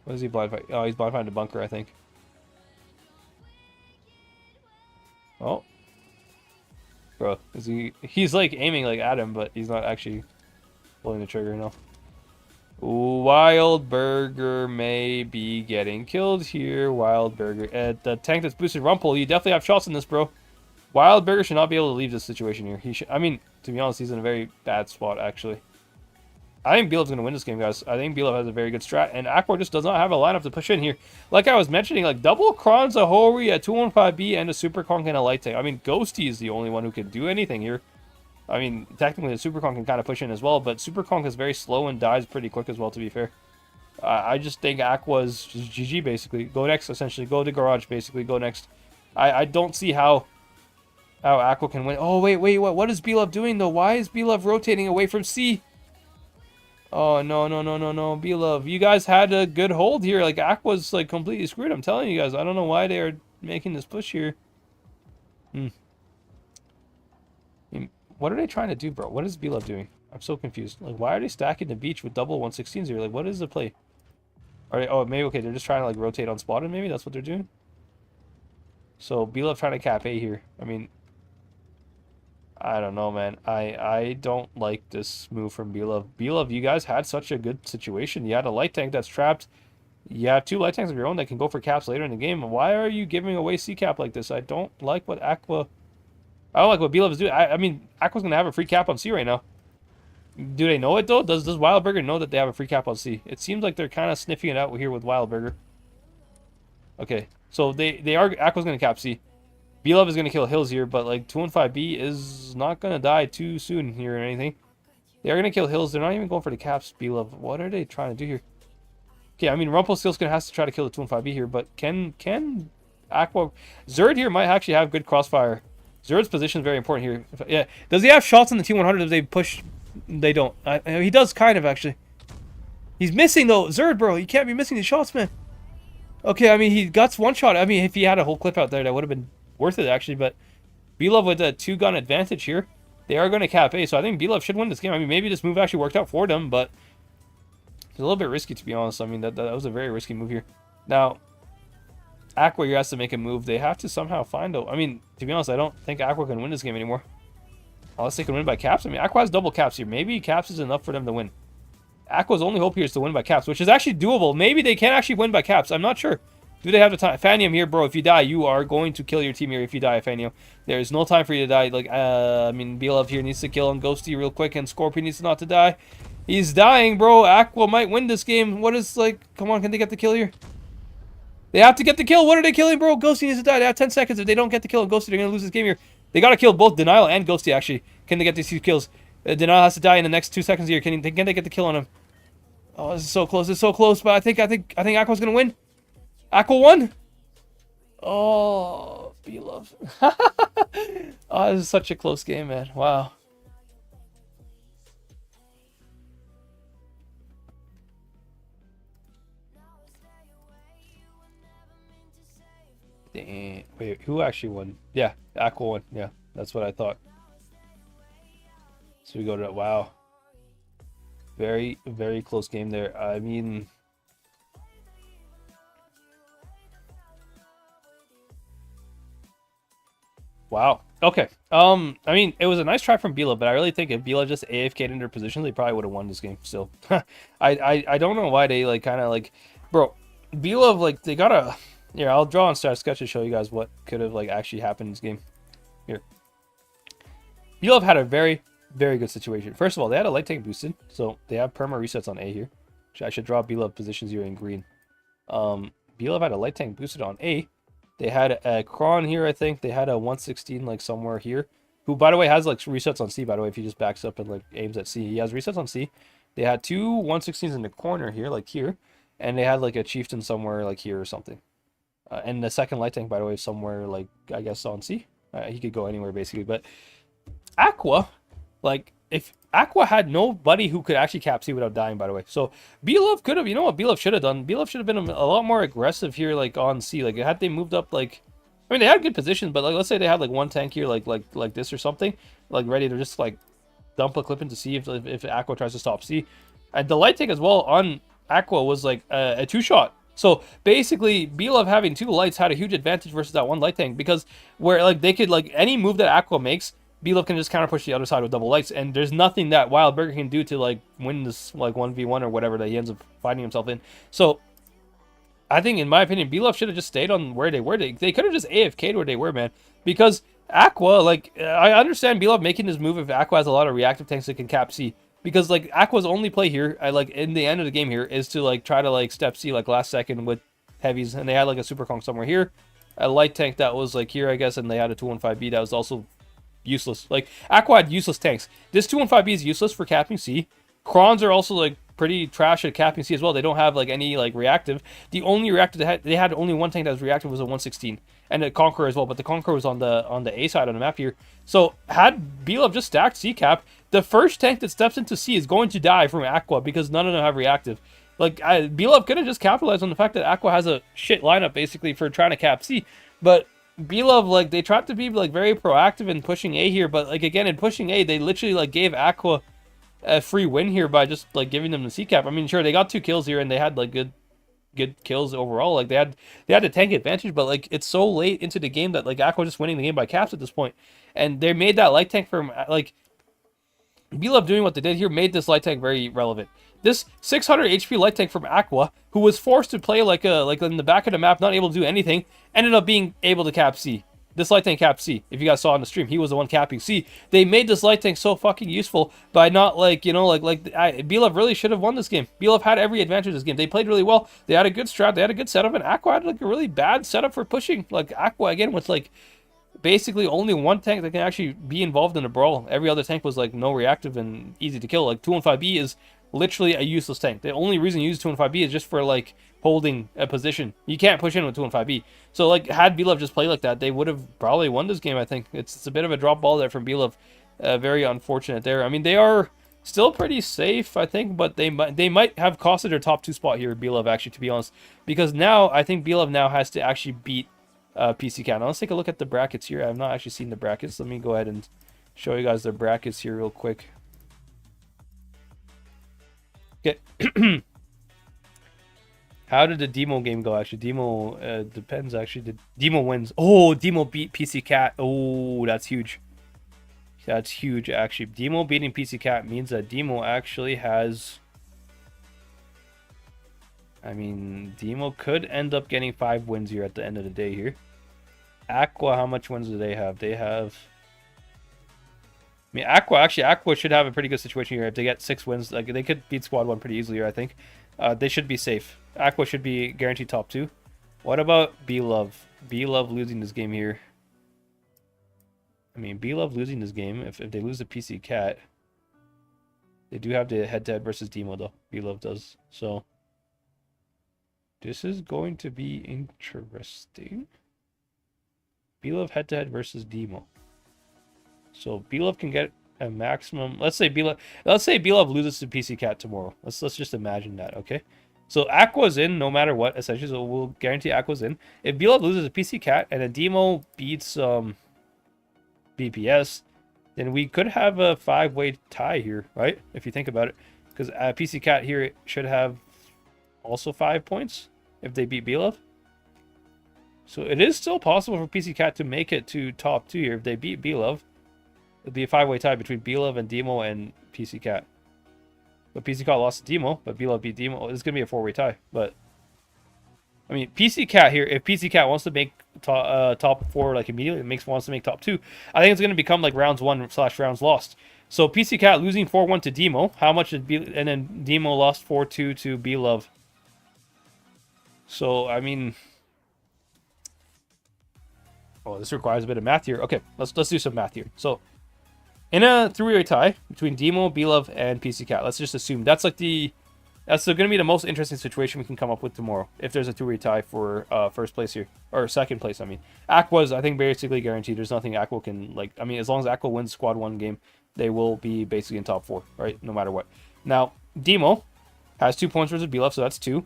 S1: What is he blind firing? Oh, he's blind firing to bunker, I think. Oh. Bro, is he's like aiming like at him, but he's not actually pulling the trigger, no. Wildburger may be getting killed here. Wildburger. The tank that's boosted Rumpel, you definitely have shots in this, bro. Wildburger should not be able to leave this situation here. He should, I mean, to be honest, he's in a very bad spot, actually. I think BLOVE's going to win this game, guys. I think BLOVE has a very good strat, and AQVA just does not have a lineup to push in here. Like I was mentioning, like, double Kron's a Hori, a 215B, and a Super Kong and a Light Tank. I mean, Ghosty is the only one who can do anything here. I mean, technically, the Super Kong can kind of push in as well, but Super Kong is very slow and dies pretty quick as well, to be fair. I just think AQVA's just GG, basically. Go next, essentially. Go to Garage, basically. Go next. I don't see how AQVA can win. Oh, wait. What is BLOVE doing, though? Why is BLOVE rotating away from C? Oh, no. BLOVE, you guys had a good hold here. Like, AQVA's, like, completely screwed. I'm telling you guys. I don't know why they are making this push here. What are they trying to do, bro? What is BLOVE doing? I'm so confused. Like, why are they stacking the beach with double 116s here? Like, what is the play? Are they, oh, maybe, okay, they're just trying to, like, rotate on spotted, maybe? That's what they're doing? So, BLOVE trying to cap A here. I mean, I don't know, man. I don't like this move from BLOVE. BLOVE, you guys had such a good situation. You had a light tank that's trapped. You have 2 light tanks of your own that can go for caps later in the game. Why are you giving away C cap like this? I don't like what AQVA... I don't like what BLOVE is doing. I mean, AQVA's going to have a free cap on C right now. Do they know it, though? Does Wildburger know that they have a free cap on C? It seems like they're kind of sniffing it out here with Wildburger. Okay, so they are... AQVA's going to cap C. BLOVE is going to kill Hills here, but, like, 215B is not going to die too soon here or anything. They are going to kill Hills. They're not even going for the caps, BLOVE. What are they trying to do here? Okay, I mean, Rumpelstiltskin has to try to kill the 215B here, but can AQVA... Zerd here might actually have good crossfire. Zerd's position is very important here. Yeah. Does he have shots on the T100 if they push? They don't. He does, kind of, actually. He's missing, though. Zerd, bro. You can't be missing these shots, man. Okay, I mean, he got 1 shot. I mean, if he had a whole clip out there, that would have been worth it, actually. But BLOVE with a 2-gun advantage here. They are going to cap A, so I think BLOVE should win this game. I mean, maybe this move actually worked out for them, but it's a little bit risky, to be honest. I mean, that was a very risky move here. Now, AQVA here has to make a move. They have to somehow find a... I mean, to be honest, I don't think AQVA can win this game anymore. Unless they can win by caps. I mean, AQVA has double caps here. Maybe caps is enough for them to win. AQVA's only hope here is to win by caps, which is actually doable. Maybe they can actually win by caps. I'm not sure. Do they have the time? Fanium here, bro. If you die, you are going to kill your team here if you die, Fanium. There's no time for you to die. Like, I mean, BLOVE here needs to kill him. Ghosty real quick, and Scorpion needs not to die. He's dying, bro. AQVA might win this game. What is, like... Come on, can they get the kill here? They have to get the kill. What are they killing, bro? Ghosty needs to die. They have 10 seconds. If they don't get the kill on Ghosty, they're going to lose this game here. They got to kill both Denial and Ghosty, actually. Can they get these 2 kills? Denial has to die in the next 2 seconds here. Can they get the kill on him? Oh, this is so close. This is so close. But I think AQVA's going to win. AQVA won. Oh, BLOVE. Oh, this is such a close game, man. Wow. Dang. Wait, who actually won? Yeah, AQVA won. Yeah, that's what I thought. So we go to... Wow. Very, very close game there. I mean... Wow. Okay. I mean, it was a nice try from BLOVE, but I really think if BLOVE just AFK'd in their position, they probably would have won this game still. I don't know why they, like, kind of, like... Bro, BLOVE, like, they gotta... Here, I'll draw on Star Sketch to show you guys what could have, like, actually happened in this game. Here. BLOVE had a very, very good situation. First of all, they had a light tank boosted, so they have perma resets on A here. I should draw BLOVE positions here in green. BLOVE had a light tank boosted on A. They had a Kron here, I think. They had a 116 like somewhere here. Who, by the way, has like resets on C, by the way, if he just backs up and like aims at C. He has resets on C. They had two 116s in the corner here, like here. And they had like a chieftain somewhere like here or something. And the second light tank, by the way, somewhere like, I guess, on C. He could go anywhere basically. But AQVA, like, if AQVA had nobody who could actually cap C without dying, by the way. So BLOVE could have, you know what BLOVE should have done? BLOVE should have been a lot more aggressive here, like on C. Like, had they moved up, like, I mean, they had good positions, but like, let's say they had like one tank here, like this or something, like ready to just like dump a clip into C if AQVA tries to stop C. And the light tank as well on AQVA was like a two-shot. So basically, BLOVE having two lights had a huge advantage versus that one light tank, because where like they could, like, any move that AQVA makes, BLOVE can just counter push the other side with double lights, and there's nothing that Wild Burger can do to like win this like 1v1 or whatever that he ends up finding himself in. So I think, in my opinion, BLOVE should have just stayed on where they were. They could have just AFK'd where they were, man. Because AQVA, like, I understand BLOVE making this move if AQVA has a lot of reactive tanks that can cap C. Because, like, AQVA's only play here, like, in the end of the game here, is to, like, try to, like, step C, like, last second with heavies. And they had, like, a Super Kong somewhere here. A light tank that was, like, here, I guess. And they had a 215B that was also useless. Like, AQVA had useless tanks. This 215B is useless for capping C. Krons are also, like, pretty trash at capping C as well. They don't have, like, any, like, reactive. The only reactive they had only one tank that was reactive was a 116. And a Conqueror as well, but the Conqueror was on the A side on the map here. So, had BLOVE just stacked C cap, the first tank that steps into C is going to die from AQVA, because none of them have reactive. Like, BLOVE could have just capitalized on the fact that AQVA has a shit lineup, basically, for trying to cap C. But BLOVE, like, they tried to be, like, very proactive in pushing A here, but, like, again, in pushing A, they literally, like, gave AQVA a free win here by just, like, giving them the C cap. I mean, sure, they got 2 kills here, and they had, like, good kills overall. Like, they had a tank advantage, but, like, it's so late into the game that, like, AQVA just winning the game by caps at this point. And they made that light tank from, like, BLOVE doing what they did here made this light tank very relevant. This 600 HP light tank from AQVA, who was forced to play like in the back of the map, not able to do anything, ended up being able to cap C. This light tank capped C. If you guys saw on the stream, he was the one capping C. They made this light tank so fucking useful by not, like, you know, BLOVE really should have won this game. BLOVE had every advantage in this game. They played really well. They had a good strat. They had a good setup, and AQVA had, like, a really bad setup for pushing. Like, AQVA, again, with, like, basically only one tank that can actually be involved in a brawl. Every other tank was, like, no reactive and easy to kill. Like, 215B is literally a useless tank. The only reason you use 215B is just for, like, holding a position. You can't push in with 215B. So, like, had BLOVE just played like that, they would have probably won this game, I think. It's a bit of a drop ball there from BLOVE. Very unfortunate there. I mean, they are still pretty safe, I think, but they might have costed their top 2 spot here, BLOVE, actually, to be honest. Because now, I think BLOVE now has to actually beat PC Canal. Now, let's take a look at the brackets here. I've not actually seen the brackets. Let me go ahead and show you guys the brackets here real quick. Okay. How did the Demo game go, actually? Demo, depends, actually. Demo wins. Oh, Demo beat PC Cat. Oh, that's huge. That's huge, actually. Demo beating PC Cat means that Demo actually has... I mean, Demo could end up getting 5 wins here at the end of the day here. AQVA, how much wins do they have? They have... I mean, AQVA should have a pretty good situation here. If they get 6 wins, like, they could beat Squad 1 pretty easily here, I think. They should be safe. AQVA should be guaranteed top 2. What about BLOVE? BLOVE losing this game here. I mean, BLOVE losing this game, if they lose the PC Cat, they do have the head-to-head versus Demo, though. BLOVE does. So, this is going to be interesting. BLOVE head-to-head versus Demo. So BLOVE can get a maximum. Let's say BLOVE loses to PC Cat tomorrow. Let's just imagine that, okay? So AQVA's in no matter what, essentially. So we'll guarantee AQVA's in. If BLOVE loses to PC Cat and a Demo beats BPS, then we could have a 5-way tie here, right? If you think about it, because PC Cat here should have also 5 points if they beat BLOVE. So it is still possible for PC Cat to make it to top 2 here if they beat BLOVE. It'll be a 5-way tie between BLOVE and Demo and PC Cat. But PC Cat lost to Demo, but BLOVE beat Demo. It's going to be a 4-way tie. But, I mean, PC Cat here, if PC Cat wants to make top 4, like, immediately, wants to make top 2, I think it's going to become, like, rounds 1/rounds lost. So PC Cat losing 4-1 to Demo. How much did and then Demo lost 4-2 to BLOVE. So, I mean... Oh, this requires a bit of math here. Okay, let's do some math here. So, in a three-way tie between Demo, BLOVE, and PC Cat, let's just assume that's like that's going to be the most interesting situation we can come up with tomorrow if there's a two-way tie for first place here, or second place. I mean, AQVA's I think basically guaranteed. There's nothing AQVA can like. I mean, as long as AQVA wins squad one game, they will be basically in top 4, right? No matter what. Now, Demo has 2 points versus BLOVE, so that's 2.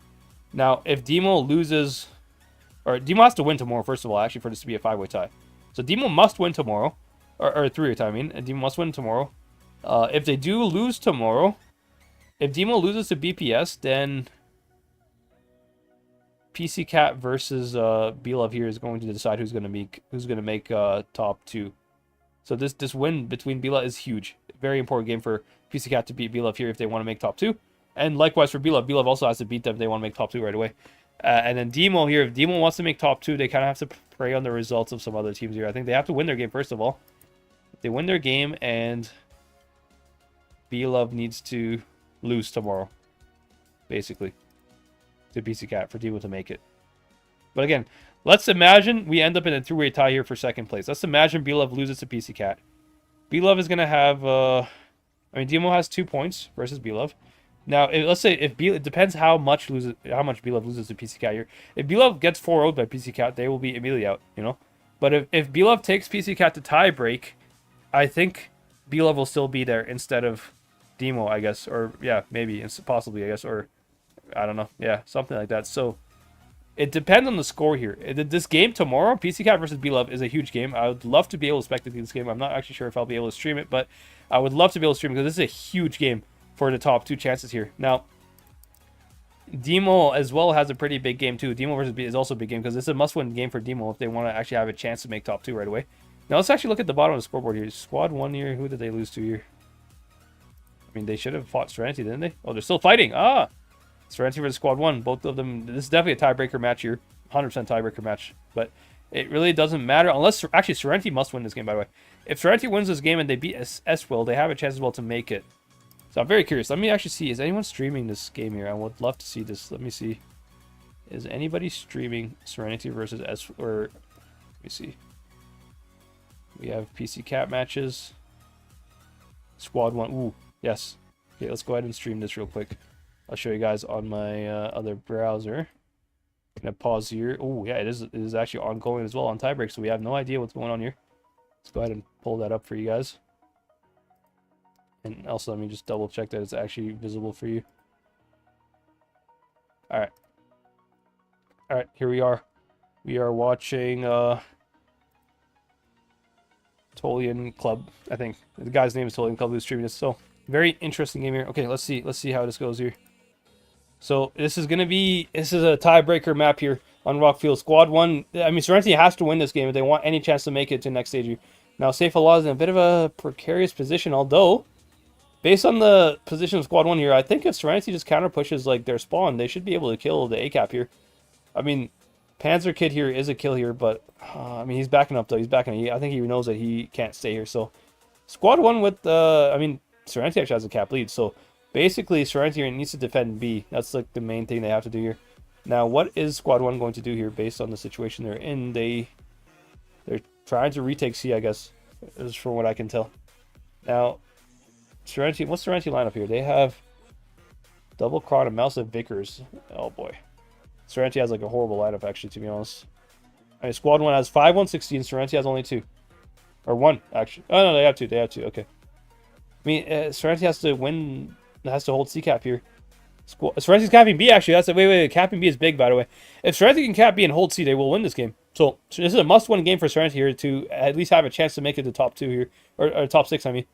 S1: Now, if Demo loses, or Demo has to win tomorrow, first of all, actually, for this to be a 5-way tie. So Demo must win tomorrow, or a 3-way tie, I mean. Demo must win tomorrow. If they do lose tomorrow, if Demo loses to BPS, then PC Cat versus BLOVE here is going to decide who's going to make top 2. So this win between BLOVE is huge. Very important game for PC Cat to beat BLOVE here if they want to make top 2. And likewise for BLOVE. BLOVE also has to beat them if they want to make top 2 right away. And then Demo here, if Demo wants to make top 2, they kind of have to prey on the results of some other teams here. I think they have to win their game first of all. If they win their game and BLOVE needs to lose tomorrow, basically, to PC Cat for Demo to make it. But again, let's imagine we end up in a 3-way tie here for second place. Let's imagine BLOVE loses to PC Cat. BLOVE is going to have, I mean, Demo has 2 points versus BLOVE. Now, let's say if it depends how much BLOVE loses to PC Cat here. If BLOVE gets 4-0'd by PC Cat, they will be immediately out, you know. But if BLOVE takes PC Cat to tie break, I think BLOVE will still be there instead of Demo, I guess, or yeah, maybe, possibly, I guess, or I don't know, yeah, something like that. So it depends on the score here. This game tomorrow, PC Cat versus BLOVE, is a huge game. I would love to be able to spectate this game. I'm not actually sure if I'll be able to stream it, but I would love to be able to stream it because this is a huge game for the top 2 chances here. Now, Demo as well has a pretty big game too. Demo versus B is also a big game because this is a must-win game for Demo if they want to actually have a chance to make top 2 right away. Now let's actually look at the bottom of the scoreboard here. Squad 1 here, who did they lose to here? I mean, they should have fought SNTY, didn't they? Oh, they're still fighting. Ah! SNTY versus Squad 1. Both of them. This is definitely a tiebreaker match here. 100% tiebreaker match. But it really doesn't matter unless... Actually, SNTY must win this game, by the way. If SNTY wins this game and they beat S-Will, they have a chance as well to make it. So I'm very curious. Let me actually see. Is anyone streaming this game here? I would love to see this. Let me see. Is anybody streaming SNTY versus S... Or... Let me see. We have PC Cat matches. Squad 1. Ooh. Yes. Okay, let's go ahead and stream this real quick. I'll show you guys on my other browser. I'm gonna pause here. Oh yeah, it is actually ongoing as well on tiebreak, so we have no idea what's going on here. Let's go ahead and pull that up for you guys. And also let me just double check that it's actually visible for you. Alright. Alright, here we are. We are watching Tolian Club, I think. The guy's name is Tolian Club who's streaming this, so very interesting game here. Okay, let's see how this goes here. So this is a tiebreaker map here on Rockfield. Squad 1, I mean, SNTY has to win this game if they want any chance to make it to the next stage here. Now, Safe Allah is in a bit of a precarious position, although, based on the position of Squad 1 here, I think if SNTY just counter pushes like their spawn, they should be able to kill the ACAP here. I mean, Panzer Kid here is a kill here, but, I mean, he's backing up though. He's backing up. I think he knows that he can't stay here, so Squad 1 with, I mean, SNTY actually has a cap lead, so basically SNTY needs to defend B. That's like the main thing they have to do here. Now, what is Squad 1 going to do here based on the situation they're in? They're trying to retake C, I guess, is from what I can tell. Now, SNTY, what's SNTY lineup here? They have Double Cron and Mouse of Vickers. Oh boy. SNTY has like a horrible lineup actually, to be honest. I mean, Squad 1 has 5 116, SNTY has only 2. Or 1, actually. Oh no, they have 2, okay. I mean, SNTY has to win, has to hold C cap here. SNTY's capping B, actually. That's wait. Capping B is big, by the way. If SNTY can cap B and hold C, they will win this game. So this is a must-win game for SNTY here to at least have a chance to make it to top 2 here. Or top 6, I mean.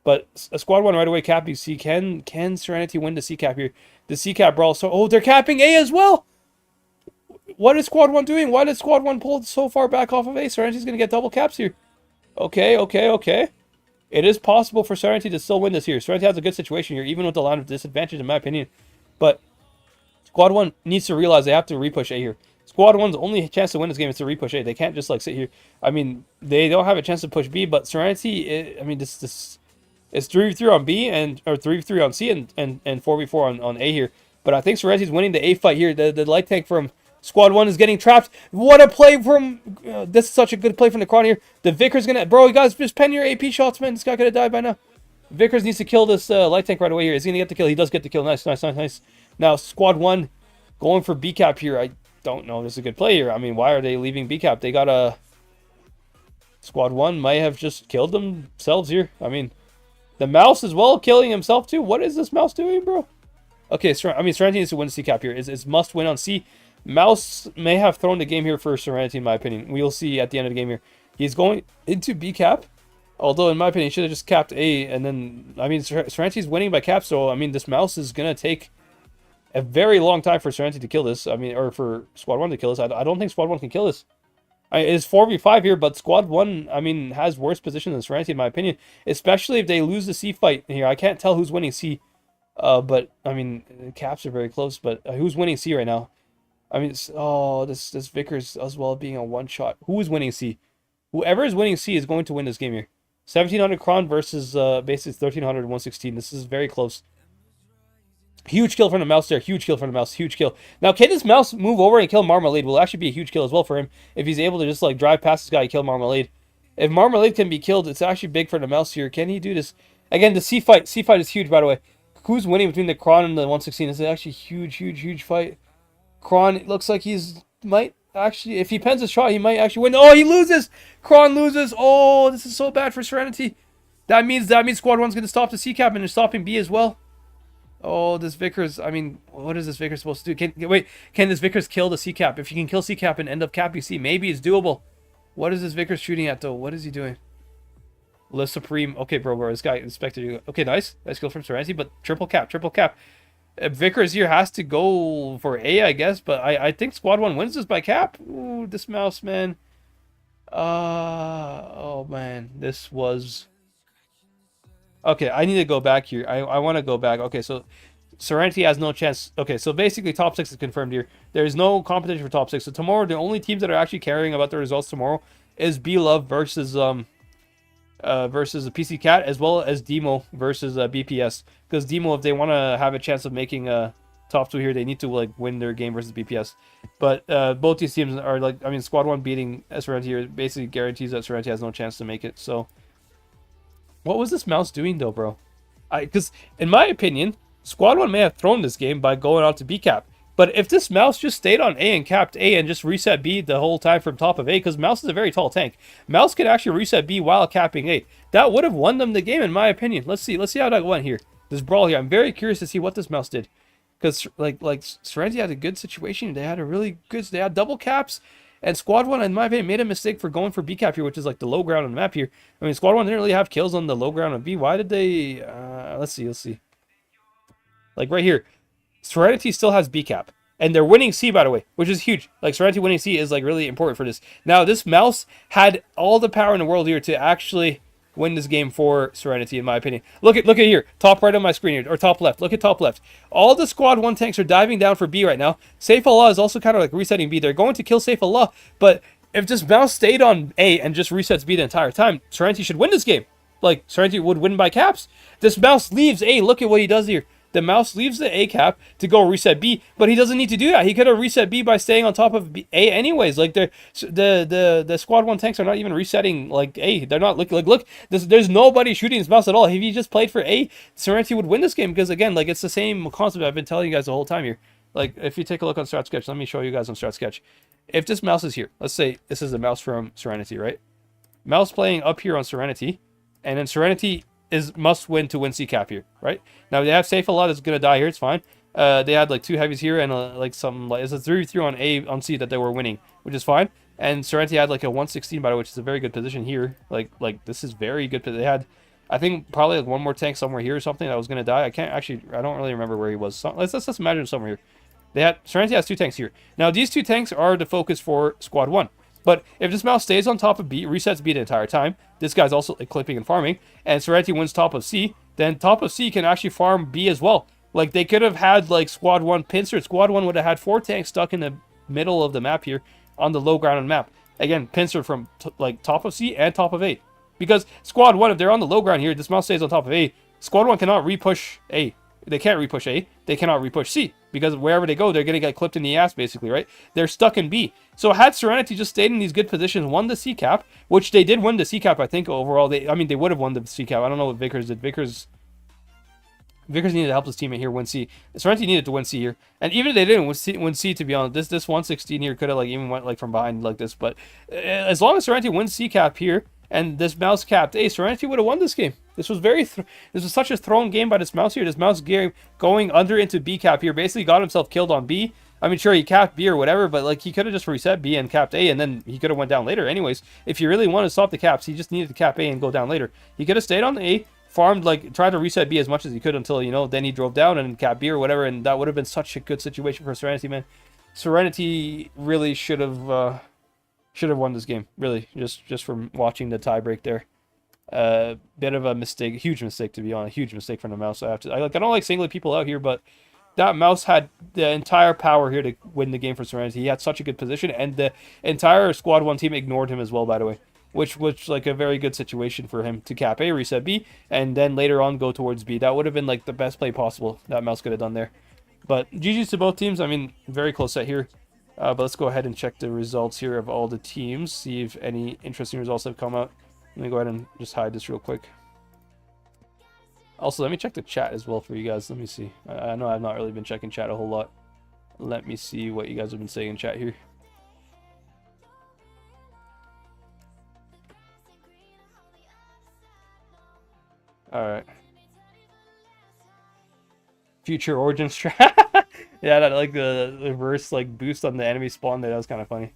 S1: But a Squad 1 right away capping C. Can SNTY win the C cap here? The C cap brawl. So, oh, they're capping A as well! What is Squad 1 doing? Why did Squad 1 pull so far back off of A? SNTY's going to get double caps here. Okay. It is possible for SNTY to still win this here. SNTY has a good situation here, even with the line of disadvantage, in my opinion. But Squad 1 needs to realize they have to repush A here. Squad 1's only chance to win this game is to repush A. They can't just like sit here. I mean, they don't have a chance to push B, but SNTY, I mean, this it's 3v3 on B or 3v3 on C and 4v4 on A here. But I think SNTY's winning the A fight here. The light tank from Squad 1 is getting trapped. What a play from... this is such a good play from the Kron here. The Vickers gonna... Bro, you guys just pen your AP shots, man. This guy could have died by now. Vickers needs to kill this light tank right away here. Is he gonna get the kill? He does get the kill. Nice, nice, nice, nice. Now, Squad 1 going for B cap here. I don't know. This is a good play here. I mean, why are they leaving B cap? They got a... Squad 1 might have just killed themselves here. I mean, the mouse as well killing himself too. What is this mouse doing, bro? Okay, I mean, Serenity needs to win C cap here. It's must win on C. Mouse may have thrown the game here for Serenity, in my opinion. We'll see at the end of the game here. He's going into B cap. Although, in my opinion, he should have just capped A. And then, I mean, Serenity's winning by cap. So, I mean, this mouse is going to take a very long time for Serenity to kill this. I mean, or for Squad 1 to kill this. I don't think Squad 1 can kill this. It's 4v5 here, but Squad 1, I mean, has worse position than Serenity, in my opinion. Especially if they lose the C fight here. I can't tell who's winning C. But, I mean, the caps are very close. But who's winning C right now? I mean, this Vickers as well being a one-shot. Who is winning C? Whoever is winning C is going to win this game here. 1700 Kron versus basically 1300 116. This is very close. Huge kill from the mouse there. Huge kill from the mouse. Huge kill. Now, can this mouse move over and kill Marmalade? Will actually be a huge kill as well for him if he's able to just like drive past this guy and kill Marmalade. If Marmalade can be killed, it's actually big for the mouse here. Can he do this? Again, the C fight. C fight is huge, by the way. Who's winning between the Kron and the 116? This is actually huge, huge, huge fight. Kron, it looks like might actually, if he pens his shot, he might actually win. Oh, he loses! Kron loses. Oh, this is so bad for Serenity. That means Squad 1's going to stop the C cap and they're stopping B as well. Oh, this Vickers, I mean, what is this Vickers supposed to do? Can this Vickers kill the C cap? If he can kill C cap and end up capping C, maybe it's doable. What is this Vickers shooting at, though? What is he doing? Le Supreme. Okay, bro, this guy expected you. Okay, nice. Nice kill from Serenity, but triple cap, triple cap. Vickers here has to go for A, I guess, but I think Squad 1 wins this by cap. Ooh, this mouse, man. Oh, man. This was... Okay, I need to go back here. I want to go back. Okay, so Serenity has no chance. Okay, so basically top 6 is confirmed here. There's no competition for top 6. So tomorrow, the only teams that are actually caring about the results tomorrow is BLOVE versus the PC Cat, as well as Demo versus BPS. Because Demo, if they want to have a chance of making top 2 here, they need to like win their game versus BPS. But both these teams are like, I mean, Squad 1 beating Serenity here basically guarantees that Serenity has no chance to make it. So what was this mouse doing though, bro? Because in my opinion, Squad 1 may have thrown this game by going out to B cap. But if this mouse just stayed on A and capped A and just reset B the whole time from top of A, because mouse is a very tall tank, mouse can actually reset B while capping A. That would have won them the game in my opinion. Let's see how that went here. This brawl here. I'm very curious to see what this mouse did. Because like Serenity had a good situation. They had a really good, they had double caps. And Squad 1, in my opinion, made a mistake for going for B cap here, which is like the low ground on the map here. I mean, Squad 1 didn't really have kills on the low ground of B. Why did they... let's see. Like right here. Serenity still has B cap. And they're winning C, by the way, which is huge. Like, Serenity winning C is like really important for this. Now, this mouse had all the power in the world here to actually win this game for Serenity, in my opinion. Look at here. Top right on my screen here. Or top left. Look at top left. All the Squad 1 tanks are diving down for B right now. Saif Allah is also kind of like resetting B. They're going to kill Saif Allah. But if this mouse stayed on A and just resets B the entire time, Serenity should win this game. Like, Serenity would win by caps. This mouse leaves A. Look at what he does here. The mouse leaves the A cap to go reset B, but he doesn't need to do that. He could have reset B by staying on top of A anyways. Like the Squad 1 tanks are not even resetting like A. They're not look. There's nobody shooting his mouse at all. If he just played for A, Serenity would win this game because again, like it's the same concept I've been telling you guys the whole time here. Like if you take a look on Strat Sketch, let me show you guys on Strat Sketch. If this mouse is here, let's say this is the mouse from Serenity, right? Mouse playing up here on Serenity, and then Serenity is must win to win C cap here, right? Now they have Saif Allah that's gonna die here. It's fine. They had like 2 heavies here and like some like it's a 3v3 on A on C that they were winning, which is fine. And Serenity had like a 116 by the way, which is a very good position here. Like this is very good. They had, I think probably like one more tank somewhere here or something that was gonna die. I don't really remember where he was. Let's just imagine somewhere here. They had Serenity has 2 tanks here. Now these 2 tanks are the focus for Squad 1. But if this mouse stays on top of B, resets B the entire time, this guy's also like, clipping and farming, and Serenity wins top of C, then top of C can actually farm B as well. Like, they could have had, like, Squad 1 pincer. Squad 1 would have had 4 tanks stuck in the middle of the map here on the low ground on the map. Again, pincer from, like, top of C and top of A. Because Squad 1, if they're on the low ground here, this mouse stays on top of A, Squad 1 cannot re-push A.
S2: They can't repush A. They cannot repush C because wherever they go, they're going to get clipped in the ass, basically, right? They're stuck in B. So had Serenity just stayed in these good positions, won the C cap, which they did win the C cap, I think, overall. I mean, they would have won the C cap. I don't know what Vickers did. Vickers needed to help his teammate here win C. Serenity needed to win C here. And even if they didn't win C, to be honest, this 116 here could have like even went like from behind like this. But as long as Serenity wins C cap here, and this mouse capped A, Serenity would have won this game. This was this was such a thrown game by this mouse here. This mouse game going under into B cap here basically got himself killed on B. I mean, sure, he capped B or whatever, but like he could have just reset B and capped A, and then he could have went down later. Anyways, if you really want to stop the caps, he just needed to cap A and go down later. He could have stayed on A, farmed, like tried to reset B as much as he could until, you know, then he drove down and capped B or whatever, and that would have been such a good situation for Serenity, man. Serenity really should have won this game, really, just from watching the tiebreak there. Bit of a mistake, huge mistake, to be honest, huge mistake from the mouse. I don't like singling people out here, but that mouse had the entire power here to win the game for Serenity. He had such a good position, and the entire squad 1 team ignored him as well, by the way, which was like a very good situation for him to cap A, reset B, and then later on go towards B. That would have been like the best play possible that mouse could have done there. But GG's to both teams. I mean, very close set here. But let's go ahead and check the results here of all the teams, see if any interesting results have come out. Let me go ahead and just hide this real quick. Also, let me check the chat as well for you guys. Let me see. I know I've not really been checking chat a whole lot. Let me see what you guys have been saying in chat here. Alright. Future origin strat. Yeah, that like the reverse like boost on the enemy spawn there. That was kind of funny.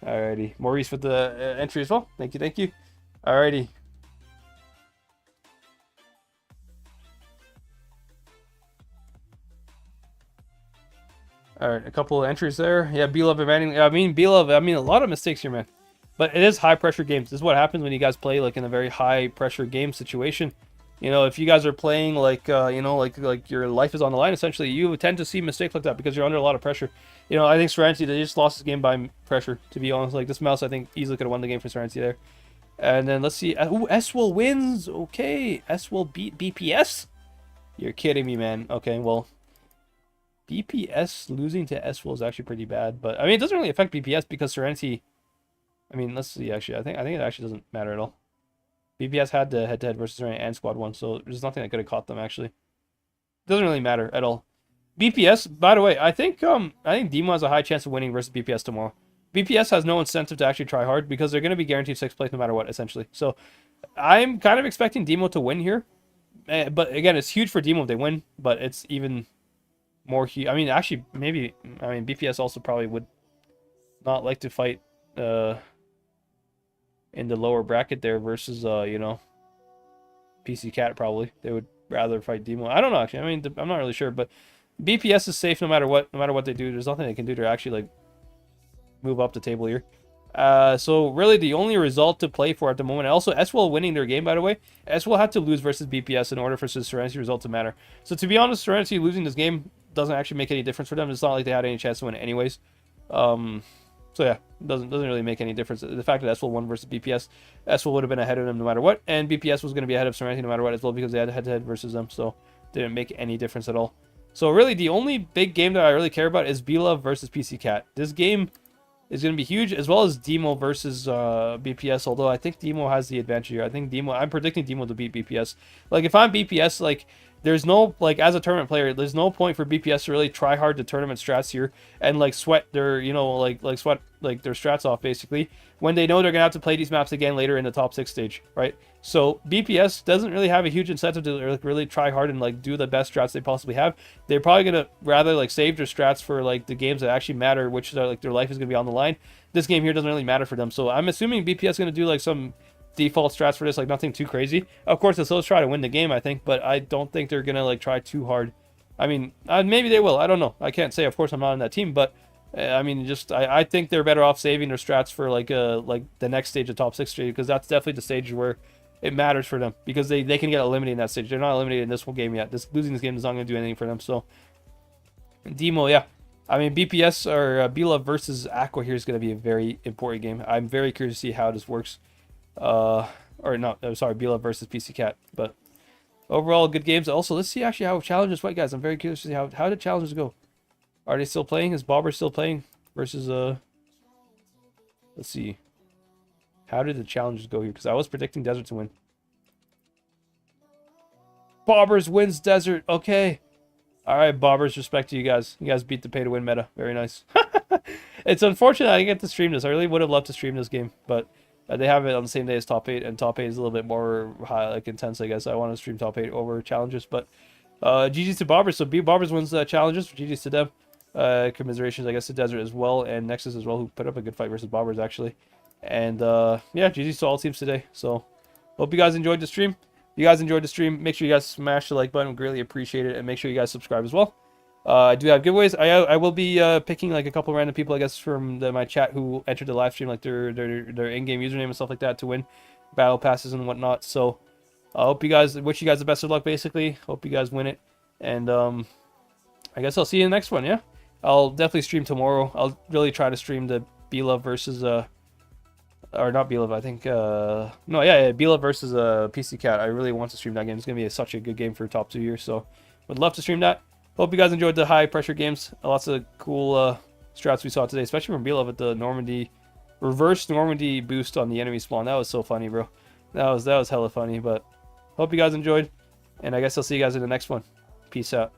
S2: Alrighty, Maurice with the entry as well. Thank you, thank you. Alrighty. Alright, a couple of entries there. Yeah, BLOVE abandoning. I mean, BLOVE. I mean, a lot of mistakes here, man. But it is high pressure games. This is what happens when you guys play like in a very high pressure game situation. You know, if you guys are playing like, you know, like your life is on the line, essentially, you tend to see mistakes like that because you're under a lot of pressure. You know, I think Serenity, they just lost this game by pressure, to be honest. Like, this mouse, I think, easily could have won the game for Serenity there. And then, let's see. Ooh, S-Will wins. Okay, S-Will beat BPS? You're kidding me, man. Okay, well, BPS losing to S-Will is actually pretty bad. But, I mean, it doesn't really affect BPS because Serenity... I mean, let's see, actually. I think it actually doesn't matter at all. BPS had the head-to-head versus Serenity and Squad 1, so there's nothing that could have caught them, actually. Doesn't really matter at all. BPS, by the way, I think Demo has a high chance of winning versus BPS tomorrow. BPS has no incentive to actually try hard because they're going to be guaranteed 6th place no matter what, essentially. So I'm kind of expecting Demo to win here. But again, it's huge for Demo if they win, but it's even more huge. I mean, actually, maybe, I mean, BPS also probably would not like to fight in the lower bracket there versus, you know, PC Cat probably. They would rather fight Demo. I don't know, actually. I mean, I'm not really sure, but BPS is safe no matter what they do. There's nothing they can do to actually, like, move up the table here. So, really, the only result to play for at the moment, and also, S-Will winning their game, by the way, S-Will had to lose versus BPS in order for Serenity result to matter. So, to be honest, Serenity losing this game doesn't actually make any difference for them. It's not like they had any chance to win it anyways. So yeah, doesn't really make any difference. The fact that S-Will won versus BPS, S-Will would have been ahead of them no matter what, and BPS was going to be ahead of Serenity no matter what as well because they had head-to-head versus them, so didn't make any difference at all. So really, the only big game that I really care about is BLOVE versus PC Cat. This game is going to be huge, as well as Demo versus BPS, although I think Demo has the advantage here. I'm predicting Demo to beat BPS. Like, if I'm BPS, like, there's no, like, as a tournament player, there's no point for BPS to really try hard to tournament strats here and, like, sweat their, you know, sweat, like, their strats off, basically, when they know they're going to have to play these maps again later in the top 6 stage, right? So, BPS doesn't really have a huge incentive to, like, really try hard and, like, do the best strats they possibly have. They're probably going to rather, like, save their strats for, like, the games that actually matter, which are, like, their life is going to be on the line. This game here doesn't really matter for them, so I'm assuming BPS is going to do, like, some default strats for this, like nothing too crazy. Of course, they'll still try to win the game, I think, but I don't think they're gonna like try too hard. I mean, maybe they will. I don't know. I can't say. Of course, I'm not on that team, but I mean, just I think they're better off saving their strats for like the next stage of top 6 stage, because that's definitely the stage where it matters for them, because they can get eliminated in that stage. They're not eliminated in this whole game yet. Losing this game is not going to do anything for them. So Demo, yeah. I mean, BPS or BLOVE versus AQVA here is going to be a very important game. I'm very curious to see how this works. Or no, sorry, BLOVE versus PC Cat. But overall good games. Also, let's see actually how challenges went, guys. I'm very curious to see how did challenges go. Are they still playing? Is Bobber still playing versus let's see. How did the challenges go here? Because I was predicting Desert to win. Bobbers wins Desert. Okay. All right, Bobbers. Respect to you guys. You guys beat the pay to win meta. Very nice. It's unfortunate I didn't get to stream this. I really would have loved to stream this game, but they have it on the same day as top 8, and top 8 is a little bit more high, like intense, I guess. I want to stream top 8 over challenges, but GG's to Bobbers. So Bobbers wins challenges. GG's to them. Commiserations, I guess, to Desert as well, and Nexus as well, who put up a good fight versus Bobbers actually. And yeah, GG's to all teams today. So hope you guys enjoyed the stream. If you guys enjoyed the stream, make sure you guys smash the like button. We greatly appreciate it, and make sure you guys subscribe as well. I do have giveaways. I will be picking like a couple random people, I guess, from my chat who entered the live stream, like their in-game username and stuff like that, to win battle passes and whatnot. So I hope you guys, wish you guys the best of luck. Basically, hope you guys win it, and I guess I'll see you in the next one. Yeah, I'll definitely stream tomorrow. I'll really try to stream the BLOVE versus or not BLOVE, I think no, yeah, BLOVE versus PC Cat. I really want to stream that game. It's gonna be such a good game for top 2 years, so would love to stream that. Hope you guys enjoyed the high pressure games. Lots of cool strats we saw today, especially from BLOVE with the Normandy, reverse Normandy boost on the enemy spawn. That was so funny, bro. That was hella funny. But hope you guys enjoyed, and I guess I'll see you guys in the next one. Peace out.